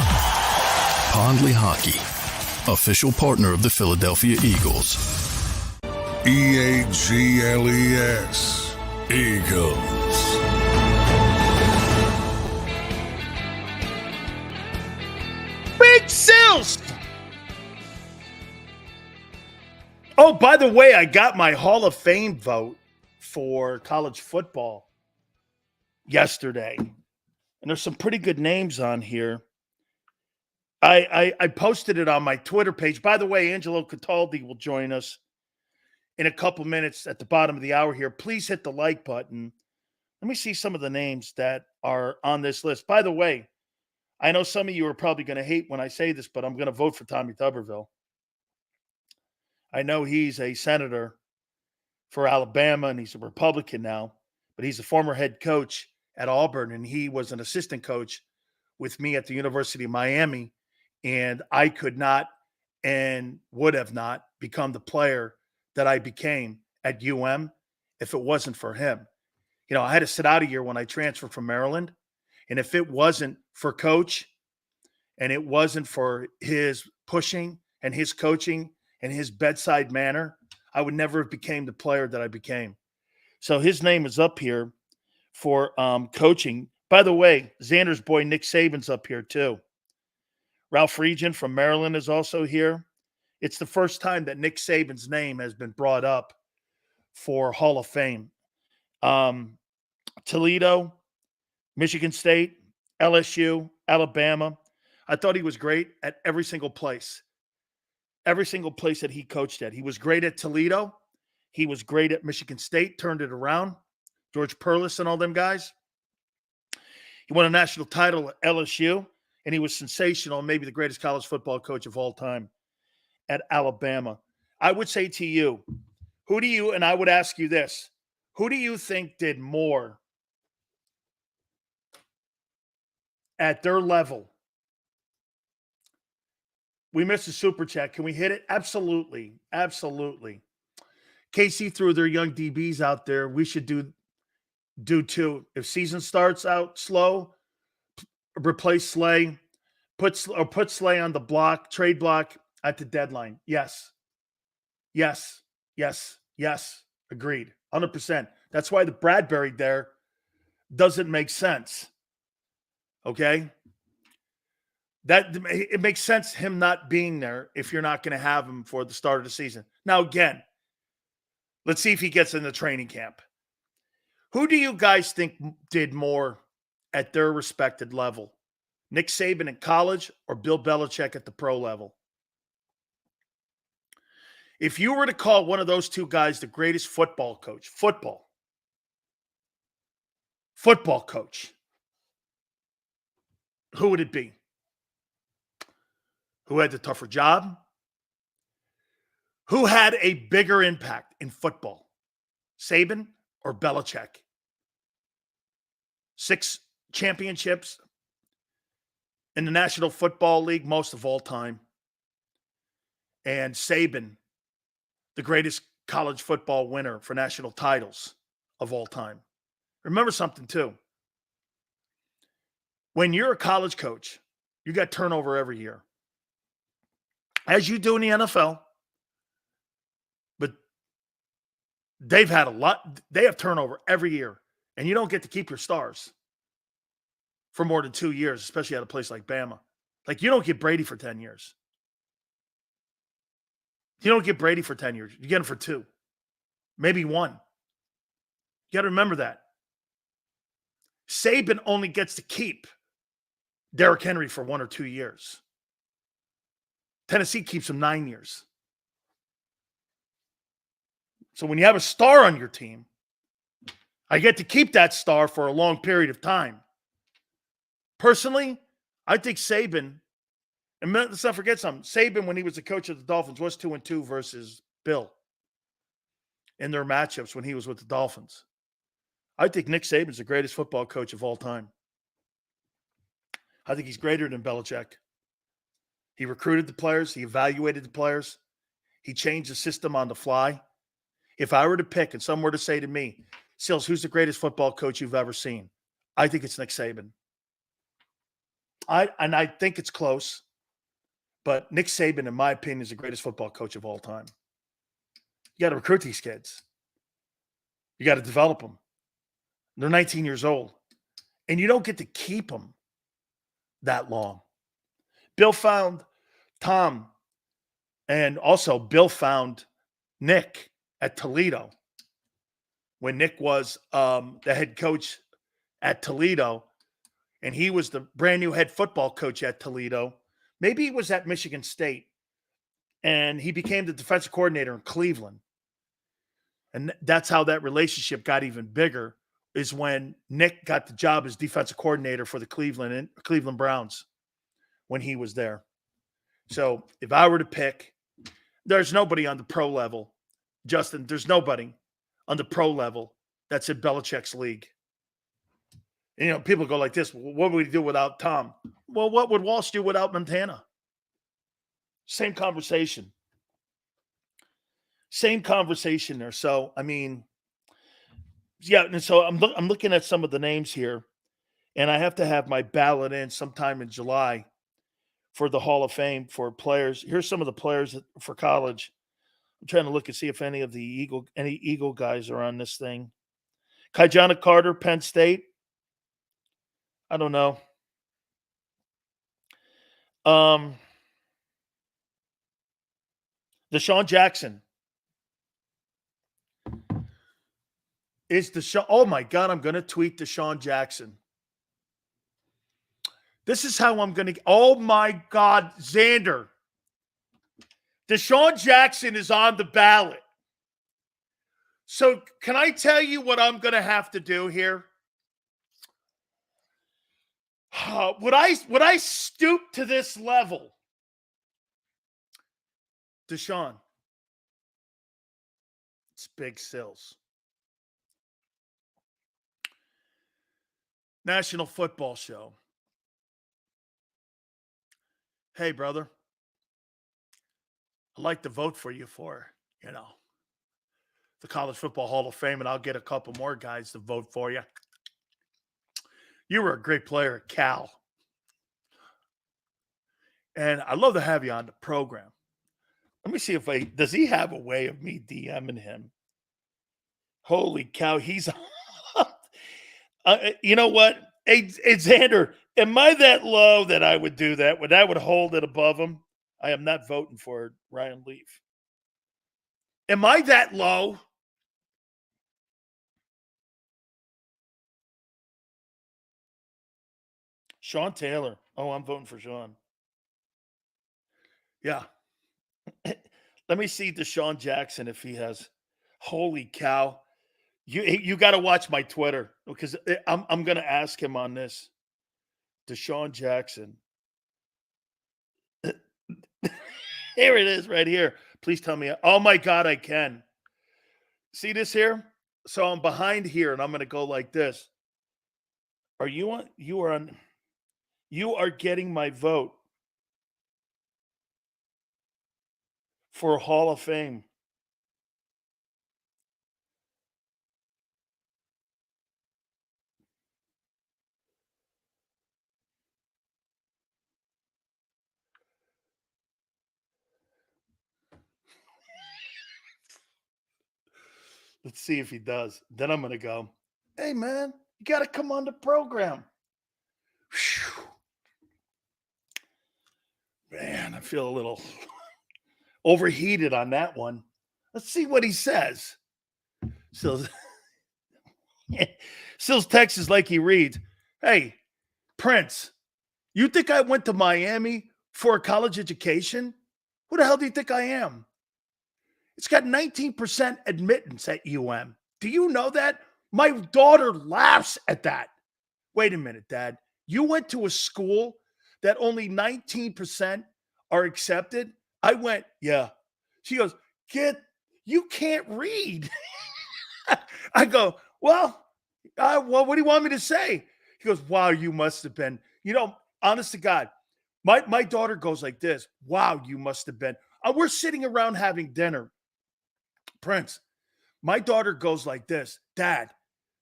Pondley Hockey, official partner of the Philadelphia Eagles. EAGLES, Eagles. Big Sills! Oh, by the way, I got my Hall of Fame vote for college football yesterday. And there's some pretty good names on here. I posted it on my Twitter page. By the way, Angelo Cataldi will join us in a couple minutes at the bottom of the hour here. Please hit the like button. Let me see some of the names that are on this list. By the way, I know some of you are probably going to hate when I say this, but I'm going to vote for Tommy Tuberville. I know he's a senator for Alabama and he's a Republican now, but he's a former head coach at Auburn and he was an assistant coach with me at the University of Miami. And I could not and would have not become the player that I became at UM if it wasn't for him. I had to sit out a year when I transferred from Maryland. And if it wasn't for Coach and it wasn't for his pushing and his coaching and his bedside manner, I would never have became the player that I became. So his name is up here for coaching. By the way, Xander's boy Nick Saban's up here too. Ralph Regent from Maryland is also here. It's the first time that Nick Saban's name has been brought up for Hall of Fame. Toledo, Michigan State, LSU, Alabama. I thought he was great at every single place. Every single place that he coached at. He was great at Toledo. He was great at Michigan State, turned it around. George Perlis and all them guys. He won a national title at LSU, and he was sensational, maybe the greatest college football coach of all time at Alabama. I would say to you, and I would ask you this, who do you think did more at their level? We missed a super chat. Can we hit it? Absolutely. Absolutely. KC threw their young DBs out there. We should do too. If season starts out slow, replace Slay, put Slay on the block, trade block at the deadline. Yes. Yes. Yes. Yes. Agreed. 100%. That's why the Bradbury there doesn't make sense. Okay? That it makes sense him not being there if you're not going to have him for the start of the season. Now, again, let's see if he gets in the training camp. Who do you guys think did more at their respected level? Nick Saban in college or Bill Belichick at the pro level? If you were to call one of those two guys the greatest football coach, football coach, who would it be? Who had the tougher job? Who had a bigger impact in football? Saban or Belichick? 6 championships in the National Football League, most of all time. And Saban, the greatest college football winner for national titles of all time. Remember something, too. When you're a college coach, you got turnover every year. As you do in the NFL, but they've had a lot. They have turnover every year, and you don't get to keep your stars for more than 2 years, especially at a place like Bama. Like, you don't get Brady for 10 years. You don't get Brady for 10 years. You get him for 2, maybe 1. You got to remember that. Saban only gets to keep Derrick Henry for 1 or 2 years. Tennessee keeps him 9 years. So when you have a star on your team, I get to keep that star for a long period of time. Personally, I think Saban, and let's not forget something, Saban, when he was the coach of the Dolphins, was 2-2 versus Bill in their matchups when he was with the Dolphins. I think Nick Saban's the greatest football coach of all time. I think he's greater than Belichick. He recruited the players. He evaluated the players. He changed the system on the fly. If I were to pick and someone were to say to me, Sills, who's the greatest football coach you've ever seen? I think it's Nick Saban. I think it's close, but Nick Saban, in my opinion, is the greatest football coach of all time. You got to recruit these kids. You got to develop them. They're 19 years old, and you don't get to keep them that long. Bill found Tom, and also Bill found Nick at Toledo when Nick was the head coach at Toledo, and he was the brand new head football coach at Toledo. Maybe he was at Michigan State, and he became the defensive coordinator in Cleveland. And that's how that relationship got even bigger, is when Nick got the job as defensive coordinator for the Cleveland Browns when he was there. So if I were to pick, there's nobody on the pro level. Justin, there's nobody on the pro level that's in Belichick's league. And, people go like this, well, what would we do without Tom? Well, what would Walsh do without Montana? Same conversation. Same conversation there. So, I mean, Yeah, and so I'm looking at some of the names here, and I have to have my ballot in sometime in July for the Hall of Fame for players. Here's some of the players for college. I'm trying to look and see if any of the Eagle guys are on this thing. Kajana Carter, Penn State. I don't know. Deshaun Jackson. Is Deshaun? Oh my God! I'm going to tweet Deshaun Jackson. This is how I'm going to. Oh my God, Xander. Deshaun Jackson is on the ballot. So can I tell you what I'm going to have to do here? Would I stoop to this level? Deshaun. It's Big Sills. National Football Show. Hey, brother. I'd like to vote for you for, the College Football Hall of Fame, and I'll get a couple more guys to vote for you. You were a great player at Cal. And I'd love to have you on the program. Let me see does he have a way of me DMing him? Holy cow, he's you know what? Hey, Xander, am I that low that I would do that? Would hold it above him? I am not voting for Ryan Leaf. Am I that low? Sean Taylor. Oh, I'm voting for Sean. Yeah. Let me see Deshaun Jackson if he has. Holy cow. You got to watch my Twitter because I'm going to ask him on this. Deshaun Jackson. Here it is right here. Please tell me. Oh my God, I can. See this here? So I'm behind here and I'm going to go like this. Are you on? You are on. You are getting my vote for Hall of Fame. Let's see if he does. Then I'm going to go, hey, man, you got to come on the program. Whew. Man, I feel a little overheated on that one. Let's see what he says. Sills text is like he reads, hey, Prince, you think I went to Miami for a college education? Who the hell do you think I am? It's got 19% admittance at UM. Do you know that? My daughter laughs at that. Wait a minute, Dad. You went to a school that only 19% are accepted? I went, yeah. She goes, you can't read. I go, well, what do you want me to say? He goes, wow, you must have been, honest to God, my daughter goes like this. Wow, you must have been. We're sitting around having dinner. Prince, my daughter goes like this. Dad,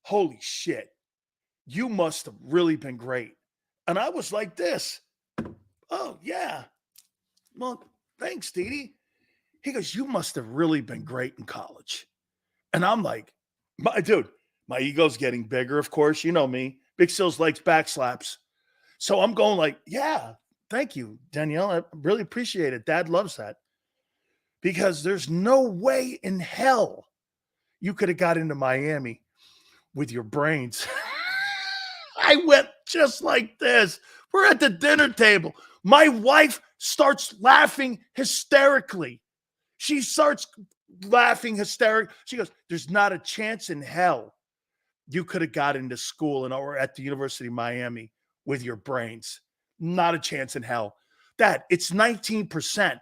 holy shit. You must have really been great. And I was like this. Oh, yeah. Well, thanks, Dee. He goes, you must have really been great in college. And I'm like, my ego's getting bigger, of course. You know me. Big Sills likes backslaps. So I'm going like, yeah, thank you, Danielle. I really appreciate it. Dad loves that. Because there's no way in hell you could have got into Miami with your brains. I went just like this. We're at the dinner table. My wife starts laughing hysterically. She starts laughing hysterically. She goes, there's not a chance in hell you could have got into school or at the University of Miami with your brains. Not a chance in hell. Dad, it's 19%.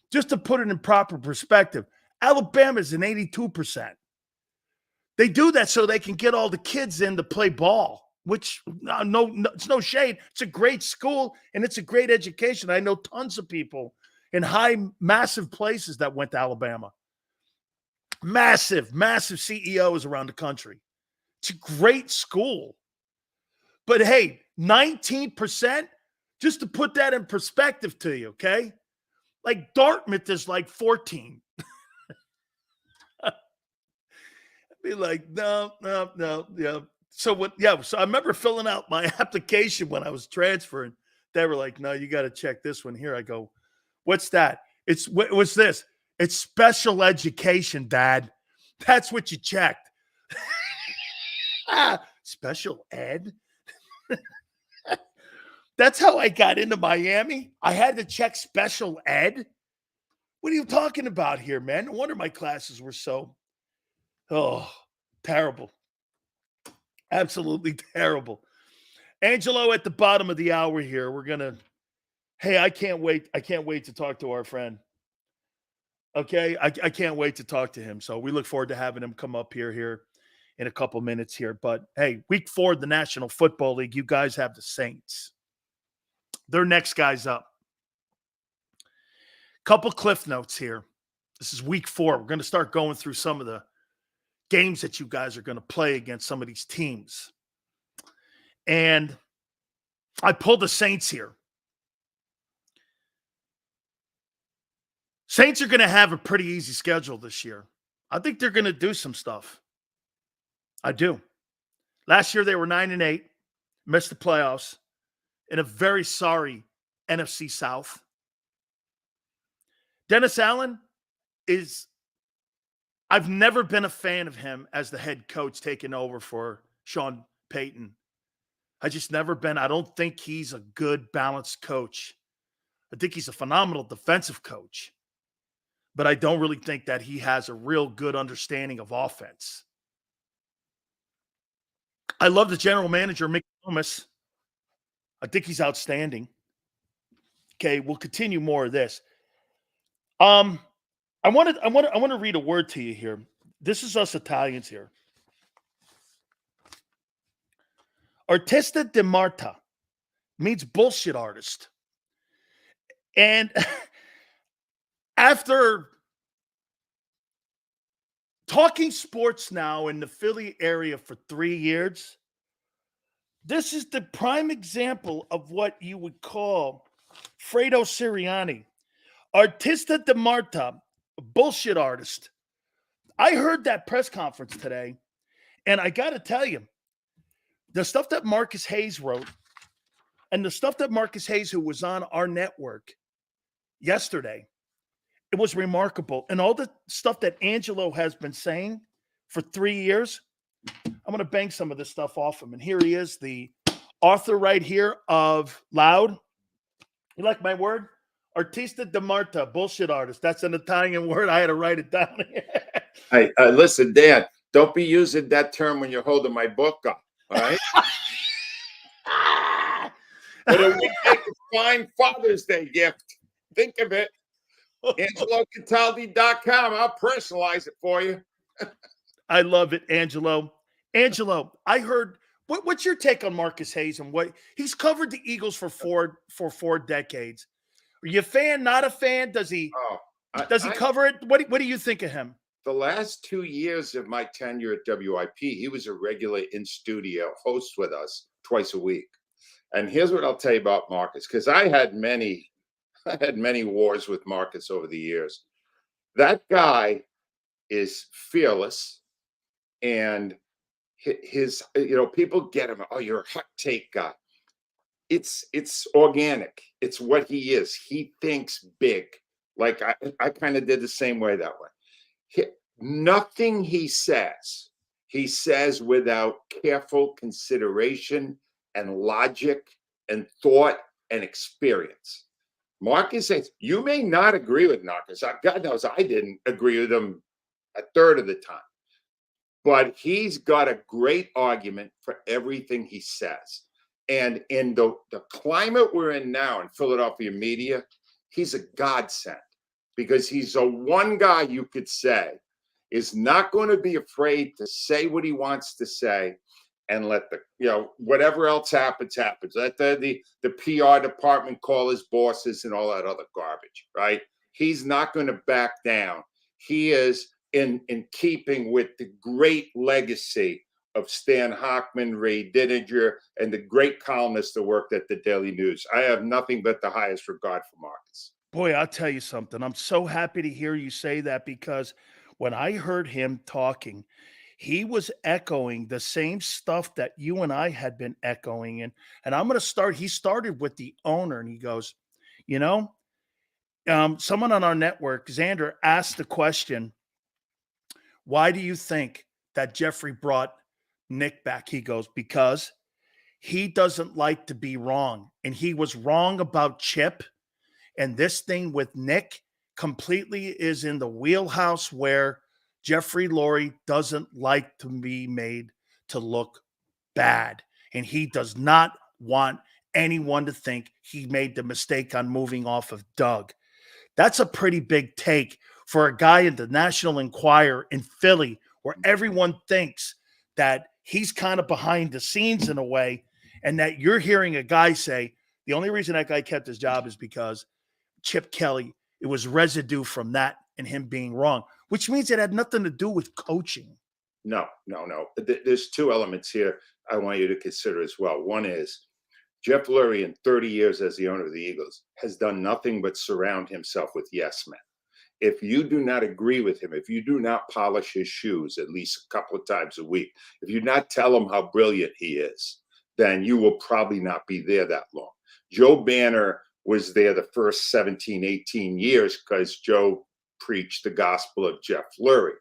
Just to put it in proper perspective, Alabama's an 82%. They do that so they can get all the kids in to play ball, which no, it's no shade. It's a great school and it's a great education. I know tons of people in massive places that went to Alabama. Massive CEOs around the country. It's a great school. But hey, 19%, just to put that in perspective to you, okay? Like Dartmouth is like 14. Be like, no. Yeah. So I remember filling out my application when I was transferring. They were like, no, you got to check this one here. I go, what's that? What's this? It's special education, Dad. That's what you checked. Special ed? That's how I got into Miami. I had to check special ed. What are you talking about here, man? No wonder my classes were so, terrible. Absolutely terrible. Angelo at the bottom of the hour here. Hey, I can't wait. I can't wait to talk to our friend. Okay, I can't wait to talk to him. So we look forward to having him come up here in a couple minutes here. But hey, week 4 of the National Football League, you guys have the Saints. Their next guy's up. Couple cliff notes here. This is week 4. We're going to start going through some of the games that you guys are going to play against some of these teams. And I pulled the Saints here. Saints are going to have a pretty easy schedule this year. I think they're going to do some stuff. I do. Last year they were 9-8, missed the playoffs in a very sorry NFC South. Dennis Allen I've never been a fan of him as the head coach taking over for Sean Payton. I just never been. I don't think he's a good, balanced coach. I think he's a phenomenal defensive coach. But I don't really think that he has a real good understanding of offense. I love the general manager, Mick Thomas. I think he's outstanding. Okay, we'll continue more of this. I want to read a word to you here. This is us Italians here. Artista di Marta means bullshit artist. And after talking sports now in the Philly area for 3 years, this is the prime example of what you would call Fredo Sirianni. Artista di Marta, bullshit artist. I heard that press conference today, and I got to tell you, the stuff that Marcus Hayes wrote and the stuff that Marcus Hayes, who was on our network yesterday, it was remarkable. And all the stuff that Angelo has been saying for 3 years, I'm going to bang some of this stuff off him. And here he is, the author right here of Loud. You like my word? Artista di Marta, bullshit artist. That's an Italian word. I had to write it down. Hey, listen, Dan, don't be using that term when you're holding my book up, all right? But it would make a fine Father's Day gift. Think of it. AngeloCataldi.com. I'll personalize it for you. I love it, Angelo. Angelo, I heard, what's your take on Marcus Hayes and what he's covered the Eagles for four decades? Are you a fan, not a fan? Does he cover it? What do you think of him? The last 2 years of my tenure at WIP, he was a regular in-studio host with us twice a week. And here's what I'll tell you about Marcus, because I had many wars with Marcus over the years. That guy is fearless, and his people get him. Oh, you're a hot take guy. It's organic. It's what he is. He thinks big. Like I kind of did the same way that way. Nothing he says without careful consideration and logic and thought and experience. Marcus says, you may not agree with Marcus. God knows I didn't agree with him a third of the time. But he's got a great argument for everything he says. And in the climate we're in now in Philadelphia media, he's a godsend, because he's the one guy you could say is not going to be afraid to say what he wants to say and let whatever else happens. Let the PR department call his bosses and all that other garbage, right? He's not going to back down. He is in keeping with the great legacy of Stan Hochman, Ray Dininger, and the great columnists that worked at the Daily News. I have nothing but the highest regard for Marcus. Boy, I'll tell you something. I'm so happy to hear you say that, because when I heard him talking, he was echoing the same stuff that you and I had been echoing. And I'm going to start. He started with the owner, and he goes, you know, someone on our network, Xander, asked the question, why do you think that Jeffrey brought Nick back? He goes, because he doesn't like to be wrong. And he was wrong about Chip. And this thing with Nick completely is in the wheelhouse where Jeffrey Lurie doesn't like to be made to look bad. And he does not want anyone to think he made the mistake on moving off of Doug. That's a pretty big take for a guy in the National Enquirer in Philly, where everyone thinks that he's kind of behind the scenes in a way, and that you're hearing a guy say the only reason that guy kept his job is because Chip Kelly, it was residue from that and him being wrong, which means it had nothing to do with coaching. No. There's two elements here I want you to consider as well. One is Jeff Lurie, in 30 years as the owner of the Eagles, has done nothing but surround himself with yes men. If you do not agree with him, if you do not polish his shoes at least a couple of times a week, if you not tell him how brilliant he is, then you will probably not be there that long. Joe Banner was there the first 17, 18 years because Joe preached the gospel of Jeff Lurie.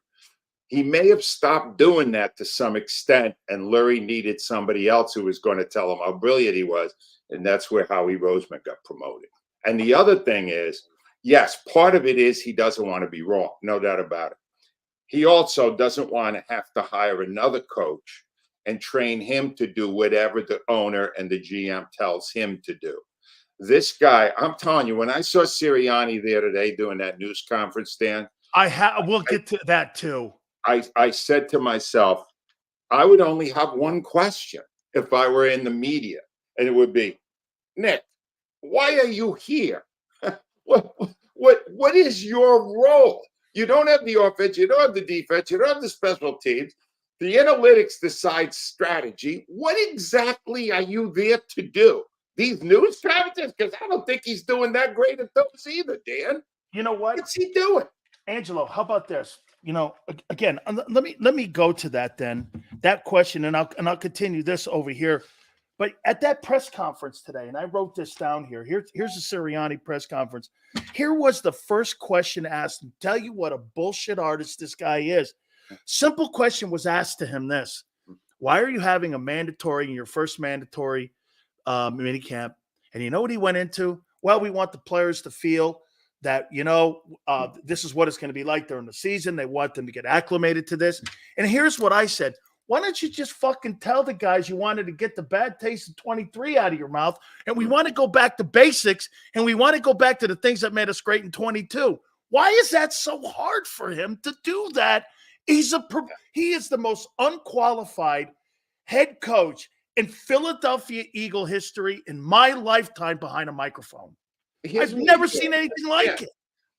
He may have stopped doing that to some extent, and Lurie needed somebody else who was going to tell him how brilliant he was, and that's where Howie Roseman got promoted. And the other thing is, yes, part of it is he doesn't want to be wrong, no doubt about it. He also doesn't want to have to hire another coach and train him to do whatever the owner and the GM tells him to do. This guy, I'm telling you, when I saw Sirianni there today doing that news conference, Dan, we'll get to that too. I said to myself, I would only have one question if I were in the media, and it would be, Nick, why are you here? What is your role? You don't have the offense, you don't have the defense, you don't have the special teams. The analytics decides strategy. What exactly are you there to do? These news conferences? Because I don't think he's doing that great at those either, Dan. You know what? What's he doing? Angelo, how about this? You know, again, let me go to that then, that question, and I'll continue this over here. But at that press conference today, and I wrote this down here. Here's the Sirianni press conference. Here was the first question asked. Tell you what a bullshit artist this guy is. Simple question was asked to him this: why are you having a mandatory in your first mandatory mini camp? And you know what he went into? Well, we want the players to feel that, this is what it's going to be like during the season. They want them to get acclimated to this. And here's what I said. Why don't you just fucking tell the guys you wanted to get the bad taste of 23 out of your mouth, and we want to go back to basics, and we want to go back to the things that made us great in 22? Why is that so hard for him to do that? He is the most unqualified head coach in Philadelphia Eagle history in my lifetime behind a microphone. I've never seen anything like it.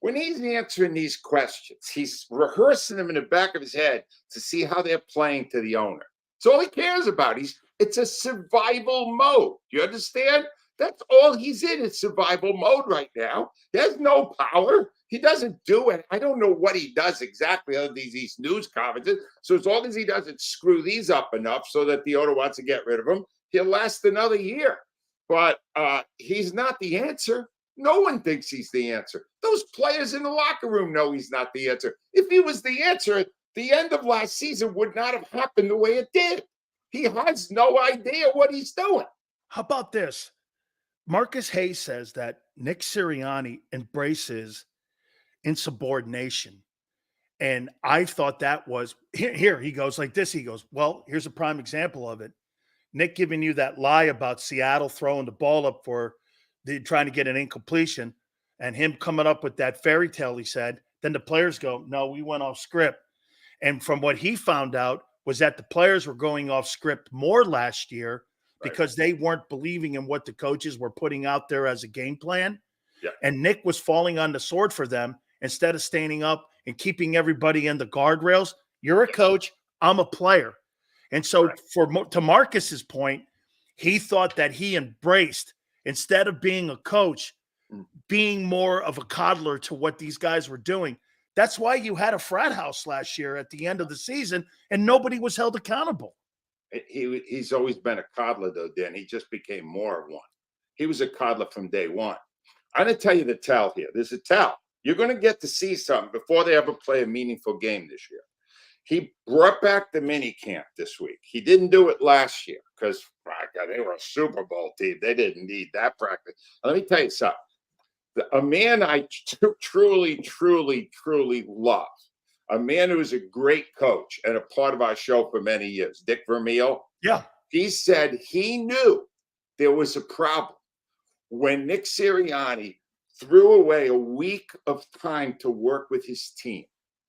When he's answering these questions, he's rehearsing them in the back of his head to see how they're playing to the owner. That's all he cares about. It's a survival mode. You understand? That's all he's in is survival mode right now. He has no power. He doesn't do it. I don't know what he does exactly other than these news conferences. So as long as he doesn't screw these up enough so that the owner wants to get rid of him, he'll last another year. But he's not the answer. No one thinks he's the answer. Those players in the locker room know he's not the answer. If he was the answer, the end of last season would not have happened the way it did. He has no idea what he's doing. How about this? Marcus Hayes says that Nick Sirianni embraces insubordination. And I thought that was, here he goes like this. He goes, well, here's a prime example of it. Nick giving you that lie about Seattle throwing the ball up for trying to get an incompletion, and him coming up with that fairy tale he said. Then the players go, no, we went off script. And from what he found out was that the players were going off script more last year because they weren't believing in what the coaches were putting out there as a game plan. Yeah. And Nick was falling on the sword for them instead of standing up and keeping everybody in the guardrails. You're a coach. I'm a player. And so to Marcus's point, he thought that he embraced, instead of being a coach, being more of a coddler to what these guys were doing. That's why you had a frat house last year at the end of the season and nobody was held accountable. He's always been a coddler, though, Dan. He just became more of one. He was a coddler from day one. I'm going to tell you the tell here. There's a tell. You're going to get to see something before they ever play a meaningful game this year. He brought back the mini camp this week. He didn't do it last year because they were a Super Bowl team. They didn't need that practice. Let me tell you something. A man I truly, truly, truly love, a man who is a great coach and a part of our show for many years, Dick Vermeil. Yeah. He said he knew there was a problem when Nick Sirianni threw away a week of time to work with his team.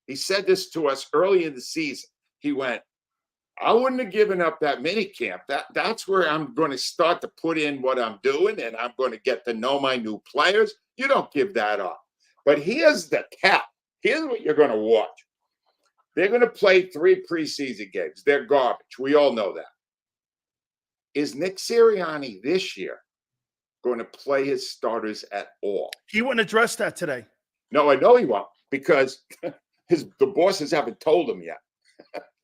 He said this to us early in the season. He went, I wouldn't have given up that mini camp. That's where I'm going to start to put in what I'm doing, and I'm going to get to know my new players. You don't give that up. But here's the cap. Here's what you're going to watch. They're going to play 3 preseason games. They're garbage. We all know that. Is Nick Sirianni this year going to play his starters at all? He wouldn't address that today. No, I know he won't, because the bosses haven't told him yet.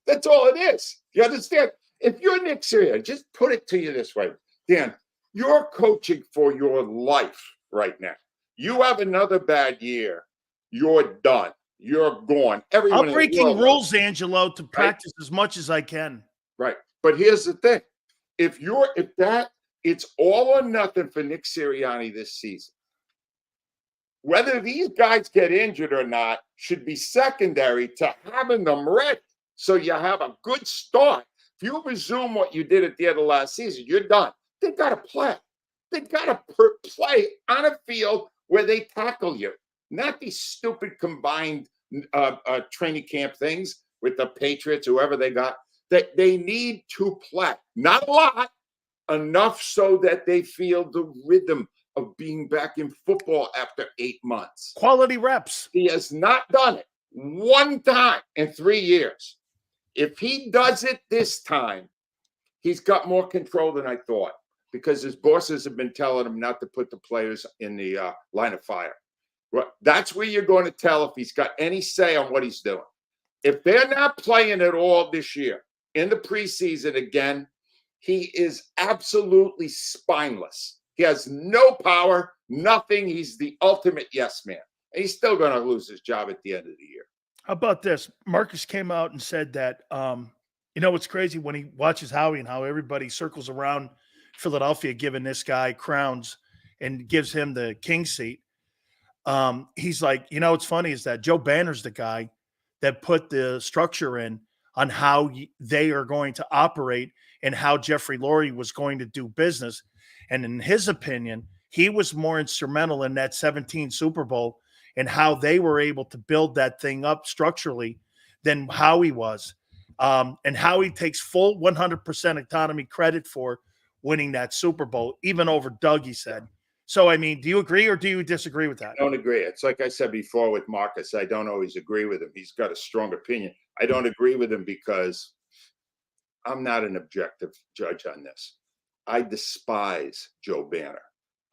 That's all it is. You understand? If you're Nick Sirianni, just put it to you this way, Dan, you're coaching for your life right now. You have another bad year, you're done. You're gone. I'm breaking rules, Angelo, to practice as much as I can. Right. But here's the thing. It's all or nothing for Nick Sirianni this season. Whether these guys get injured or not should be secondary to having them ready. So you have a good start. If you resume what you did at the end of last season, you're done. They got to play. They got to play on a field where they tackle you, not these stupid combined training camp things with the Patriots, whoever they got. That they need to play, not a lot, enough so that they feel the rhythm of being back in football after 8 months. Quality reps. He has not done it one time in 3 years. If he does it this time, he's got more control than I thought, because his bosses have been telling him not to put the players in the line of fire. Well, that's where you're going to tell if he's got any say on what he's doing. If they're not playing at all this year in the preseason again, he is absolutely spineless. He has no power, nothing. He's the ultimate yes man. And he's still going to lose his job at the end of the year. How about this? Marcus came out and said that, it's crazy when he watches Howie and how everybody circles around Philadelphia giving this guy crowns and gives him the king seat. He's like, what's funny is that Joe Banner's the guy that put the structure in on how they are going to operate and how Jeffrey Lurie was going to do business. And in his opinion, he was more instrumental in that 17 Super Bowl and how they were able to build that thing up structurally than Howie was. And Howie takes full 100% autonomy credit for winning that Super Bowl, even over Doug, he said. So, do you agree or do you disagree with that? I don't agree. It's like I said before with Marcus. I don't always agree with him. He's got a strong opinion. I don't agree with him because I'm not an objective judge on this. I despise Joe Banner.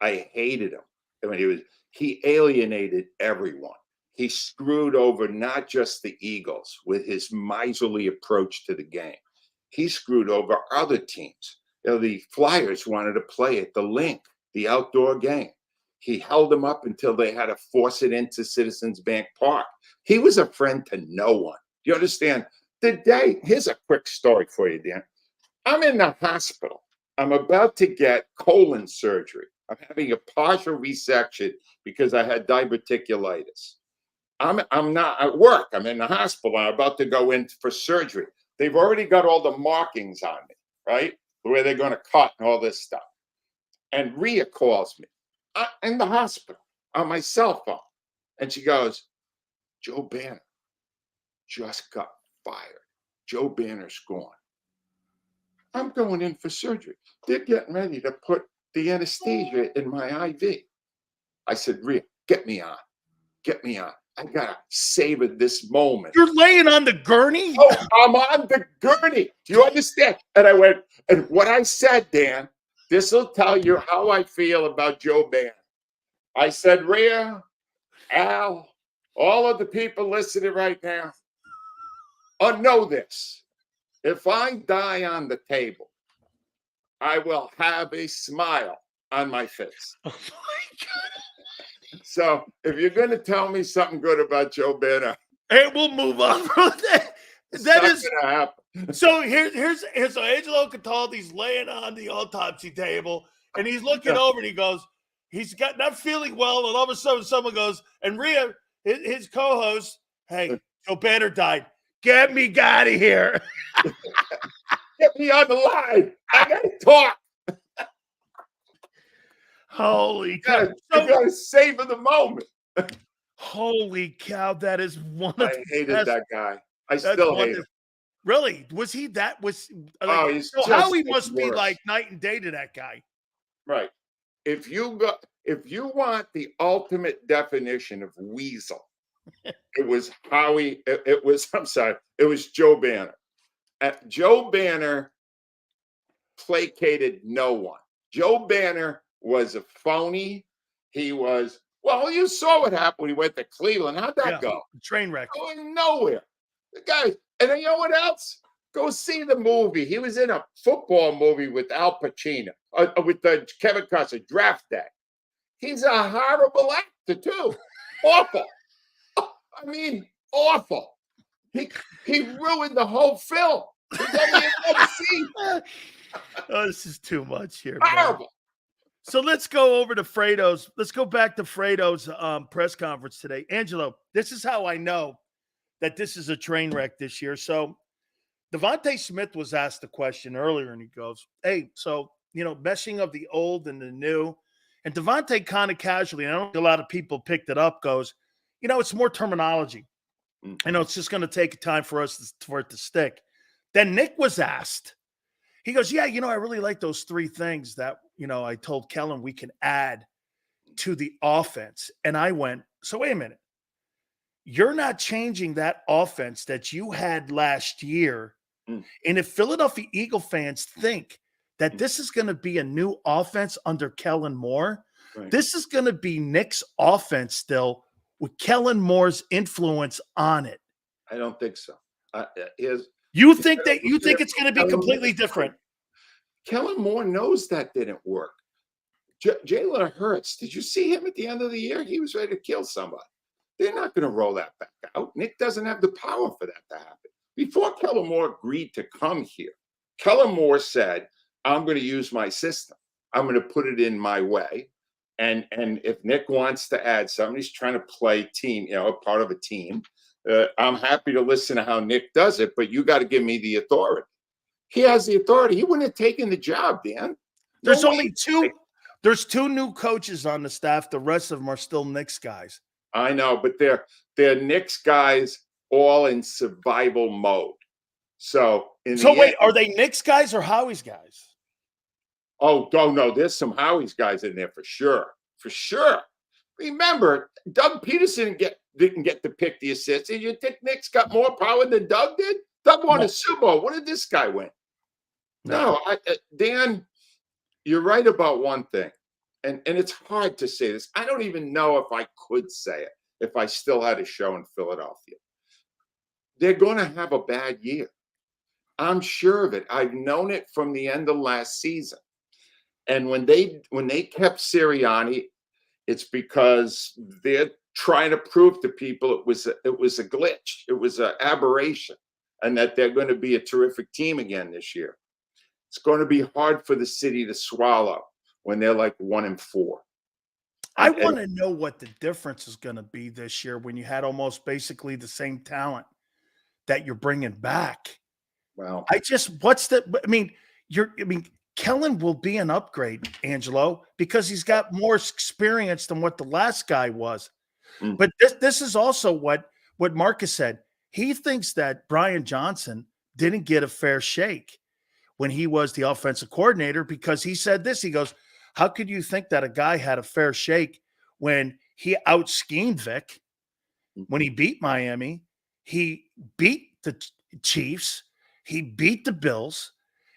I hated him. He alienated everyone. He screwed over not just the Eagles with his miserly approach to the game. He screwed over other teams. The Flyers wanted to play at the Link, the outdoor game. He held them up until they had to force it into Citizens Bank Park. He was a friend to no one. Do you understand? Here's a quick story for you, Dan. I'm in the hospital. I'm about to get colon surgery. I'm having a partial resection because I had diverticulitis. I'm not at work. I'm in the hospital. I'm about to go in for surgery. They've already got all the markings on me, right? Where they're going to cut and all this stuff. And Rhea calls me in the hospital on my cell phone. And she goes, Joe Banner just got fired. Joe Banner's gone. I'm going in for surgery. They're getting ready to put the anesthesia in my IV. I said, Rhea, get me on. Get me on. I gotta savor this moment. You're laying on the gurney? Oh, I'm on the gurney. Do you understand? And I went, and what I said, Dan, this will tell you how I feel about Joe Banner. I said, Rhea, Al, all of the people listening right now, know this. If I die on the table, I will have a smile on my face. Oh my God. So if you're going to tell me something good about Joe Banner, hey, we'll move on from that. That is going to happen. So here's so Angelo Cataldi's laying on the autopsy table, and he's looking over, and he goes, he's got not feeling well, and all of a sudden someone goes, and Rhea, his co-host, hey, Joe Banner died. Get me out of here. Get me on the line. I got to talk. Holy cow. You got to savor the moment. Holy cow. That is one of I hated that guy. I still hate him. Really? Was he that? He's so Howie must be like night and day to that guy. Right. If you want the ultimate definition of weasel, it was Howie. It was Joe Banner. Joe Banner placated no one. Joe Banner was a phony. He was, well, you saw what happened when he went to Cleveland. How'd that go? Train wreck. Going nowhere. The guy, and then you know what else? Go see the movie. He was in a football movie with Al Pacino, with Kevin Costner, Draft Day. He's a horrible actor too. Awful. I mean, awful. He ruined the whole film. Oh, this is too much here. Horrible. Man. So let's go over to Fredo's. Let's go back to Fredo's press conference today. Angelo, this is how I know that this is a train wreck this year. So Devontae Smith was asked a question earlier, and he goes, hey, so, meshing of the old and the new. And Devontae kind of casually, and I don't think a lot of people picked it up, goes, it's more terminology. It's just going to take time for it to stick. Then Nick was asked. He goes, yeah, I really like those three things that, I told Kellen we can add to the offense. And I went, so wait a minute. You're not changing that offense that you had last year. And if Philadelphia Eagle fans think that this is going to be a new offense under Kellen Moore, this is going to be Nick's offense still with Kellen Moore's influence on it. I don't think so. You think it's going to be completely different? Kellen Moore knows that didn't work. Jalen Hurts, did you see him at the end of the year? He was ready to kill somebody. They're not going to roll that back out. Nick doesn't have the power for that to happen. Before Kellen Moore agreed to come here, Kellen Moore said, I'm going to use my system. I'm going to put it in my way. And if Nick wants to add something, he's trying to play team, part of a team. I'm happy to listen to how Nick does it, but you got to give me the authority. He has the authority. He wouldn't have taken the job, Dan. There's only two. There's two new coaches on the staff. The rest of them are still Knicks guys. I know, but they're Knicks guys all in survival mode. So wait, are they Knicks guys or Howie's guys? Oh, no, there's some Howie's guys in there for sure. For sure. Remember, Doug Peterson didn't get to pick the assistant. You think Nick's got more power than Doug did? Doug won a Super Bowl. What did this guy win? No, Dan, you're right about one thing. And it's hard to say this. I don't even know if I could say it if I still had a show in Philadelphia. They're going to have a bad year. I'm sure of it. I've known it from the end of last season. And when they kept Sirianni, it's because they're trying to prove to people it was a glitch. It was an aberration, and that they're going to be a terrific team again this year. It's going to be hard for the city to swallow when they're like 1-4. I want to know what the difference is going to be this year when you had almost basically the same talent that you're bringing back. Well, Kellen will be an upgrade, Angelo, because he's got more experience than what the last guy was. But this is also what Marcus said. He thinks that Brian Johnson didn't get a fair shake when he was the offensive coordinator, because he said this. He goes, how could you think that a guy had a fair shake when he out-schemed Vic when he beat Miami, he beat the Chiefs, he beat the Bills,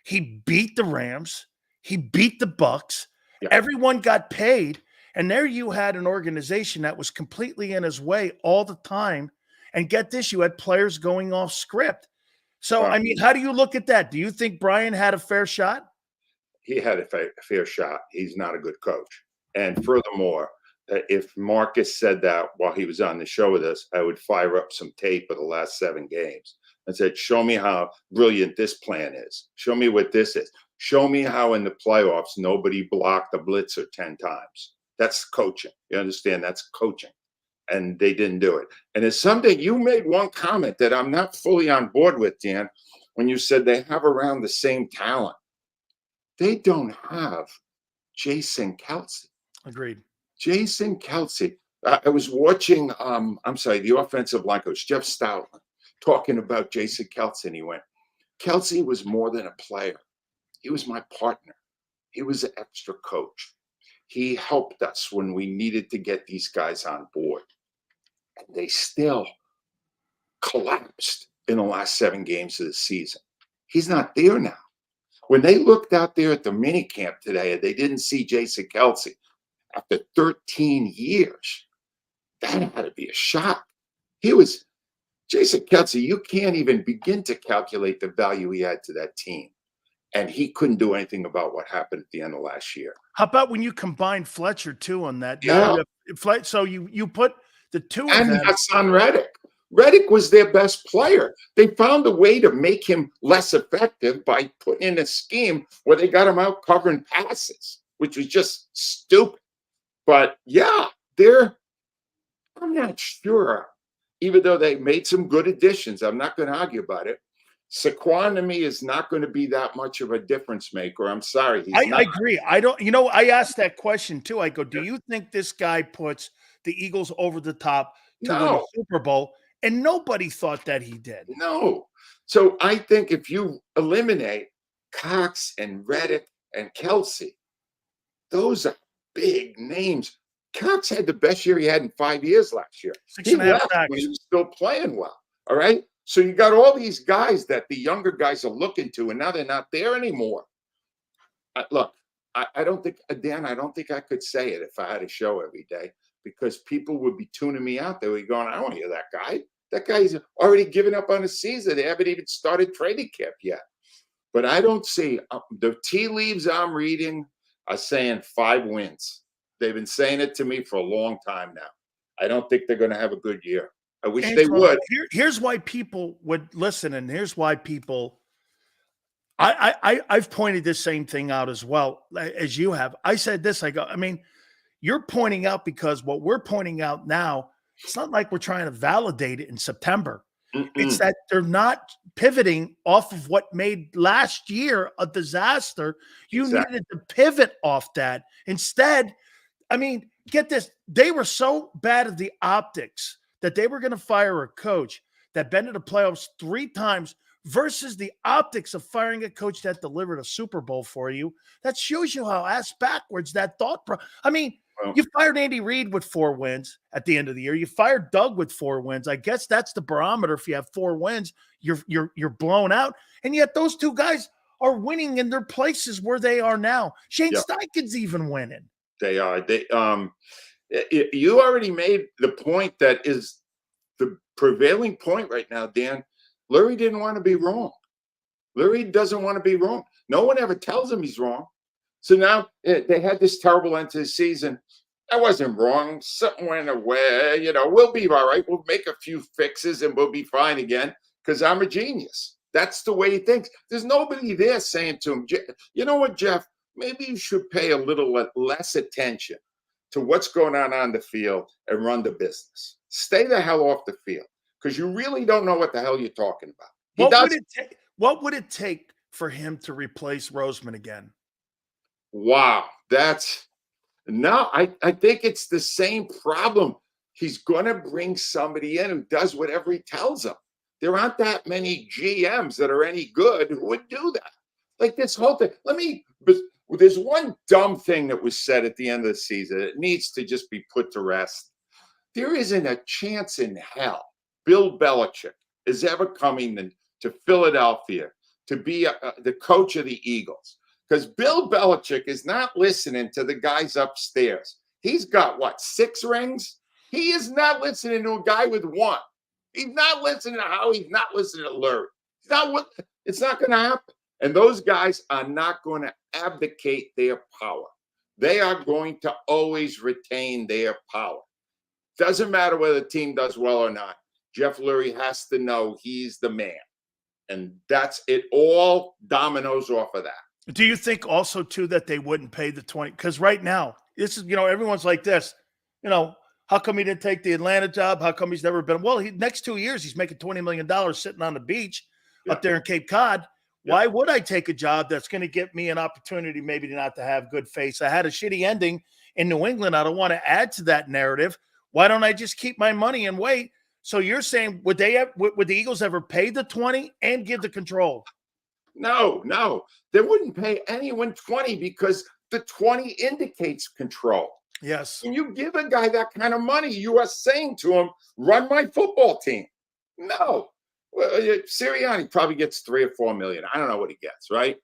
he beat the Rams, he beat the Bucks. Yeah. Everyone got paid, and there you had an organization that was completely in his way all the time. And get this, you had players going off script. So, I mean, how do you look at that? Do you think Brian had a fair shot? He had a fair shot. He's not a good coach. And furthermore, if Marcus said that while he was on the show with us, I would fire up some tape of the last 7 games and said, show me how brilliant this plan is. Show me what this is. Show me how in the playoffs nobody blocked the blitzer 10 times. That's coaching. You understand? That's coaching. And they didn't do it. And it's something you made one comment that I'm not fully on board with, Dan, when you said they have around the same talent. They don't have Jason Kelce. Agreed. Jason Kelce. I was watching, the offensive line coach, Jeff Stoutland, talking about Jason Kelce, and he went, Kelce was more than a player. He was my partner. He was an extra coach. He helped us when we needed to get these guys on board. And they still collapsed in the last 7 games of the season. He's not there now. When they looked out there at the mini camp today and they didn't see Jason Kelce after 13 years, that had to be a shock. Jason Kelce, you can't even begin to calculate the value he had to that team. And he couldn't do anything about what happened at the end of last year. How about when you combine Fletcher too on that? Yeah. So you put the two and of them. Hassan Reddick. Reddick was their best player. They found a way to make him less effective by putting in a scheme where they got him out covering passes, which was just stupid. But yeah, I'm not sure, even though they made some good additions, I'm not going to argue about it. Saquon to me is not going to be that much of a difference maker. I'm sorry. I agree. I asked that question too. I go, do you think this guy puts the Eagles over the top to win the Super Bowl? And nobody thought that he did. No. So I think if you eliminate Cox and Reddick and Kelce, those are big names. Cox had the best year he had in 5 years last year. 6.5 sacks. He was still playing well. All right. So you got all these guys that the younger guys are looking to, and now they're not there anymore. Look, I don't think, Dan, I don't think I could say it if I had a show every day, because people would be tuning me out. They would be going, I don't hear that guy. That guy's already given up on the season. They haven't even started training camp yet. But I don't see the tea leaves I'm reading are saying 5 wins. They've been saying it to me for a long time now. I don't think they're going to have a good year. I wish they would. Here's why people would listen, and here's why people. I've pointed this same thing out as well as you have. I said this. I go, I mean, you're pointing out because what we're pointing out now, it's not like we're trying to validate it in September. It's that they're not pivoting off of what made last year a disaster. You needed to pivot off that. Instead, I mean, get this. They were so bad at the optics that they were going to fire a coach that been to the playoffs 3 times versus the optics of firing a coach that delivered a Super Bowl for you. That shows you how ass backwards that thought. I mean, you fired Andy Reid with 4 wins at the end of the year. You fired Doug with 4 wins. I guess that's the barometer. If you have 4 wins, you're blown out. And yet those 2 guys are winning in their places where they are now. Shane Steichen's even winning. They are. You already made the point that is the prevailing point right now, Dan. Lurie didn't want to be wrong. Lurie doesn't want to be wrong. No one ever tells him he's wrong. So now they had this terrible end to the season. I wasn't wrong. Something went away. We'll be all right. We'll make a few fixes and we'll be fine again because I'm a genius. That's the way he thinks. There's nobody there saying to him, you know what, Jeff? Maybe you should pay a little less attention to what's going on the field and run the business. Stay the hell off the field because you really don't know what the hell you're talking about. What would it take for him to replace Roseman again? Wow. I think it's the same problem. He's going to bring somebody in who does whatever he tells them. There aren't that many GMs that are any good who would do that. Like this whole thing. There's one dumb thing that was said at the end of the season. It needs to just be put to rest. There isn't a chance in hell Bill Belichick is ever coming to Philadelphia to be the coach of the Eagles, because Bill Belichick is not listening to the guys upstairs. He's got, what, 6 rings? He is not listening to a guy with 1. He's not listening to Howie. He's not listening to Larry. It's not going to happen. And those guys are not going to abdicate their power. They are going to always retain their power. Doesn't matter whether the team does well or not. Jeff Lurie has to know he's the man. And that's it. All dominoes off of that. Do you think also, too, that they wouldn't pay the 20? Because right now, this is, everyone's like this. How come he didn't take the Atlanta job? How come he's never been? Well, next 2 years, he's making $20 million sitting on the beach up there in Cape Cod. Why would I take a job that's going to get me an opportunity maybe not to have good face? I had a shitty ending in New England. I don't want to add to that narrative. Why don't I just keep my money and wait? So you're saying, would the Eagles ever pay the 20 and give the control? No. They wouldn't pay anyone 20 because the 20 indicates control. Yes. When you give a guy that kind of money, you are saying to him, run my football team. No. Well, Sirianni probably gets $3 or $4 million. I don't know what he gets, right?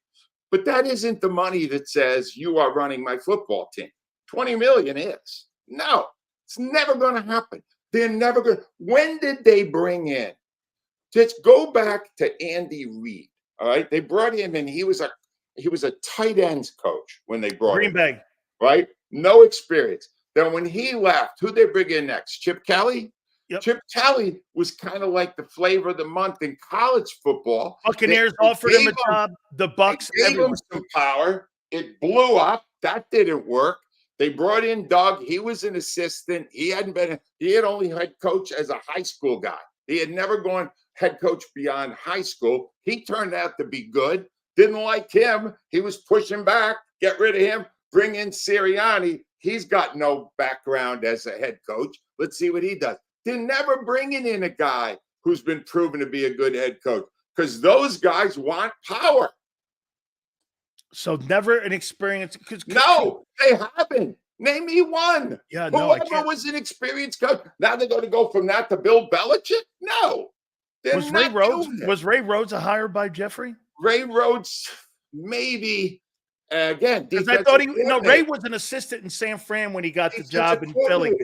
But that isn't the money that says you are running my football team. 20 million is. No, it's never going to happen. They're never going to. When did they bring in? Just go back to Andy Reid. All right. They brought him in. He was a tight ends coach when they brought him. Green Bay. Right? No experience. Then when he left, who'd they bring in next? Chip Kelly? Yep. Chip Kelly was kind of like the flavor of the month in college football. Buccaneers offered him a job. The Bucs gave him some power. It blew up. That didn't work. They brought in Doug. He was an assistant. He had only head coach as a high school guy. He had never gone head coach beyond high school. He turned out to be good. Didn't like him. He was pushing back. Get rid of him. Bring in Sirianni. He's got no background as a head coach. Let's see what he does. They're never bringing in a guy who's been proven to be a good head coach because those guys want power. So never an experience. No, they haven't. Name me one. Yeah, no, Whoever was an experienced coach. Now they're going to go from that to Bill Belichick? No. Was Ray Rhodes a hire by Jeffrey? Ray Rhodes, maybe. Again, because I thought Ray was an assistant in San Fran when he got the job in Philly.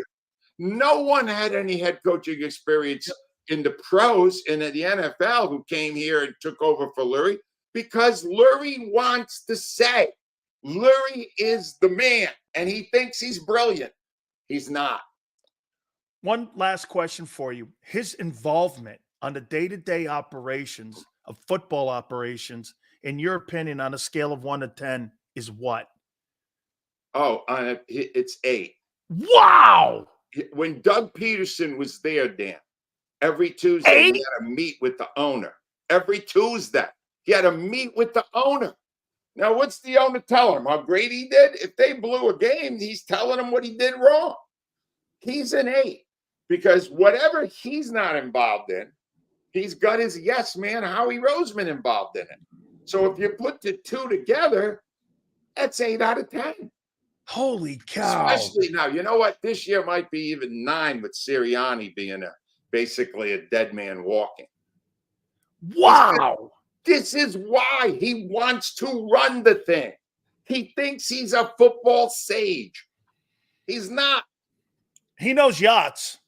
No one had any head coaching experience in the pros and in the NFL who came here and took over for Lurie because Lurie wants to say Lurie is the man and he thinks he's brilliant. He's not. One last question for you. His involvement on the day-to-day operations of football operations, in your opinion, on a scale of 1 to 10, is what? Oh, it's 8. Wow. When Doug Peterson was there, Dan, every Tuesday he had to meet with the owner. Every Tuesday he had to meet with the owner. Now, what's the owner tell him? How great he did? If they blew a game, he's telling him what he did wrong. He's an 8 because whatever he's not involved in, he's got his yes man, Howie Roseman, involved in it. So if you put the two together, that's 8 out of 10. Holy cow. Especially now, you know what? This year might be even 9 with Sirianni being basically a dead man walking. Wow. This is why he wants to run the thing. He thinks he's a football sage. He's not. He knows yachts.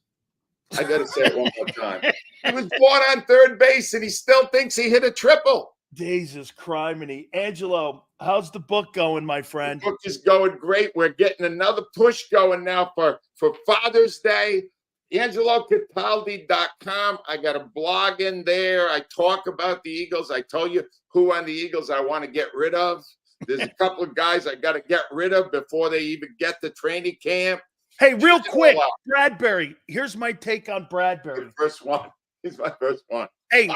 I got to say it one more time. He was born on third base and he still thinks he hit a triple. Jesus criminy. Angelo, how's the book going, my friend? The book is going great. We're getting another push going now for Father's Day. AngeloCataldi.com. I got a blog in there. I talk about the Eagles. I tell you who on the Eagles I want to get rid of. There's a couple of guys I got to get rid of before they even get to training camp. Hey, real quick, Bradbury. Here's my take on Bradbury. First one. He's my first one. Hey,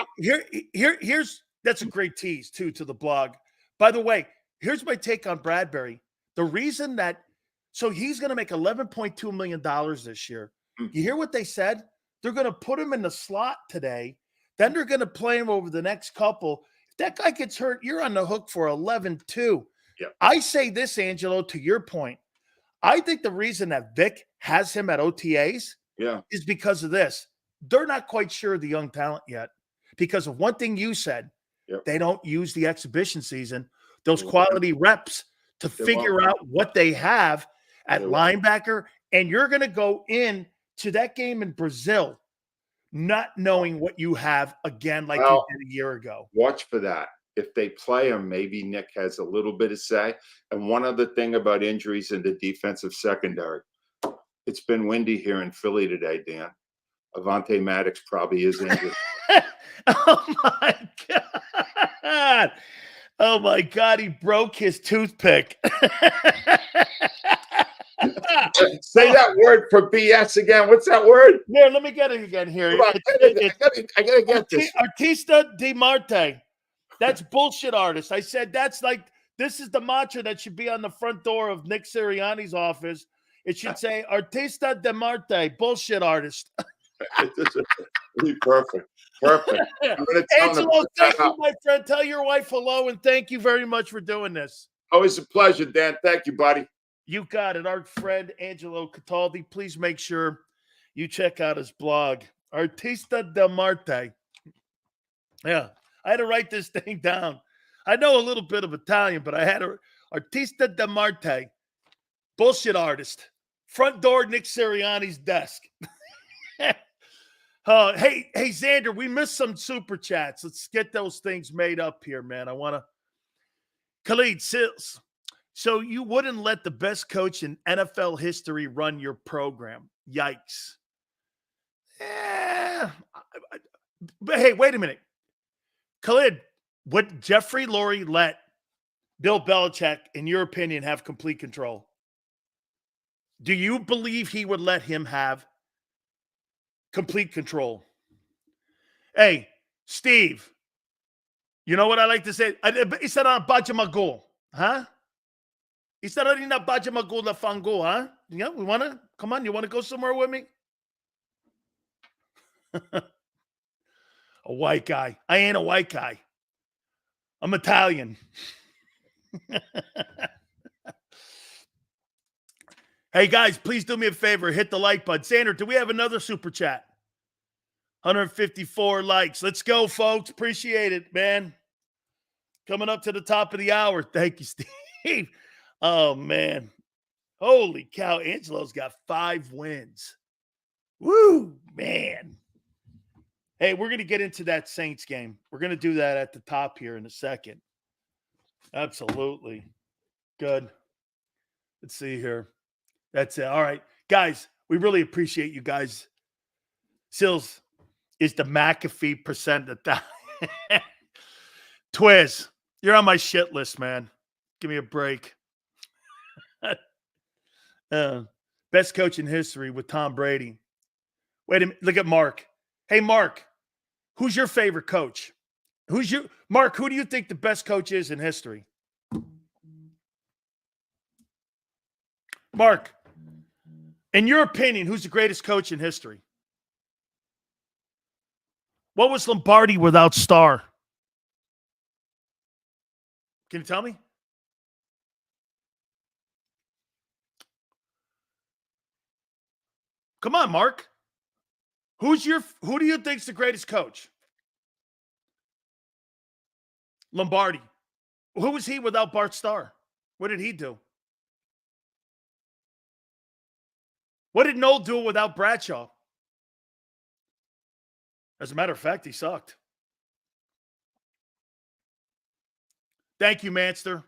here's that's a great tease, too, to the blog. By the way, here's my take on Bradbury. The reason that – so he's going to make $11.2 million this year. You hear what they said? They're going to put him in the slot today. Then they're going to play him over the next couple. If that guy gets hurt, you're on the hook for 11-2. Yeah. I say this, Angelo, to your point. I think the reason that Vic has him at OTAs Yeah. is because of this. They're not quite sure of the young talent yet because of one thing you said. Yep. They don't use the exhibition season, those quality reps to figure out what they have at linebacker. And you're going to go in to that game in Brazil not knowing what you have again like you did a year ago. Watch for that. If they play him, maybe Nick has a little bit of say. And one other thing about injuries in the defensive secondary. It's been windy here in Philly today, Dan. Avante Maddox probably is injured. Oh, my God. Oh, my God. He broke his toothpick. Say that word for BS again. What's that word? Here, let me get it again here. Come on, I gotta get this. Artista Di Marte. That's bullshit artist. I said this is the mantra that should be on the front door of Nick Sirianni's office. It should say Artista Di Marte, bullshit artist. Perfect. Angelo, thank you, my friend. Tell your wife hello and thank you very much for doing this. Always a pleasure, Dan. Thank you, buddy. You got it. Our friend Angelo Cataldi. Please make sure you check out his blog, Artista Di Marte. Yeah, I had to write this thing down. I know a little bit of Italian, but I had Artista Di Marte, bullshit artist. Front door, Nick Sirianni's desk. Hey, Xander, we missed some super chats. Let's get those things made up here, man. I want to. Khalid Sills. So you wouldn't let the best coach in NFL history run your program. Yikes. But hey, wait a minute. Khalid, would Jeffrey Lurie let Bill Belichick, in your opinion, have complete control? Do you believe he would let him have complete control? Hey, Steve, you know what I like to say? It's not on Bajamagul, huh? It's not on Bajamagul La Fango, huh? Yeah, we want to? Come on, you want to go somewhere with me? A white guy. I ain't a white guy. I'm Italian. Hey, guys, please do me a favor. Hit the like button. Sander, do we have another super chat? 154 likes. Let's go, folks. Appreciate it, man. Coming up to the top of the hour. Thank you, Steve. Oh, man. Holy cow. Angelo's got 5 wins. Woo, man. Hey, we're going to get into that Saints game. We're going to do that at the top here in a second. Absolutely. Good. Let's see here. That's it. All right. Guys, we really appreciate you guys. Sills is the McAfee percent of that. Twiz, you're on my shit list, man. Give me a break. Best coach in history with Tom Brady. Wait a minute. Look at Mark. Hey, Mark, who's your favorite coach? Mark, who do you think the best coach is in history? Mark, in your opinion, who's the greatest coach in history? What was Lombardi without Starr? Can you tell me? Come on, Mark. Who do you think's the greatest coach? Lombardi. Who was he without Bart Starr? What did he do? What did Noel do without Bradshaw? As a matter of fact, he sucked. Thank you, Manster.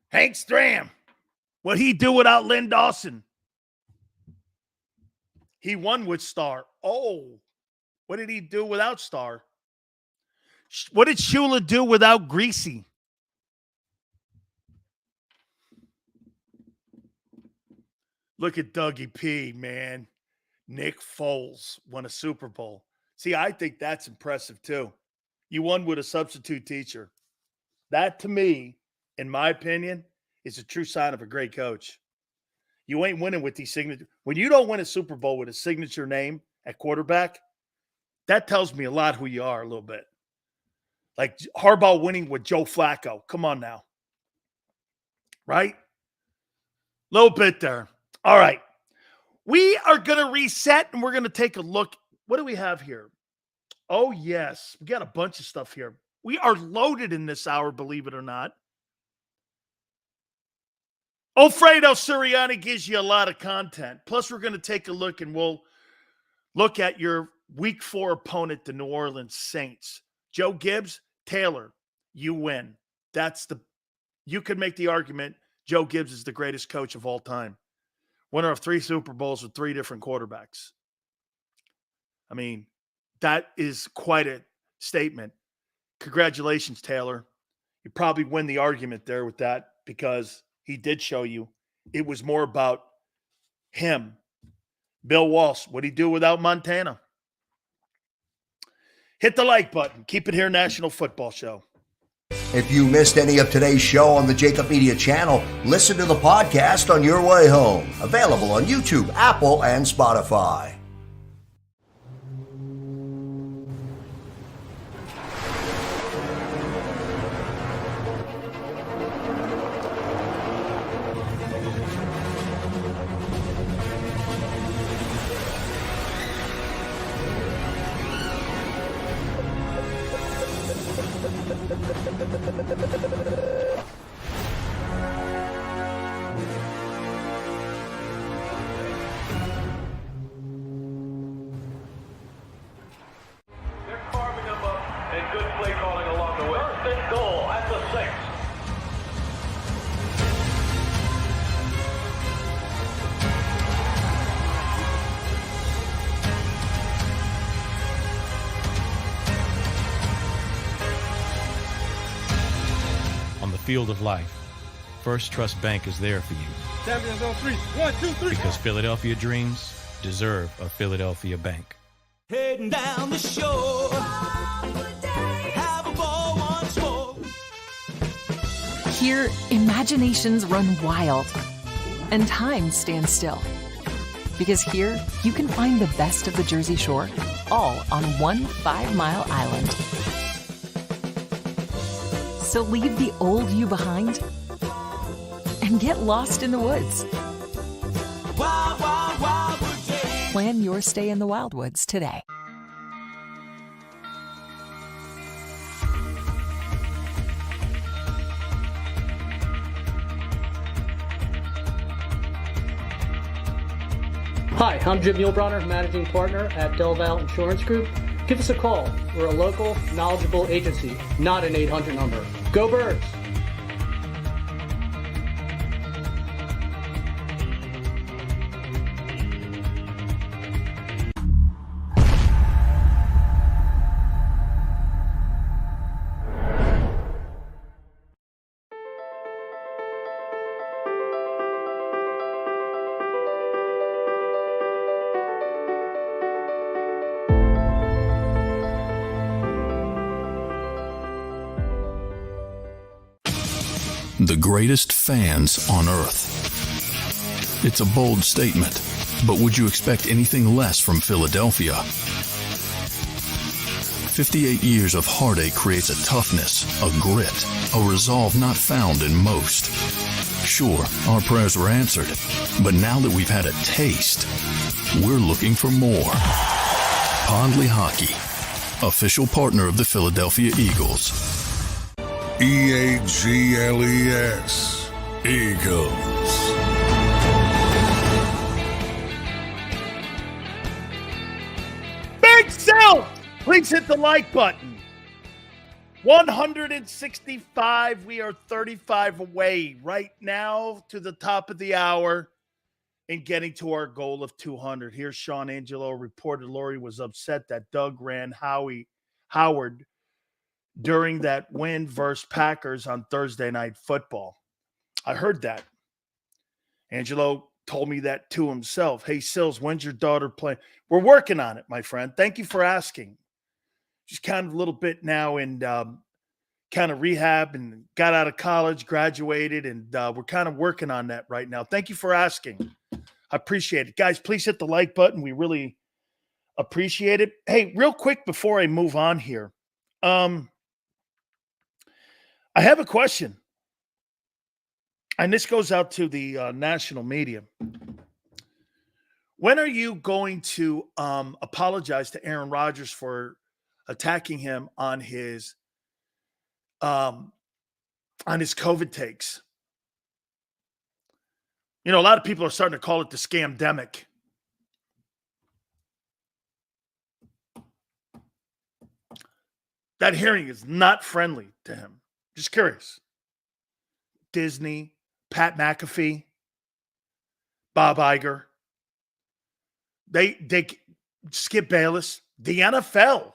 Hank Stram. What'd he do without Len Dawson? He won with Starr. Oh, what did he do without Starr? What did Shula do without Greasy? Look at Dougie P, man. Nick Foles won a Super Bowl. See, I think that's impressive too. You won with a substitute teacher. That, to me, in my opinion, is a true sign of a great coach. You ain't winning with these signature. When you don't win a Super Bowl with a signature name at quarterback, that tells me a lot who you are a little bit. Like Harbaugh winning with Joe Flacco. Come on now. Right? Little bit there. All right. We are going to reset and we're going to take a look. What do we have here? Oh, yes. We got a bunch of stuff here. We are loaded in this hour, believe it or not. Alfredo Sirianni gives you a lot of content. Plus, we're going to take a look and we'll look at your Week 4 opponent, the New Orleans Saints. Joe Gibbs, Taylor, you win. You could make the argument Joe Gibbs is the greatest coach of all time. Winner of 3 Super Bowls with 3 different quarterbacks. I mean, that is quite a statement. Congratulations, Taylor. You probably win the argument there with that because he did show you it was more about him. Bill Walsh, what'd he do without Montana? Hit the like button. Keep it here, National Football Show. If you missed any of today's show on the JAKIB Media channel, listen to the podcast on your way home. Available on YouTube, Apple, and Spotify. Field of life, First Trust Bank is there for you. Champions on 3. 1, 2, 3. Because Philadelphia dreams deserve a Philadelphia bank. Heading down the shore. Have a ball once more. Here, imaginations run wild and time stands still. Because here, you can find the best of the Jersey Shore, all on one 5-mile island. So leave the old you behind and get lost in the woods. Wild, wild, wildwood day. Plan your stay in the Wildwoods today. Hi, I'm Jim Muehlbronner, Managing Partner at Del Valle Insurance Group. Give us a call. We're a local, knowledgeable agency, not an 800 number. Go Birds! The greatest fans on earth. It's a bold statement, but would you expect anything less from Philadelphia? 58 years of heartache creates a toughness, a grit, a resolve not found in most. Sure, our prayers were answered, but now that we've had a taste, we're looking for more. Pondley Hockey, official partner of the Philadelphia Eagles. EAGLES, Eagles. Big Sell! Please hit the like button. 165. We are 35 away right now to the top of the hour and getting to our goal of 200. Here's Sean Angelo reported Lori was upset that Doug ran Howard during that win versus Packers on Thursday Night Football. I heard that. Angelo told me that to himself. Hey, Sills, when's your daughter playing? We're working on it, my friend. Thank you for asking. She's kind of a little bit now in kind of rehab and got out of college, graduated, and we're kind of working on that right now. Thank you for asking. I appreciate it. Guys, please hit the like button. We really appreciate it. Hey, real quick before I move on here. I have a question. and this goes out to the national media. When are you going to apologize to Aaron Rodgers for attacking him on his COVID takes? You know, a lot of people are starting to call it the scamdemic. That hearing is not friendly to him. Just curious. Disney, Pat McAfee, Bob Iger, they Skip Bayless, the NFL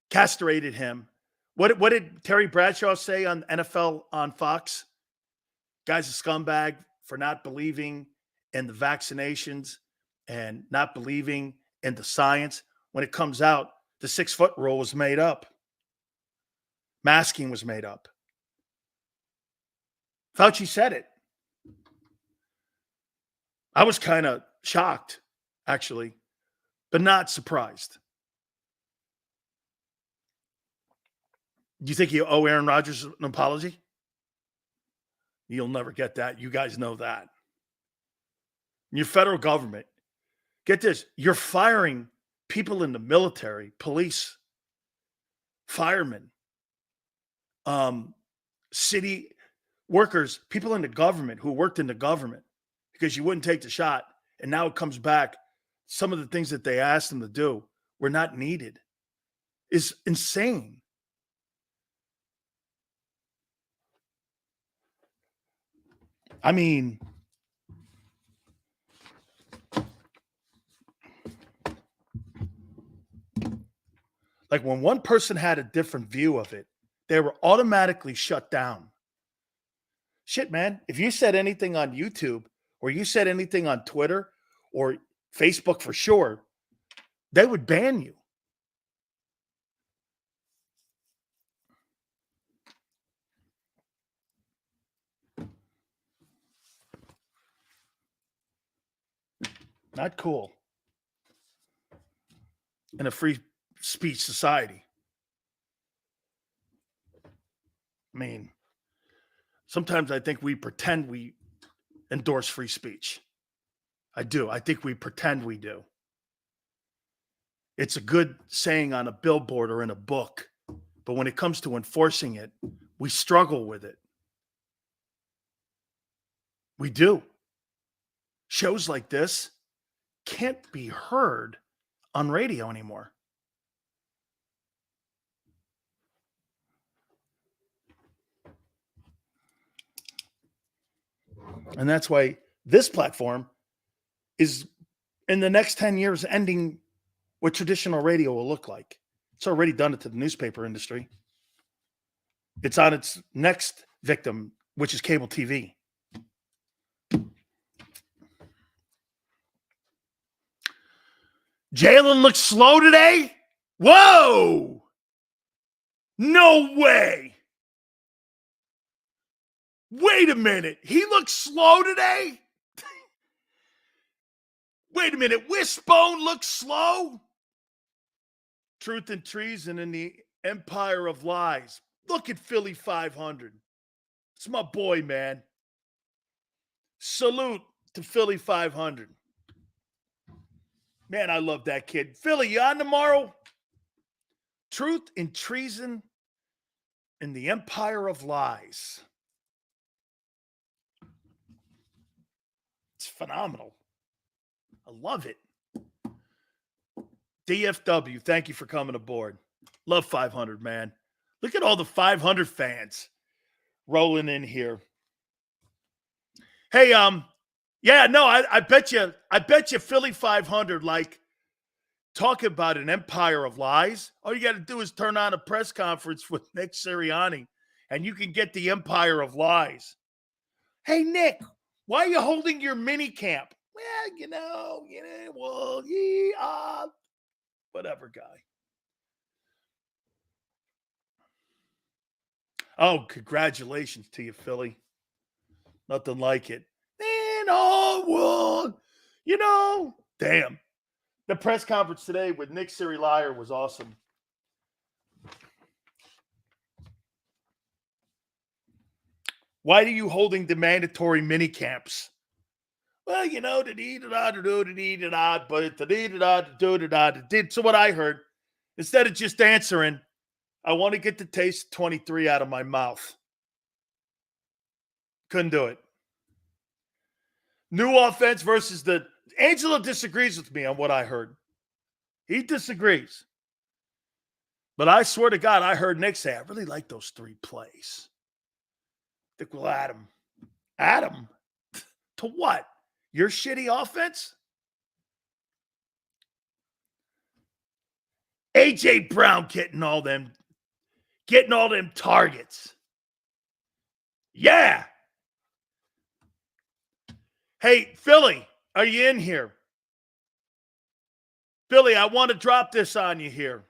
castrated him. What did Terry Bradshaw say on NFL on Fox? Guy's a scumbag for not believing in the vaccinations and not believing in the science. When it comes out, the 6-foot rule was made up. Masking was made up. Fauci said it. I was kind of shocked, actually, but not surprised. Do you think you owe Aaron Rodgers an apology? You'll never get that. You guys know that. Your federal government, get this, you're firing people in the military, police, firemen, city workers, people in the government who worked in the government because you wouldn't take the shot. And now it comes back. Some of the things that they asked them to do were not needed. It's insane. I mean, like when one person had a different view of it, they were automatically shut down. Shit, man. If you said anything on YouTube or you said anything on Twitter or Facebook for sure, they would ban you. Not cool. In a free speech society. I mean, sometimes I think we pretend we endorse free speech. I do. I think we pretend we do. It's a good saying on a billboard or in a book, but when it comes to enforcing it, we struggle with it. We do. Shows like this can't be heard on radio anymore. And that's why this platform is in the next 10 years ending what traditional radio will look like. It's already done it to the newspaper industry. It's on its next victim, which is cable TV. Jalen looks slow today? Whoa! No way! Wait a minute. He looks slow today? Wait a minute. Wishbone looks slow? Truth and treason in the empire of lies. Look at Philly 500. It's my boy, man. Salute to Philly 500. Man, I love that kid. Philly, you on tomorrow? Truth and treason in the empire of lies. It's phenomenal. I love it. DFW, thank you for coming aboard. Love 500, man. Look at all the 500 fans rolling in here. Hey, yeah, no, I bet you Philly 500, like, talk about an empire of lies. All you got to do is turn on a press conference with Nick Sirianni, and you can get the empire of lies. Hey, Nick, why are you holding your mini camp? Well, well, yeah, whatever, guy. Oh, congratulations to you, Philly. Nothing like it. Damn. The press conference today with Nick Sirianni was awesome. Why are you holding the mandatory mini camps? Well, you know, so what I heard, instead of just answering, I want to get the taste of 23 out of my mouth. Couldn't do it. New offense versus the Angelo disagrees with me on what I heard. He disagrees. But I swear to God, I heard Nick say, I really like those 3 plays. I think we'll add him. Add him? To what? Your shitty offense? A.J. Brown getting all them targets. Yeah. Hey, Philly, are you in here? Philly, I want to drop this on you here.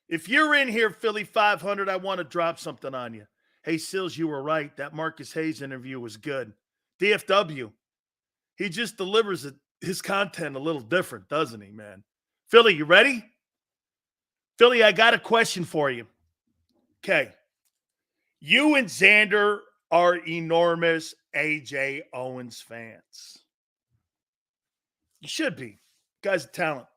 If you're in here, Philly 500, I want to drop something on you. Hey, Sills, you were right. That Marcus Hayes interview was good. DFW, he just delivers his content a little different, doesn't he, man? Philly, you ready? Philly, I got a question for you. Okay. You and Xander are enormous A.J. Owens fans. You should be. Guy's a talent.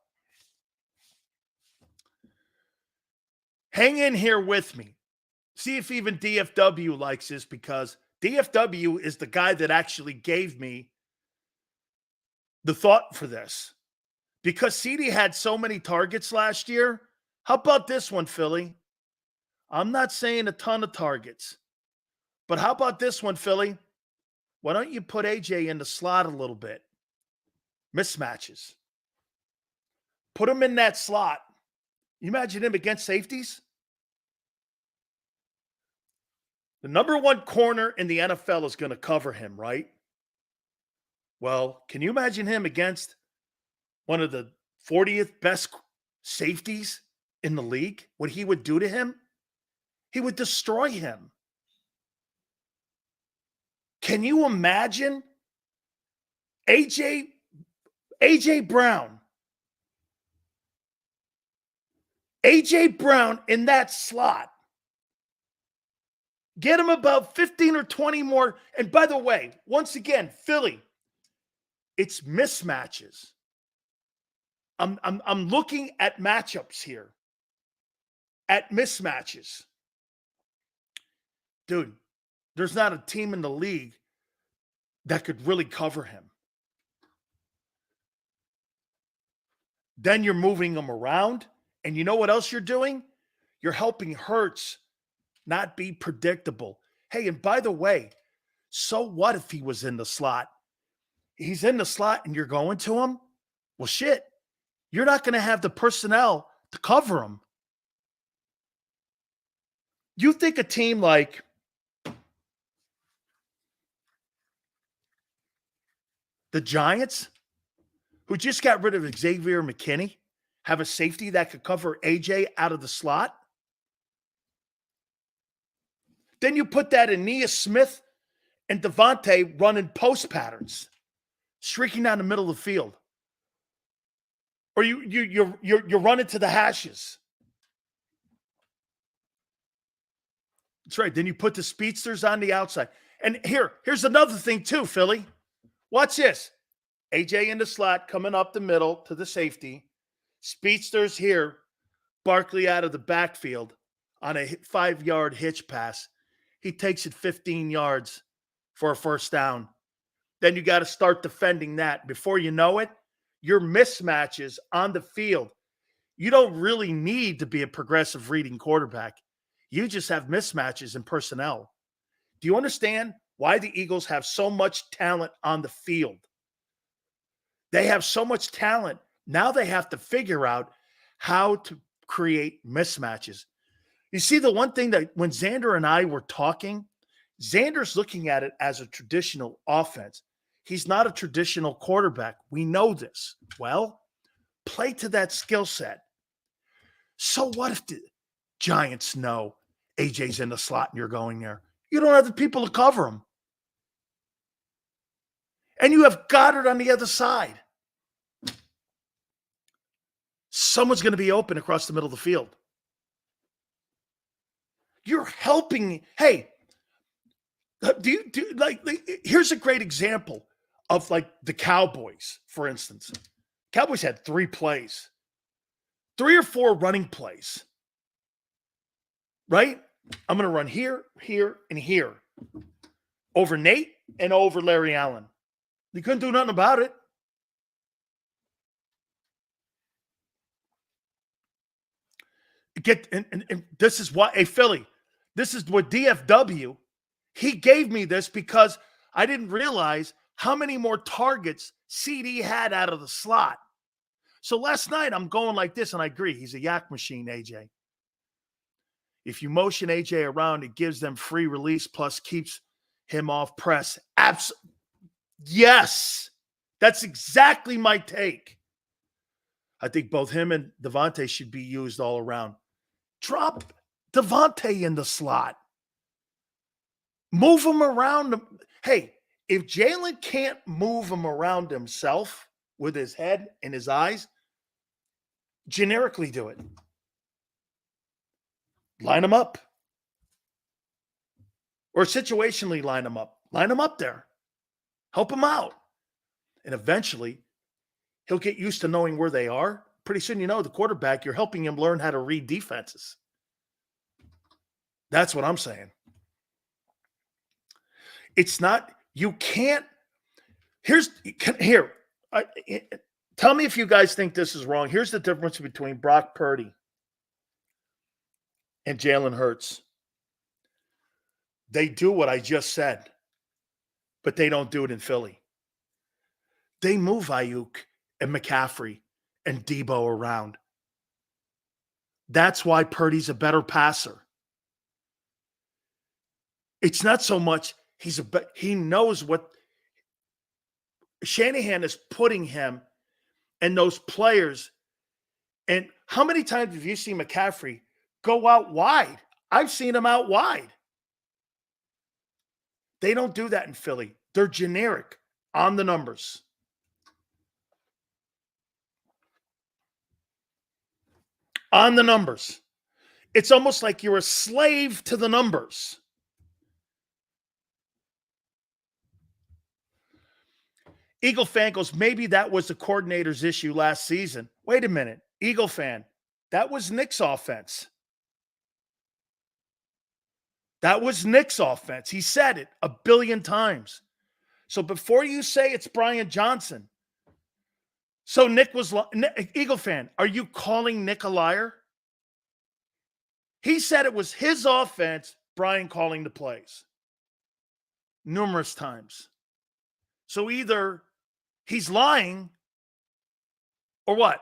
Hang in here with me. See if even DFW likes this, because DFW is the guy that actually gave me the thought for this. Because CD had so many targets last year. How about this one, Philly? I'm not saying a ton of targets. But how about this one, Philly? Why don't you put AJ in the slot a little bit? Mismatches. Put him in that slot. You imagine him against safeties? The number 1 corner in the NFL is going to cover him, right? Well, can you imagine him against one of the 40th best safeties in the league? What he would do to him? He would destroy him. Can you imagine AJ Brown? AJ Brown in that slot. Get him about 15 or 20 more. And by the way, once again, Philly, it's mismatches. I'm looking at matchups here. At mismatches. Dude, there's not a team in the league that could really cover him. Then you're moving him around. And you know what else you're doing? You're helping Hurts not be predictable. Hey, and by the way, so what if he was in the slot? He's in the slot and you're going to him? Well, shit. You're not going to have the personnel to cover him. You think a team like the Giants, who just got rid of Xavier McKinney, have a safety that could cover AJ out of the slot? Then you put that in Nia Smith and Devontae running post patterns, streaking down the middle of the field. Or you're running to the hashes. That's right. Then you put the speedsters on the outside. And here's another thing too, Philly. Watch this. AJ in the slot coming up the middle to the safety. Speedsters here. Barkley out of the backfield on a 5-yard hitch pass. He takes it 15 yards for a first down. Then you got to start defending that. Before you know it, your mismatches on the field. You don't really need to be a progressive reading quarterback. You just have mismatches in personnel. Do you understand why the Eagles have so much talent on the field? They have so much talent. Now they have to figure out how to create mismatches. You see, the one thing that when Xander and I were talking, Xander's looking at it as a traditional offense. He's not a traditional quarterback. We know this. Well, play to that skill set. So what if the Giants know AJ's in the slot and you're going there? You don't have the people to cover him. And you have Goddard on the other side. Someone's going to be open across the middle of the field. You're helping. Hey, Here's a great example of like the Cowboys, for instance. Cowboys had 3 plays, 3 or 4 running plays, right? I'm going to run here, here, and here over Nate and over Larry Allen. They couldn't do nothing about it. And this is why, hey, Philly, this is what DFW, he gave me this because I didn't realize how many more targets CD had out of the slot. So last night I'm going like this, and I agree. He's a yak machine, AJ. If you motion AJ around, it gives them free release plus keeps him off press. Yes, that's exactly my take. I think both him and Devontae should be used all around. Drop Devontae in the slot. Move him around. Hey, if Jalen can't move him around himself with his head and his eyes, generically do it. Line him up. Or situationally line him up. Line him up there. Help him out. And eventually, he'll get used to knowing where they are. Pretty soon, the quarterback, you're helping him learn how to read defenses. That's what I'm saying. It's not, you can't, tell me if you guys think this is wrong. Here's the difference between Brock Purdy and Jalen Hurts. They do what I just said, but they don't do it in Philly. They move Ayuk and McCaffrey and Debo around. That's why Purdy's a better passer. It's not so much he knows what Shanahan is putting him and those players. And how many times have you seen McCaffrey go out wide? I've seen him out wide. They don't do that in Philly. They're generic on the numbers. On the numbers. It's almost like you're a slave to the numbers. Eagle fan goes, maybe that was the coordinator's issue last season. Wait a minute. Eagle fan, that was Nick's offense. That was Nick's offense. He said it 1 billion times. So before you say it's Brian Johnson, so Nick was Eagle fan, are you calling Nick a liar? He said it was his offense, Brian calling the plays. Numerous times. So either he's lying or what?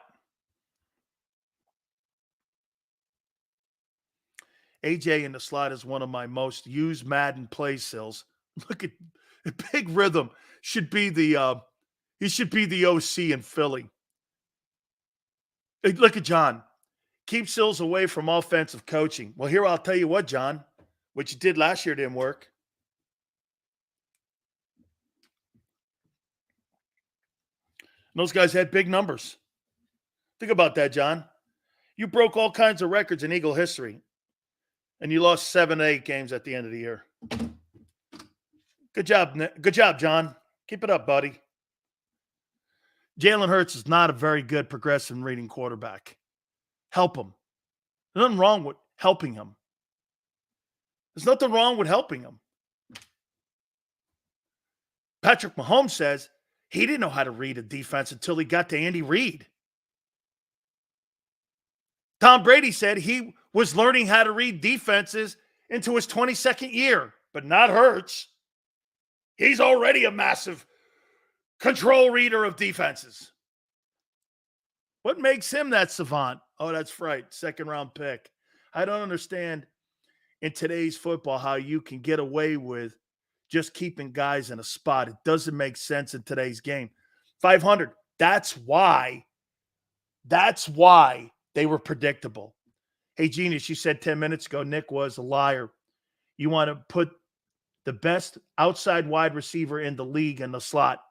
AJ in the slot is one of my most used Madden play sills. Look at Big Rhythm should be the he should be the OC in Philly. Hey, look at John. Keep Sills away from offensive coaching. Well, here I'll tell you what, John, what you did last year didn't work. And those guys had big numbers. Think about that, John. You broke all kinds of records in Eagle history. And you lost 7 to 8 games at the end of the year. Good job, Nick. Good job, John. Keep it up, buddy. Jalen Hurts is not a very good progressive reading quarterback. Help him. There's nothing wrong with helping him. There's nothing wrong with helping him. Patrick Mahomes says he didn't know how to read a defense until he got to Andy Reid. Tom Brady said he was learning how to read defenses into his 22nd year, but not Hurts. He's already a massive control reader of defenses. What makes him that savant? Oh, that's right. 2nd-round pick. I don't understand in today's football how you can get away with just keeping guys in a spot. It doesn't make sense in today's game. 500. That's why they were predictable. Hey, Genius, you said 10 minutes ago Nick was a liar. You want to put the best outside wide receiver in the league in the slot.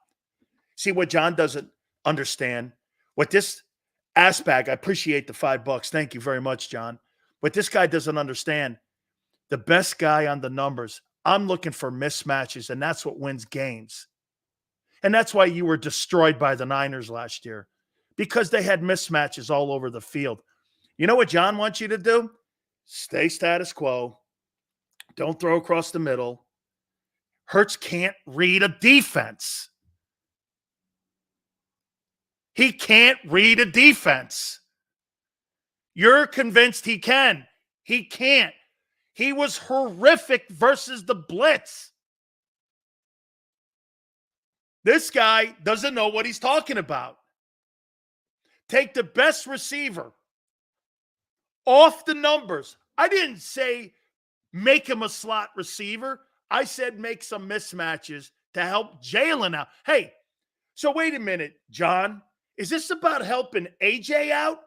See what John doesn't understand. What this aspect, I appreciate the $5. Thank you very much, John. What this guy doesn't understand, the best guy on the numbers I'm looking for mismatches, and that's what wins games. And that's why you were destroyed by the Niners last year, because they had mismatches all over the field. You know what John wants you to do? Stay status quo. Don't throw across the middle. Hurts can't read a defense. He can't read a defense. You're convinced he can. He can't. He was horrific versus the blitz. This guy doesn't know what he's talking about. Take the best receiver off the numbers. I didn't say make him a slot receiver. I said make some mismatches to help Jalen out. Hey, so wait a minute, John. Is this about helping AJ out?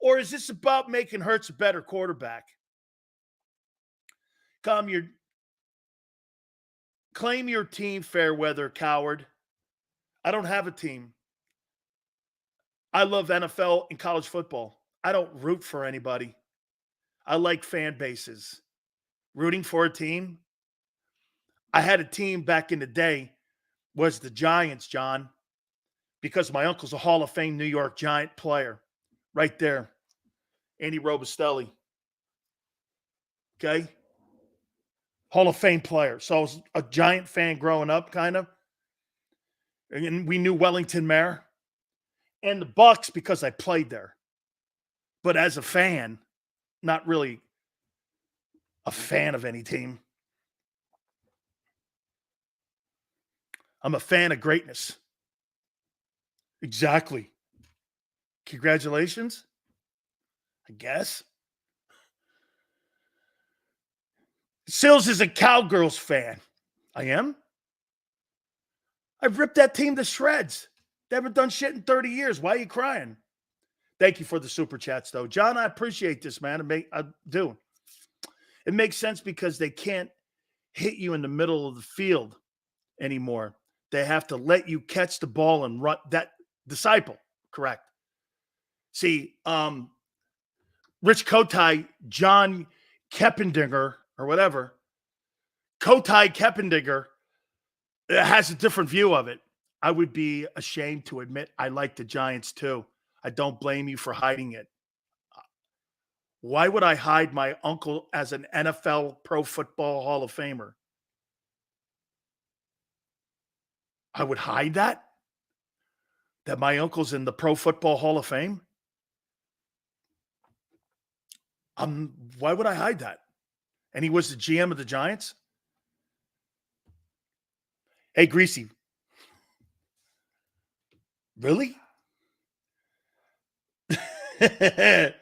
Or is this about making Hurts a better quarterback? Claim your team, fair weather coward. I don't have a team. I love NFL and college football. I don't root for anybody. I like fan bases. Rooting for a team. I had a team back in the day, was the Giants, John, because my uncle's a Hall of Fame New York Giant player. Right there. Andy Robustelli. Okay? Hall of Fame player. So I was a Giant fan growing up, kind of. And we knew Wellington Mare. And the Bucks because I played there. But as a fan, not really a fan of any team. I'm a fan of greatness. Exactly. Congratulations, I guess. Sills is a Cowgirls fan. I am. I've ripped that team to shreds. They haven't done shit in 30 years. Why are you crying? Thank you for the super chats, though. John, I appreciate this, man. I do. It makes sense because they can't hit you in the middle of the field anymore. They have to let you catch the ball and run. That disciple, correct. See, Rich Kotite, John Keppendinger, or whatever, Kotite Keppendinger has a different view of it. I would be ashamed to admit I like the Giants too. I don't blame you for hiding it. Why would I hide my uncle as an NFL Pro Football Hall of Famer? I would hide that? That my uncle's in the Pro Football Hall of Fame? Why would I hide that? And he was the GM of the Giants? Hey, Greasy. Really? Hey,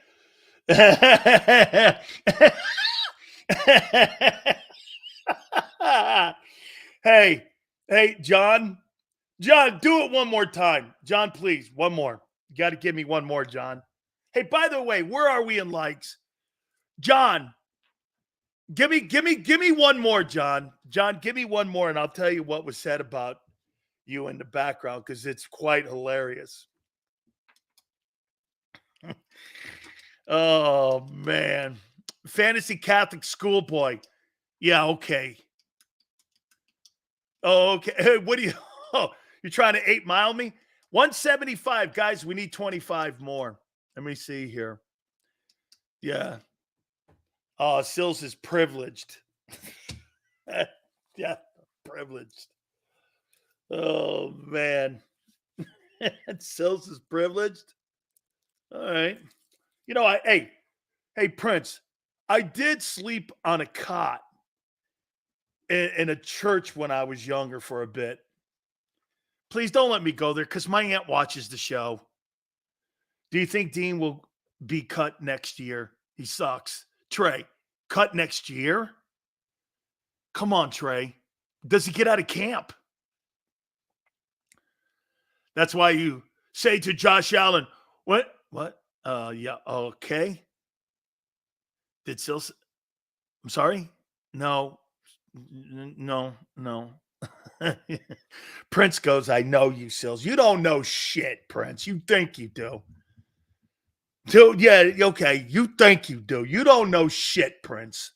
John. John, do it one more time. John, please, one more. You got to give me one more, John. Hey, by the way, where are we in likes? John, give me one more, John. John, give me one more, and I'll tell you what was said about you in the background because it's quite hilarious. Oh, man. Fantasy Catholic schoolboy. Yeah, okay. Oh, okay. Hey, what do you... Oh, you're trying to 8 Mile me? 175. Guys, we need 25 more. Let me see here. Yeah. Oh, Sills is privileged. Yeah, privileged. Oh, man. Sills is privileged. All right. You know, hey, Prince, I did sleep on a cot in a church when I was younger for a bit. Please don't let me go there because my aunt watches the show. Do you think Dean will be cut next year? He sucks. Trey, cut next year? Come on, Trey. Does he get out of camp? That's why you say to Josh Allen, what? Yeah, okay. Did Sills? I'm sorry? No. Prince goes, I know you, Sills. You don't know shit, Prince. You think you do. Yeah, okay. You think you do. You don't know shit, Prince.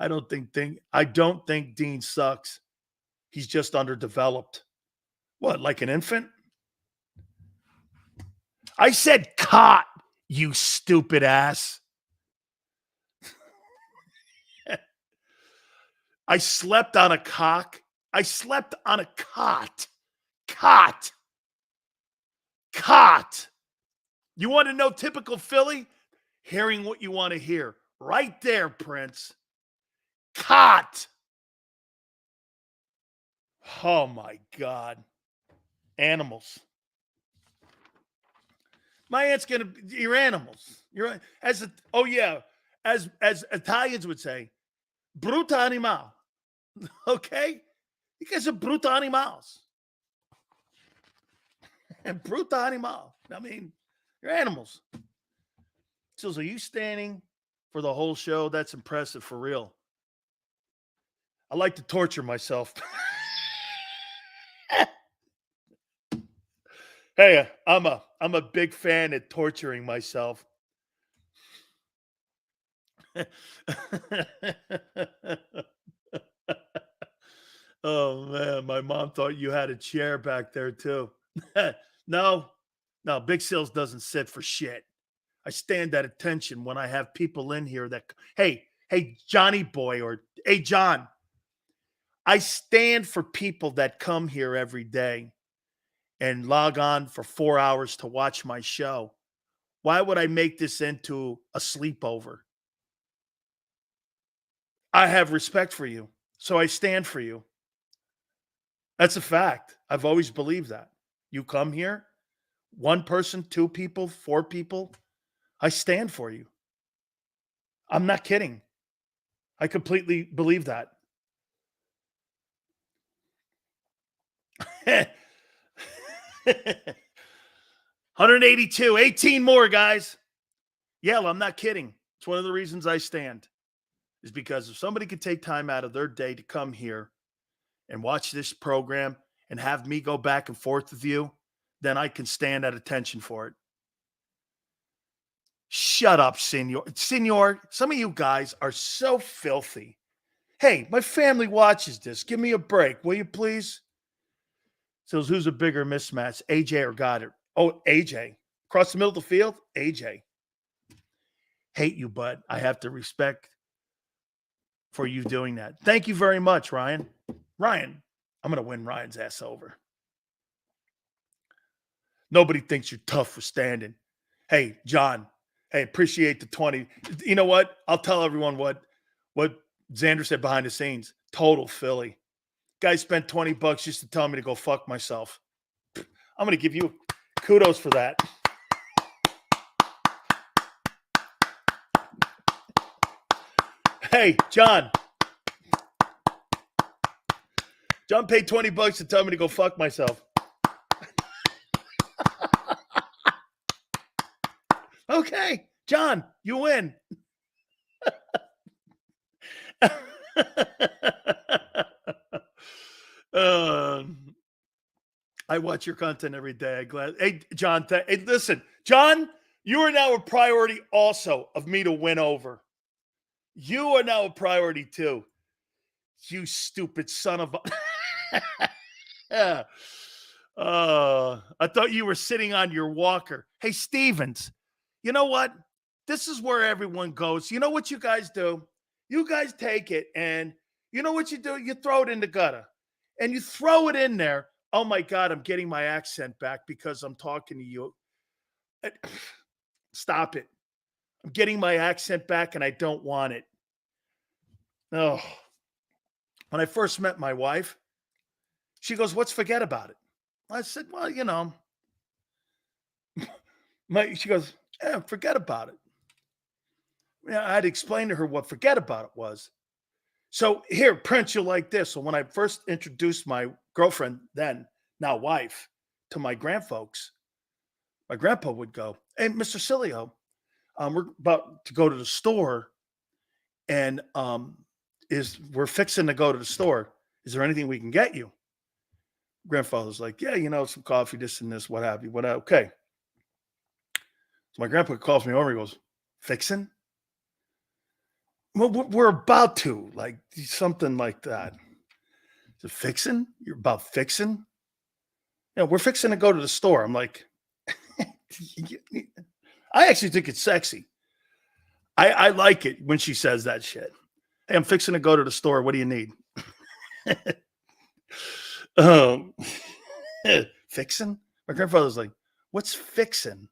I don't think Dean sucks. He's just underdeveloped. What, like an infant? I said cot, you stupid ass. I slept on a cock. I slept on a cot. Cot. You want to know typical Philly? Hearing what you want to hear. Right there, Prince. Cot. Oh, my God. Animals. My aunt's going to, you're animals. As Italians would say, bruta animal. Okay? You guys are bruta animals. And bruta animal. I mean, you're animals. So are you standing for the whole show? That's impressive for real. I like to torture myself. Hey, I'm a big fan of torturing myself. Oh man, my mom thought you had a chair back there too. No, Big Sills doesn't sit for shit. I stand at attention when I have people in here that, hey, Johnny boy, or hey, John. I stand for people that come here every day and log on for 4 hours to watch my show. Why would I make this into a sleepover? I have respect for you, so I stand for you. That's a fact. I've always believed that. You come here, one person, 2 people, 4 people, I stand for you. I'm not kidding. I completely believe that. 182, 18 more, guys. Yeah, well, I'm not kidding. It's one of the reasons I stand, is because if somebody could take time out of their day to come here and watch this program and have me go back and forth with you, then I can stand at attention for it. Shut up, senor. Senor, some of you guys are so filthy. Hey, my family watches this. Give me a break, will you please? So who's a bigger mismatch, AJ or Goddard? Oh, AJ. Across the middle of the field, AJ. Hate you, bud. I have to respect for you doing that. Thank you very much, Ryan. Ryan, I'm going to win Ryan's ass over. Nobody thinks you're tough for standing. Hey, John. Hey, appreciate the 20. You know what? I'll tell everyone what Xander said behind the scenes. Total Philly. Guy spent $20 just to tell me to go fuck myself. I'm going to give you kudos for that. Hey, John. John paid $20 to tell me to go fuck myself. Okay, John, you win. I watch your content every day. Hey, John. Hey, listen, John, you are now a priority also of me to win over. You are now a priority too. You stupid son of a... I thought you were sitting on your walker. Hey, Stevens, you know what? This is where everyone goes. You know what you guys do? You guys take it, and you know what you do? You throw it in the gutter, and you throw it in there. Oh, my God, I'm getting my accent back because I'm talking to you. Stop it. I'm getting my accent back, and I don't want it. Oh. When I first met my wife, she goes, "Let's forget about it." I said, "Well, you know." She goes, "Yeah, forget about it." Yeah, I had to explain to her what forget about it was. So here, Prince, you'll like this. So when I first introduced my girlfriend, then now wife, to my grandfolks, my grandpa would go, "Hey, Mr. Sileo, we're about to go to the store, and we're fixing to go to the store. Is there anything we can get you?" Grandfather's like, "Yeah, you know, some coffee, this and this, what have you." Okay. So my grandpa calls me over. He goes, "Fixing?" Well, we're about to, like, something like that. Is it fixing? You're about fixing? Yeah, we're fixing to go to the store. I'm like, I actually think it's sexy. I like it when she says that shit. Hey, I'm fixing to go to the store. What do you need? um, fixing? My grandfather's like, what's fixing?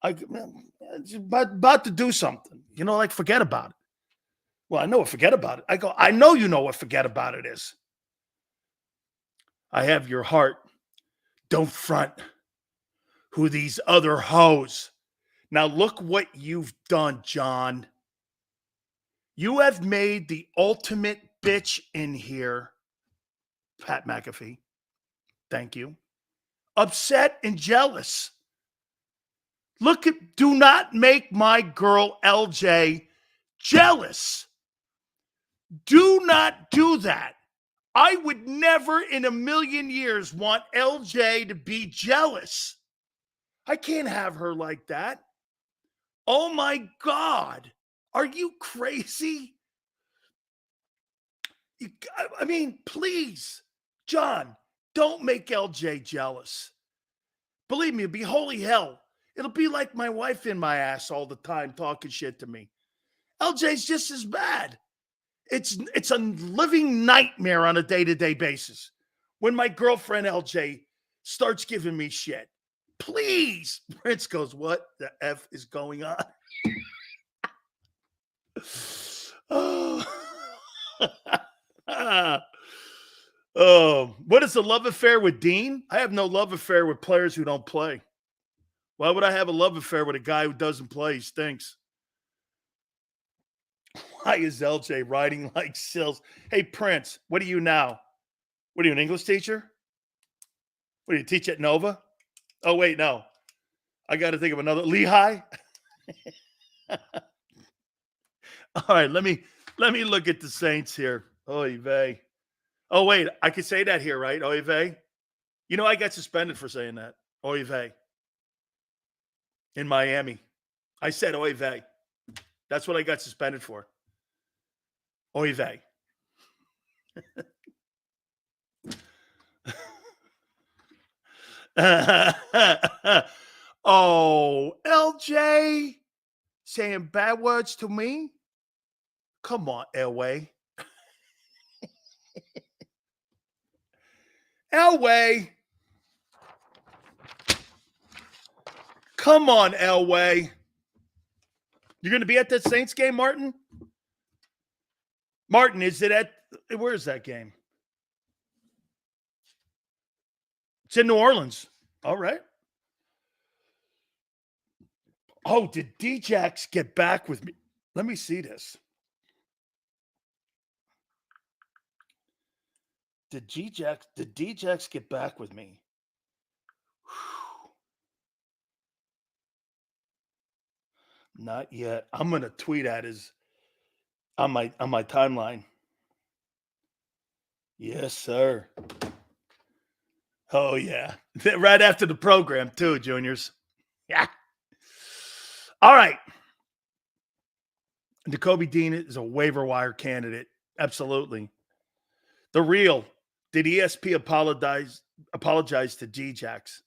It's about to do something. You know, like forget about it. Well, I know what forget about it. I go, I know you know what forget about it is. I have your heart. Don't front. Who these other hoes. Now look what you've done, John. You have made the ultimate bitch in here, Pat McAfee. Thank you. Upset and jealous. Do not make my girl LJ jealous. Do not do that. I would never in a million years want LJ to be jealous. I can't have her like that. Oh my God. Are you crazy? I mean, please, John, don't make LJ jealous. Believe me, it'll be holy hell. It'll be like my wife in my ass all the time talking shit to me. LJ's just as bad. It's a living nightmare on a day-to-day basis when my girlfriend LJ starts giving me shit. Please. Prince goes, what the F is going on? Oh. What is the love affair with Dean? I have no love affair with players who don't play. Why would I have a love affair with a guy who doesn't play? He stinks. Why is LJ riding like sills? Hey, Prince, what are you now? What are you, an English teacher? What do you teach at Nova? Oh, wait, no. I got to think of another. Lehigh? All right, let me look at the Saints here. Oy vey. Oh, wait, I could say that here, right? Oy vey. You know, I got suspended for saying that. Oy vey. In Miami. I said oy vey. That's what I got suspended for. Oy vey. Oh, LJ saying bad words to me? Come on, Elway. Elway. Come on, Elway. You're going to be at that Saints game, Martin? Martin, is it at – where's that game? It's in New Orleans. All right. Oh, did D-Jax get back with me? Let me see this. Did D-Jax get back with me? Whew. Not yet. I'm going to tweet at his on my timeline. Yes, sir. Oh, yeah. Right after the program, too, juniors. Yeah. All right. Nakobe Dean is a waiver wire candidate. Absolutely. The real. Did ESP apologize to G-Jax?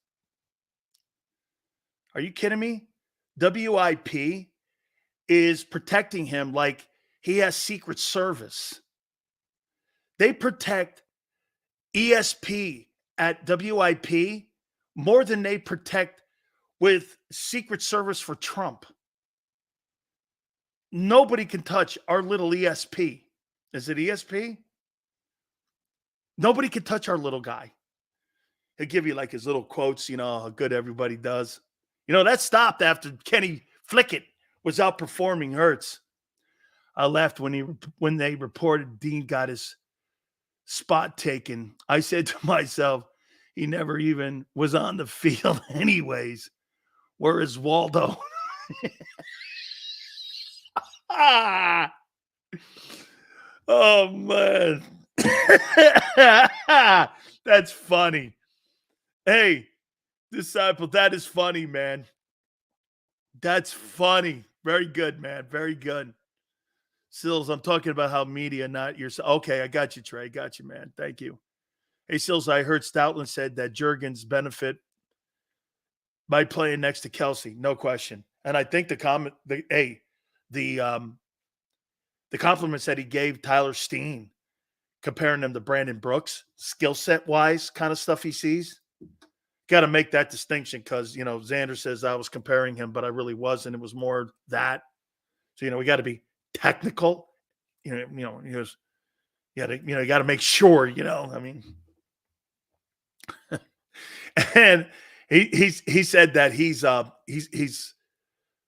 Are you kidding me? WIP is protecting him like he has Secret Service. They protect ESP at WIP more than they protect with Secret Service for Trump. Nobody can touch our little ESP. Is it ESP? Nobody can touch our little guy. He'll give you like his little quotes, you know, how good everybody does. You know, that stopped after Kenny Flickett was outperforming Hurts. I laughed when they reported Dean got his spot taken. I said to myself, he never even was on the field anyways. Where is Waldo? Oh, man. That's funny. Hey, Disciple, that is funny, man. That's funny. Very good, man. Very good. Sills, I'm talking about how media, not yourself. Okay, I got you, Trey. Got you, man. Thank you. Hey, Sills, I heard Stoutland said that Jurgens benefit by playing next to Kelsey. No question. And I think the compliment that he gave Tyler Steen, comparing him to Brandon Brooks, skill set wise, kind of stuff he sees. Got to make that distinction because, Xander says I was comparing him, but I really wasn't. It was more that. So, we got to be technical. He goes, you got to make sure, I mean. And he said that he's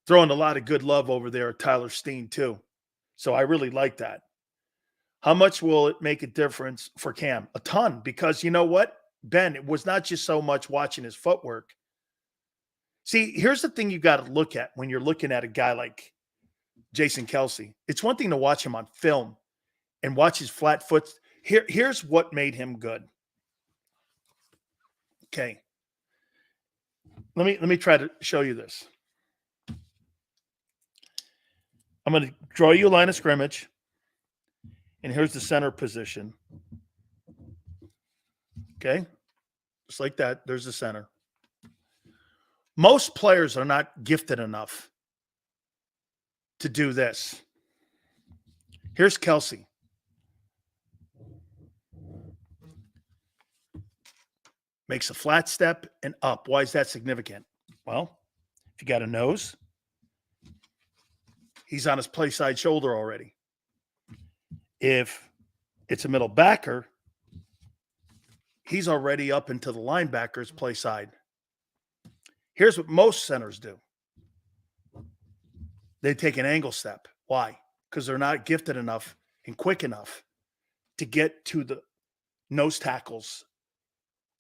throwing a lot of good love over there at Tyler Steen too. So I really like that. How much will it make a difference for Cam? A ton, because you know what, Ben, it was not just so much watching his footwork. See, here's the thing you got to look at when you're looking at a guy like Jason Kelsey. It's one thing to watch him on film and watch his flat foot. Here's what made him good. Okay. Let me try to show you this. I'm going to draw you a line of scrimmage. And here's the center position. Okay. Just like that. There's the center. Most players are not gifted enough to do this. Here's Kelsey. Makes a flat step and up. Why is that significant? Well, if you got a nose, he's on his play side shoulder already. If it's a middle backer, he's already up into the linebacker's play side. Here's what most centers do. They take an angle step. Why? Because they're not gifted enough and quick enough to get to the nose tackles,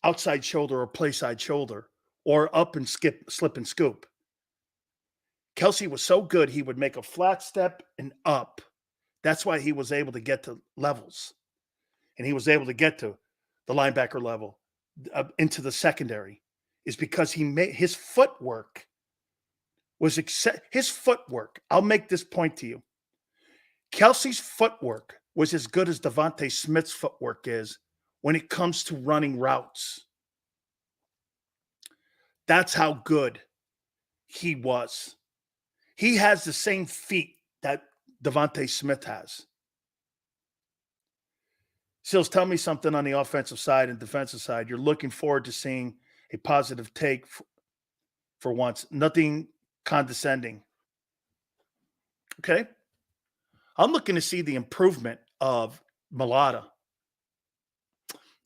outside shoulder or play side shoulder, or up and slip and scoop. Kelsey was so good, he would make a flat step and up. That's why he was able to get to levels. And he was able to get to the linebacker level, into the secondary, is because he made his footwork was his footwork. I'll make this point to you. Kelsey's footwork was as good as Devontae Smith's footwork is when it comes to running routes. That's how good he was. He has the same feet that Devontae Smith has. Sills, tell me something on the offensive side and defensive side. You're looking forward to seeing a positive take for once. Nothing condescending. Okay. I'm looking to see the improvement of Mulata.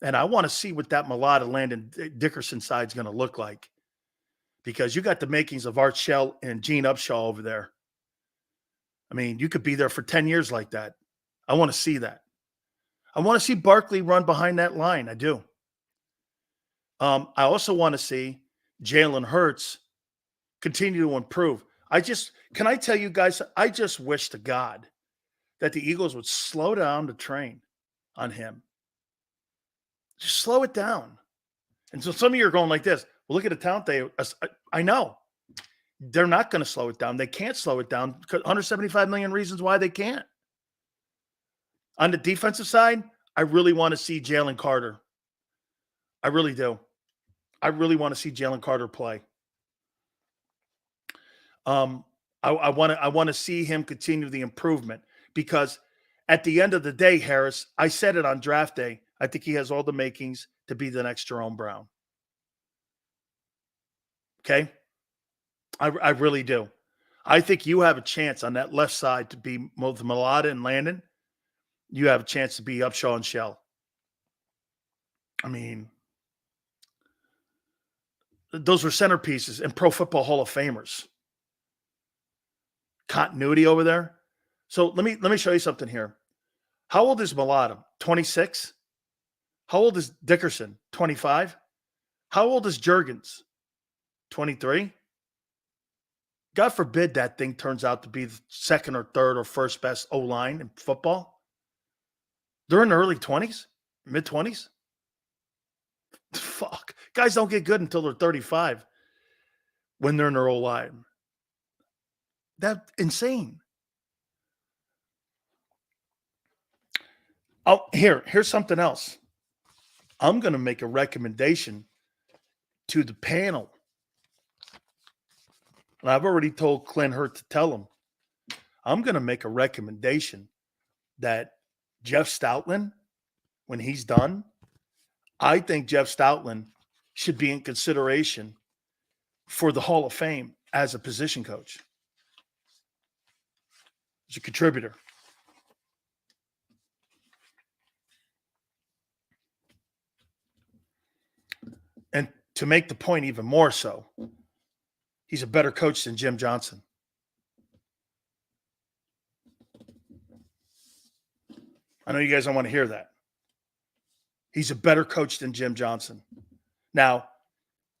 And I want to see what that Mulata Landon Dickerson side is going to look like. Because you got the makings of Art Shell and Gene Upshaw over there. I mean, you could be there for 10 years like that. I want to see that. I want to see Barkley run behind that line. I do. I also want to see Jalen Hurts continue to improve. Can I tell you guys, I just wish to God that the Eagles would slow down the train on him. Just slow it down. And so some of you are going like this. Well, look at the talent I know. They're not going to slow it down. They can't slow it down because 175 million reasons why they can't. On the defensive side, I really want to see Jalen Carter. I really do. I really want to see Jalen Carter play. I want to see him continue the improvement because at the end of the day, Harris, I said it on draft day, I think he has all the makings to be the next Jerome Brown. Okay? I really do. I think you have a chance on that left side to be both Mulata and Landon. You have a chance to be Upshaw and Shell. I mean, those were centerpieces and Pro Football Hall of Famers. Continuity over there. So let me show you something here. How old is Mulata? 26? How old is Dickerson? 25? How old is Jurgens? 23? God forbid that thing turns out to be the second or third or first best O-line in football. They're in their early 20s, mid-20s. Fuck. Guys don't get good until they're 35 when they're in their O-line. That's insane. Oh, here's something else. I'm going to make a recommendation to the panel. And I've already told Clint Hurt to tell him. I'm going to make a recommendation that Jeff Stoutland, when he's done, I think Jeff Stoutland should be in consideration for the Hall of Fame as a position coach, as a contributor. And to make the point even more so, he's a better coach than Jim Johnson. I know you guys don't want to hear that. He's a better coach than Jim Johnson. Now,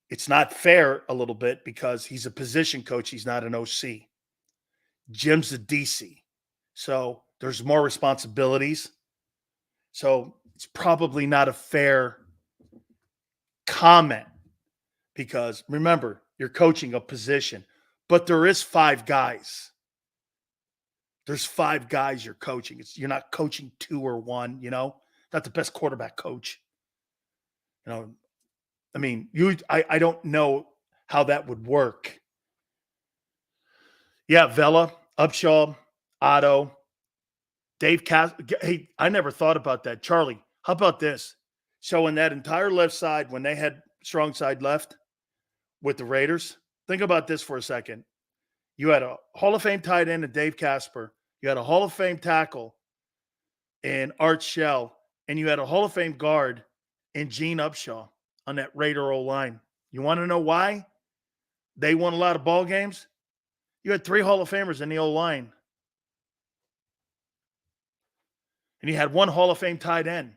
it's not fair a little bit because he's a position coach. He's not an OC. Jim's a DC. So there's more responsibilities. So it's probably not a fair comment because remember, you're coaching a position, but there is 5 guys. There's 5 guys you're coaching. You're not coaching 2 or 1, not the best quarterback coach. I mean, I don't know how that would work. Yeah, Vela, Upshaw, Otto, Dave Cass. Hey, I never thought about that. Charlie, how about this? So in that entire left side, when they had strong side left with the Raiders, think about this for a second. You had a Hall of Fame tight end in Dave Casper. You had a Hall of Fame tackle in Art Shell. And you had a Hall of Fame guard in Gene Upshaw on that Raider O-line. You want to know why they won a lot of ball games? You had 3 Hall of Famers in the O-line. And you had 1 Hall of Fame tight end.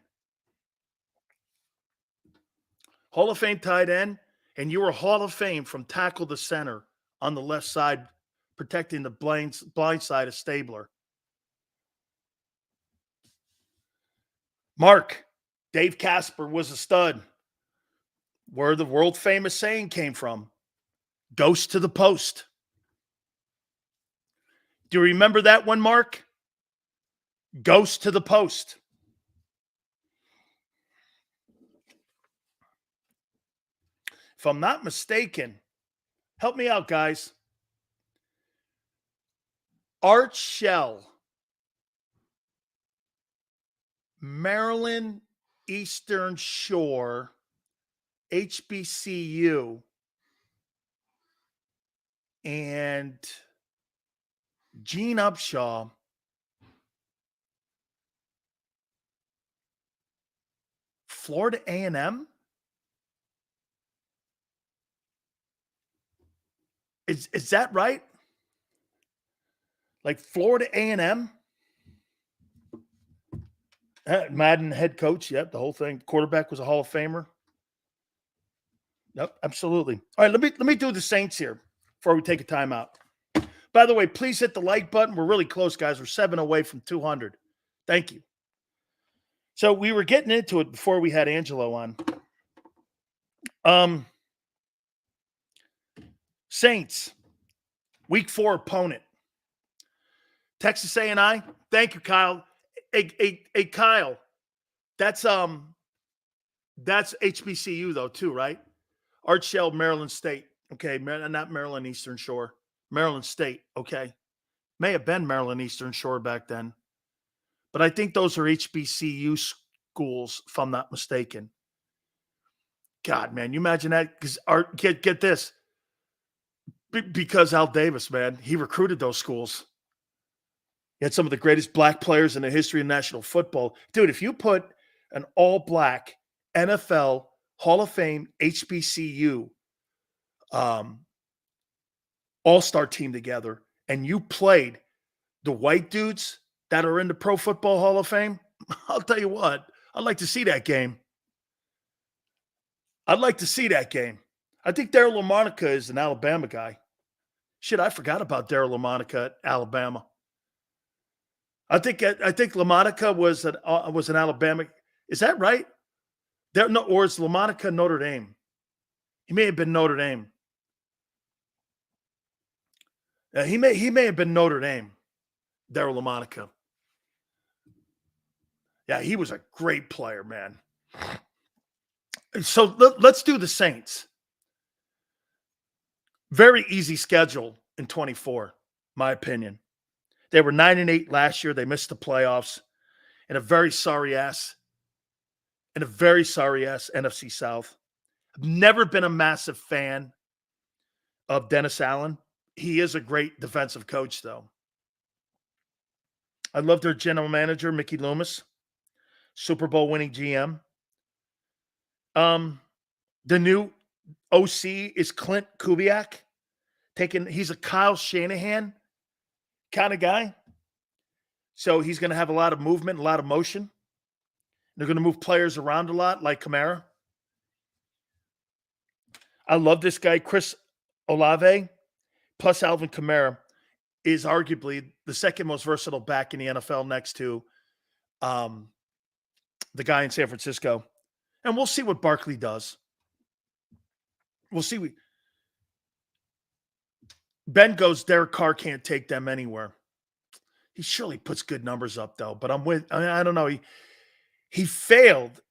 Hall of Fame tight end, and you were Hall of Fame from tackle to center on the left side, protecting the blind side of Stabler. Mark, Dave Casper was a stud. Where the world famous saying came from. Ghost to the post. Do you remember that one, Mark? Ghost to the post. If I'm not mistaken, help me out, guys. Art Shell, Maryland Eastern Shore, HBCU, and Gene Upshaw Florida A&M? Is that right? Like Florida A&M? Madden head coach, yep, the whole thing. Quarterback was a Hall of Famer. Yep, absolutely. All right, let me do the Saints here before we take a timeout. By the way, please hit the like button. We're really close, guys. We're 7 away from 200. Thank you. So we were getting into it before we had Angelo on. Saints, week 4 opponent. Texas A&I. Thank you, Kyle. Hey, Kyle. That's HBCU though too, right? Art Shell, Maryland State. Okay, not Maryland Eastern Shore. Maryland State. Okay, may have been Maryland Eastern Shore back then, but I think those are HBCU schools, if I'm not mistaken. God, man, you imagine that? Because get this. Because Al Davis, man, he recruited those schools. He had some of the greatest black players in the history of national football. Dude, if you put an all-black NFL Hall of Fame HBCU all-star team together and you played the white dudes that are in the Pro Football Hall of Fame, I'll tell you what, I'd like to see that game. I'd like to see that game. I think Darryl LaMonica is an Alabama guy. Shit, I forgot about Darryl LaMonica at Alabama. I think LaMonica was an Alabama. Is that right? Or is LaMonica Notre Dame? He may have been Notre Dame. He may have been Notre Dame. Darryl LaMonica. Yeah, he was a great player, man. So let's do the Saints. Very easy schedule in 24, my opinion. They were 9-8 last year. They missed the playoffs in a very sorry ass NFC South. I've never been a massive fan of Dennis Allen. He is a great defensive coach, though. I love their general manager, Mickey Loomis, Super Bowl winning GM. The new OC is Clint Kubiak. He's a Kyle Shanahan kind of guy. So he's going to have a lot of movement, a lot of motion. They're going to move players around a lot, like Kamara. I love this guy, Chris Olave, plus Alvin Kamara, is arguably the second most versatile back in the NFL next to the guy in San Francisco. And we'll see what Barkley does. We'll see. Ben goes, Derek Carr can't take them anywhere. He surely puts good numbers up, though. But I don't know. He failed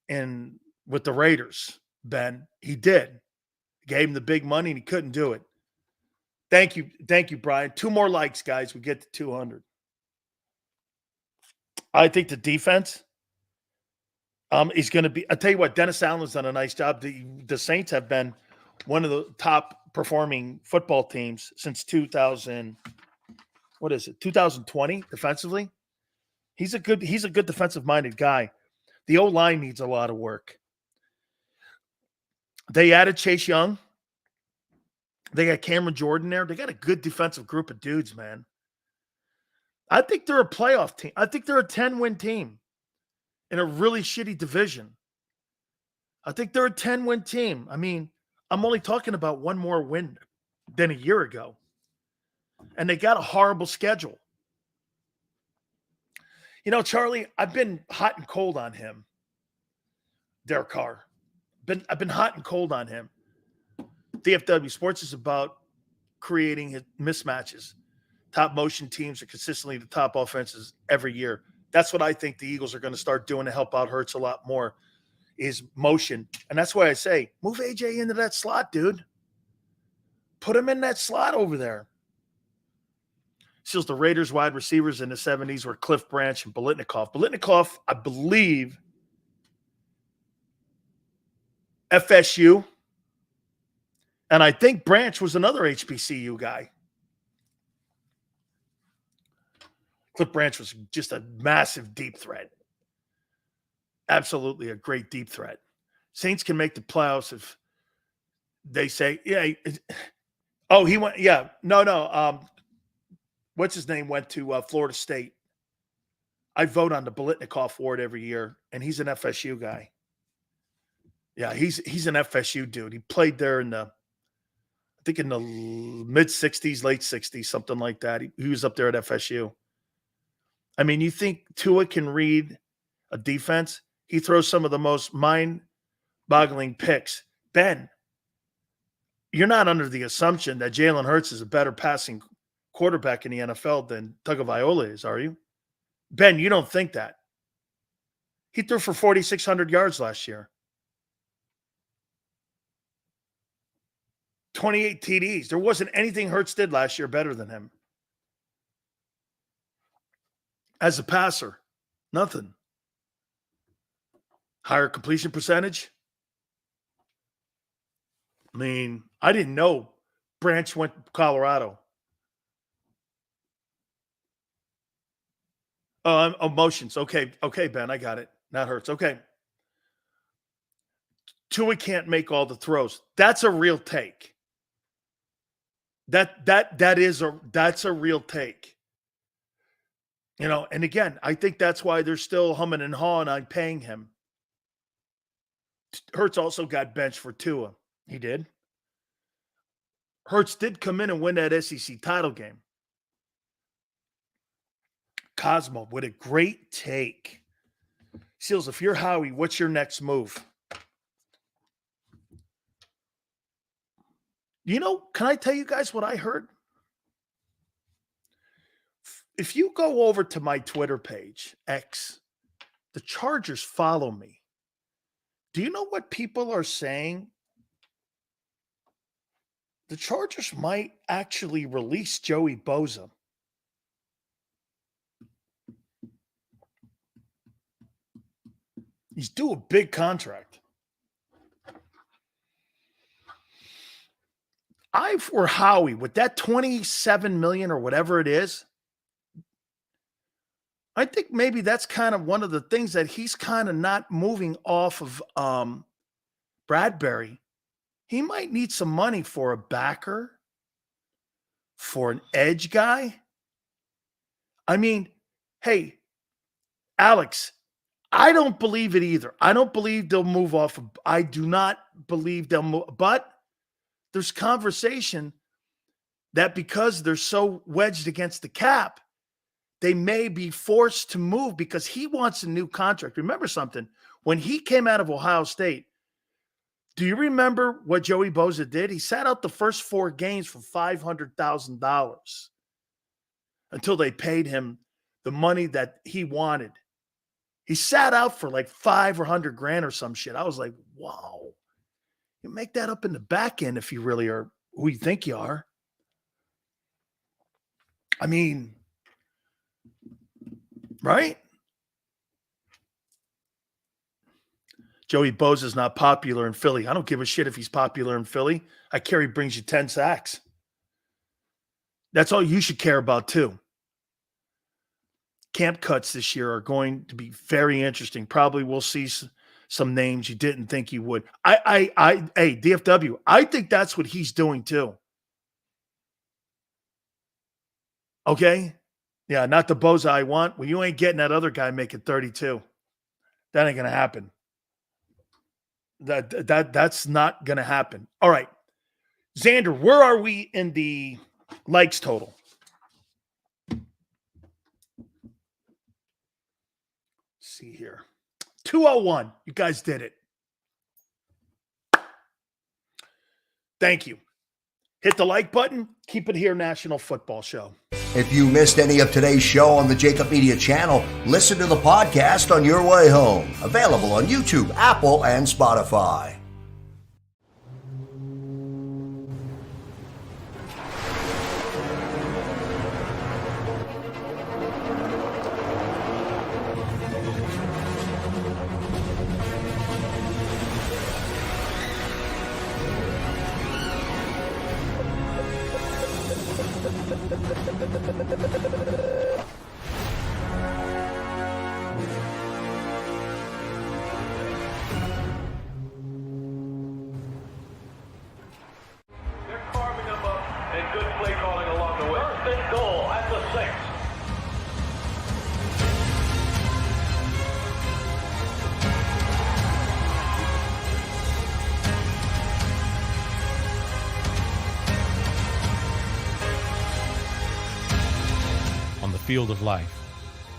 with the Raiders, Ben. He did. Gave him the big money, and he couldn't do it. Thank you, Brian. 2 more likes, guys. We get to 200. I think the defense is going to be – I'll tell you what, Dennis Allen's done a nice job. The Saints have been one of the top-performing football teams since 2020 defensively. He's a good defensive-minded guy. The O-line needs a lot of work. They added Chase Young. They got Cameron Jordan there. They got a good defensive group of dudes, man. I think they're a playoff team. I think they're a 10-win team in a really shitty division. I think they're a 10-win team. I mean, I'm only talking about one more win than a year ago. And they got a horrible schedule. You know, Charlie, I've been hot and cold on him. Derek Carr. I've been hot and cold on him. DFW Sports is about creating mismatches. Top motion teams are consistently the top offenses every year. That's what I think the Eagles are going to start doing to help out Hurts a lot more is motion. And that's why I say, move AJ into that slot, dude. Put him in that slot over there. Seals the Raiders wide receivers in the 70s were Cliff Branch and Biletnikoff. Biletnikoff, I believe, FSU. And I think Branch was another HBCU guy. Cliff Branch was just a massive deep threat. Absolutely a great deep threat. Saints can make the playoffs if they say, yeah. Oh, he went, yeah. No. What's his name went to Florida State. I vote on the Biletnikoff award every year, and he's an FSU guy. Yeah, he's an FSU dude. He played there in the mid-'60s, late 60s, something like that. He was up there at FSU. I mean, you think Tua can read a defense? He throws some of the most mind-boggling picks. Ben, you're not under the assumption that Jalen Hurts is a better passing quarterback in the NFL than Tagovailoa is, are you? Ben, you don't think that. He threw for 4,600 yards last year. 28 TDs. There wasn't anything Hurts did last year better than him. As a passer, nothing. Higher completion percentage. I mean, I didn't know Branch went to Colorado. Emotions. Okay, Ben, I got it. Not Hurts. Okay. Tua can't make all the throws. That's a real take. That's a real take. You know, and again, I think that's why they're still humming and hawing on paying him. Hurts also got benched for Tua. He did. Hurts did come in and win that SEC title game. Cosmo with a great take. Seals, if you're Howie, what's your next move? You know, can I tell you guys what I heard? If you go over to my Twitter page, X, the Chargers follow me. Do you know what people are saying? The Chargers might actually release Joey Bosa. He's due a big contract. For Howie, with that $27 million or whatever it is, I think maybe that's kind of one of the things that he's kind of not moving off of Bradbury. He might need some money for a backer, for an edge guy. I mean, hey, Alex, I don't believe it either. I don't believe they'll move off. I do not believe they'll move. But there's conversation that because they're so wedged against the cap, they may be forced to move because he wants a new contract. Remember something. When he came out of Ohio State, do you remember what Joey Bosa did? He sat out the first 4 games for $500,000 until they paid him the money that he wanted. He sat out for like $500 or $100,000 or some shit. I was like, wow. You make that up in the back end if you really are who you think you are. I mean, right? Joey Bosa's not popular in Philly. I don't give a shit if he's popular in Philly. I care he brings you 10 sacks. That's all you should care about too. Camp cuts this year are going to be very interesting. Probably we'll see some names you didn't think you would. Hey, DFW, I think that's what he's doing too. Okay? Yeah, not the Bosa I want. Well, you ain't getting that other guy making 32. That ain't going to happen. That's not going to happen. All right. Xander, where are we in the likes total? See here. 201. You guys did it. Thank you. Hit the like button. Keep it here, National Football Show. If you missed any of today's show on the JAKIB Media channel, listen to the podcast on your way home. Available on YouTube, Apple, and Spotify. Field of life,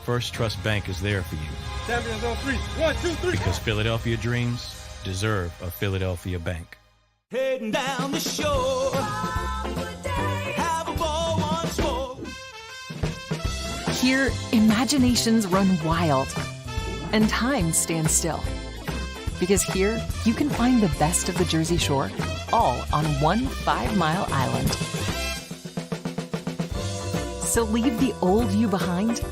First Trust Bank is there for you. Champions on 3. 1, 2, 3. Because Philadelphia dreams deserve a Philadelphia bank. Heading down the shore. Have a ball once more. Here, imaginations run wild and time stands still. Because here, you can find the best of the Jersey Shore, all on one 5-mile island. So leave the old you behind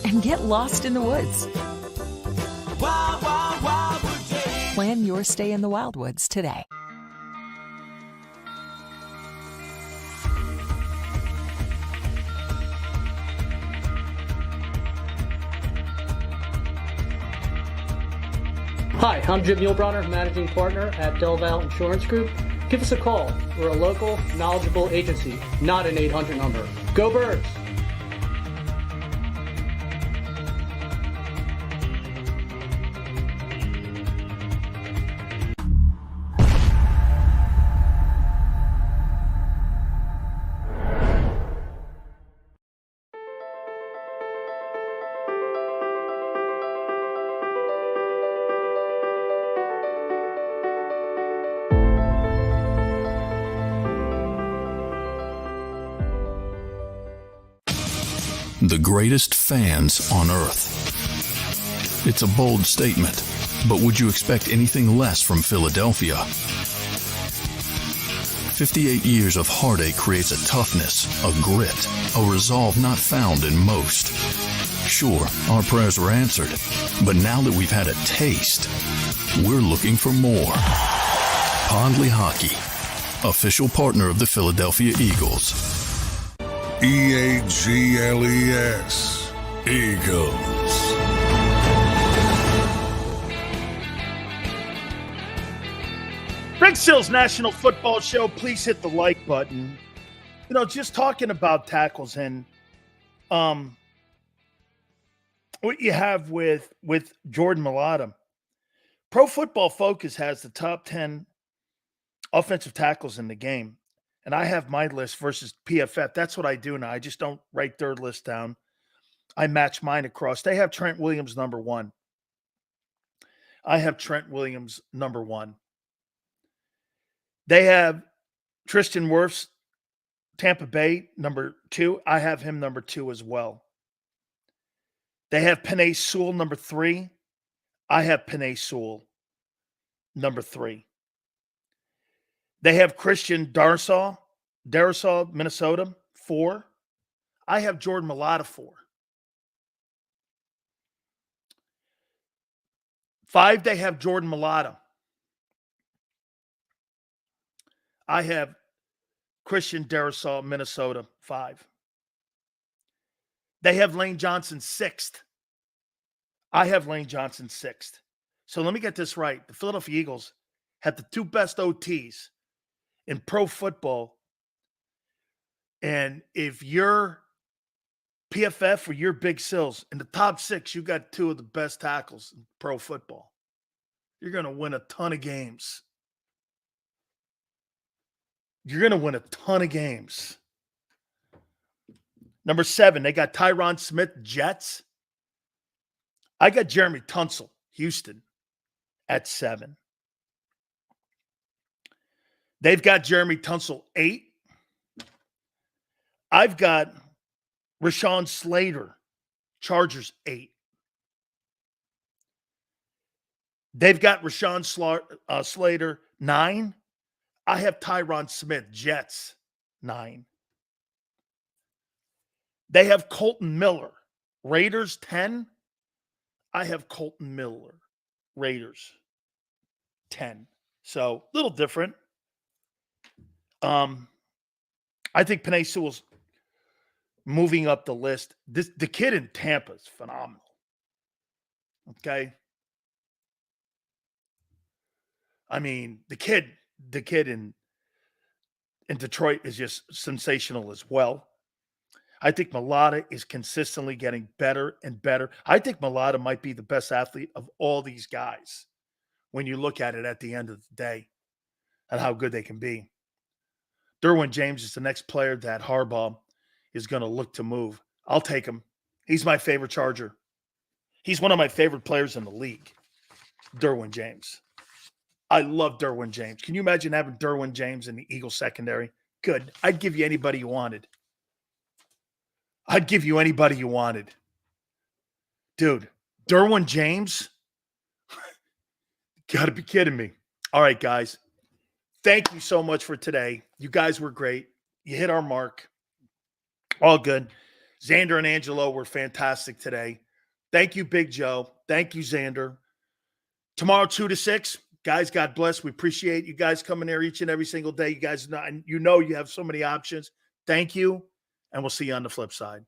and get lost in the woods. Wild, wild, wildwood day. Plan your stay in the Wildwoods today. Hi, I'm Jim Muehlbronner, Managing Partner at Del Valle Insurance Group. Give us a call. We're a local, knowledgeable agency, not an 800 number. Go Birds! The greatest fans on earth. It's a bold statement, but would you expect anything less from Philadelphia? 58 years of heartache creates a toughness, a grit, a resolve not found in most. Sure, our prayers were answered, but now that we've had a taste, we're looking for more. Pondley Hockey, official partner of the Philadelphia Eagles. EAGLES, Eagles. Greg Sills National Football Show. Please hit the like button. You know, just talking about tackles and what you have with Jordan Mailata. Pro Football Focus has the top 10 offensive tackles in the game. And I have my list versus PFF. That's what I do now. I just don't write their list down. I match mine across. They have Trent Williams number 1. I have Trent Williams number 1. They have Tristan Wirfs, Tampa Bay, number 2. I have him number 2 as well. They have Penei Sewell, number 3. I have Penei Sewell, number 3. They have Christian Darrisaw, Minnesota, 4. I have Jordan Mailata, 4. 5, they have Jordan Mailata. I have Christian Darrisaw, Minnesota, 5. They have Lane Johnson, 6th. I have Lane Johnson, 6th. So let me get this right. The Philadelphia Eagles had the 2 best OTs in pro football. And if you're PFF or you're Big Sills, in the top 6, you got 2 of the best tackles in pro football. You're going to win a ton of games. You're going to win a ton of games. Number 7, they got Tyron Smith, Jets. I got Jeremy Tunsil, Houston, at 7. They've got Jeremy Tunsil, 8. I've got Rashawn Slater, Chargers, 8. They've got Rashawn Slater, 9. I have Tyron Smith, Jets, 9. They have Colton Miller, Raiders, 10. I have Colton Miller, Raiders, 10. So, a little different. I think Penei Sewell's moving up the list. The kid in Tampa is phenomenal. Okay? I mean, the kid in Detroit is just sensational as well. I think Mailata is consistently getting better and better. I think Mailata might be the best athlete of all these guys when you look at it at the end of the day and how good they can be. Derwin James is the next player that Harbaugh is going to look to move. I'll take him. He's my favorite Charger. He's one of my favorite players in the league, Derwin James. I love Derwin James. Can you imagine having Derwin James in the Eagles secondary? Good. I'd give you anybody you wanted. I'd give you anybody you wanted. Dude, Derwin James? Got to be kidding me. All right, guys. Thank you so much for today. You guys were great. You hit our mark. All good. Xander and Angelo were fantastic today. Thank you, Big Joe. Thank you, Xander. Tomorrow, 2 to 6. Guys, God bless. We appreciate you guys coming here each and every single day. You guys know you have so many options. Thank you, and we'll see you on the flip side.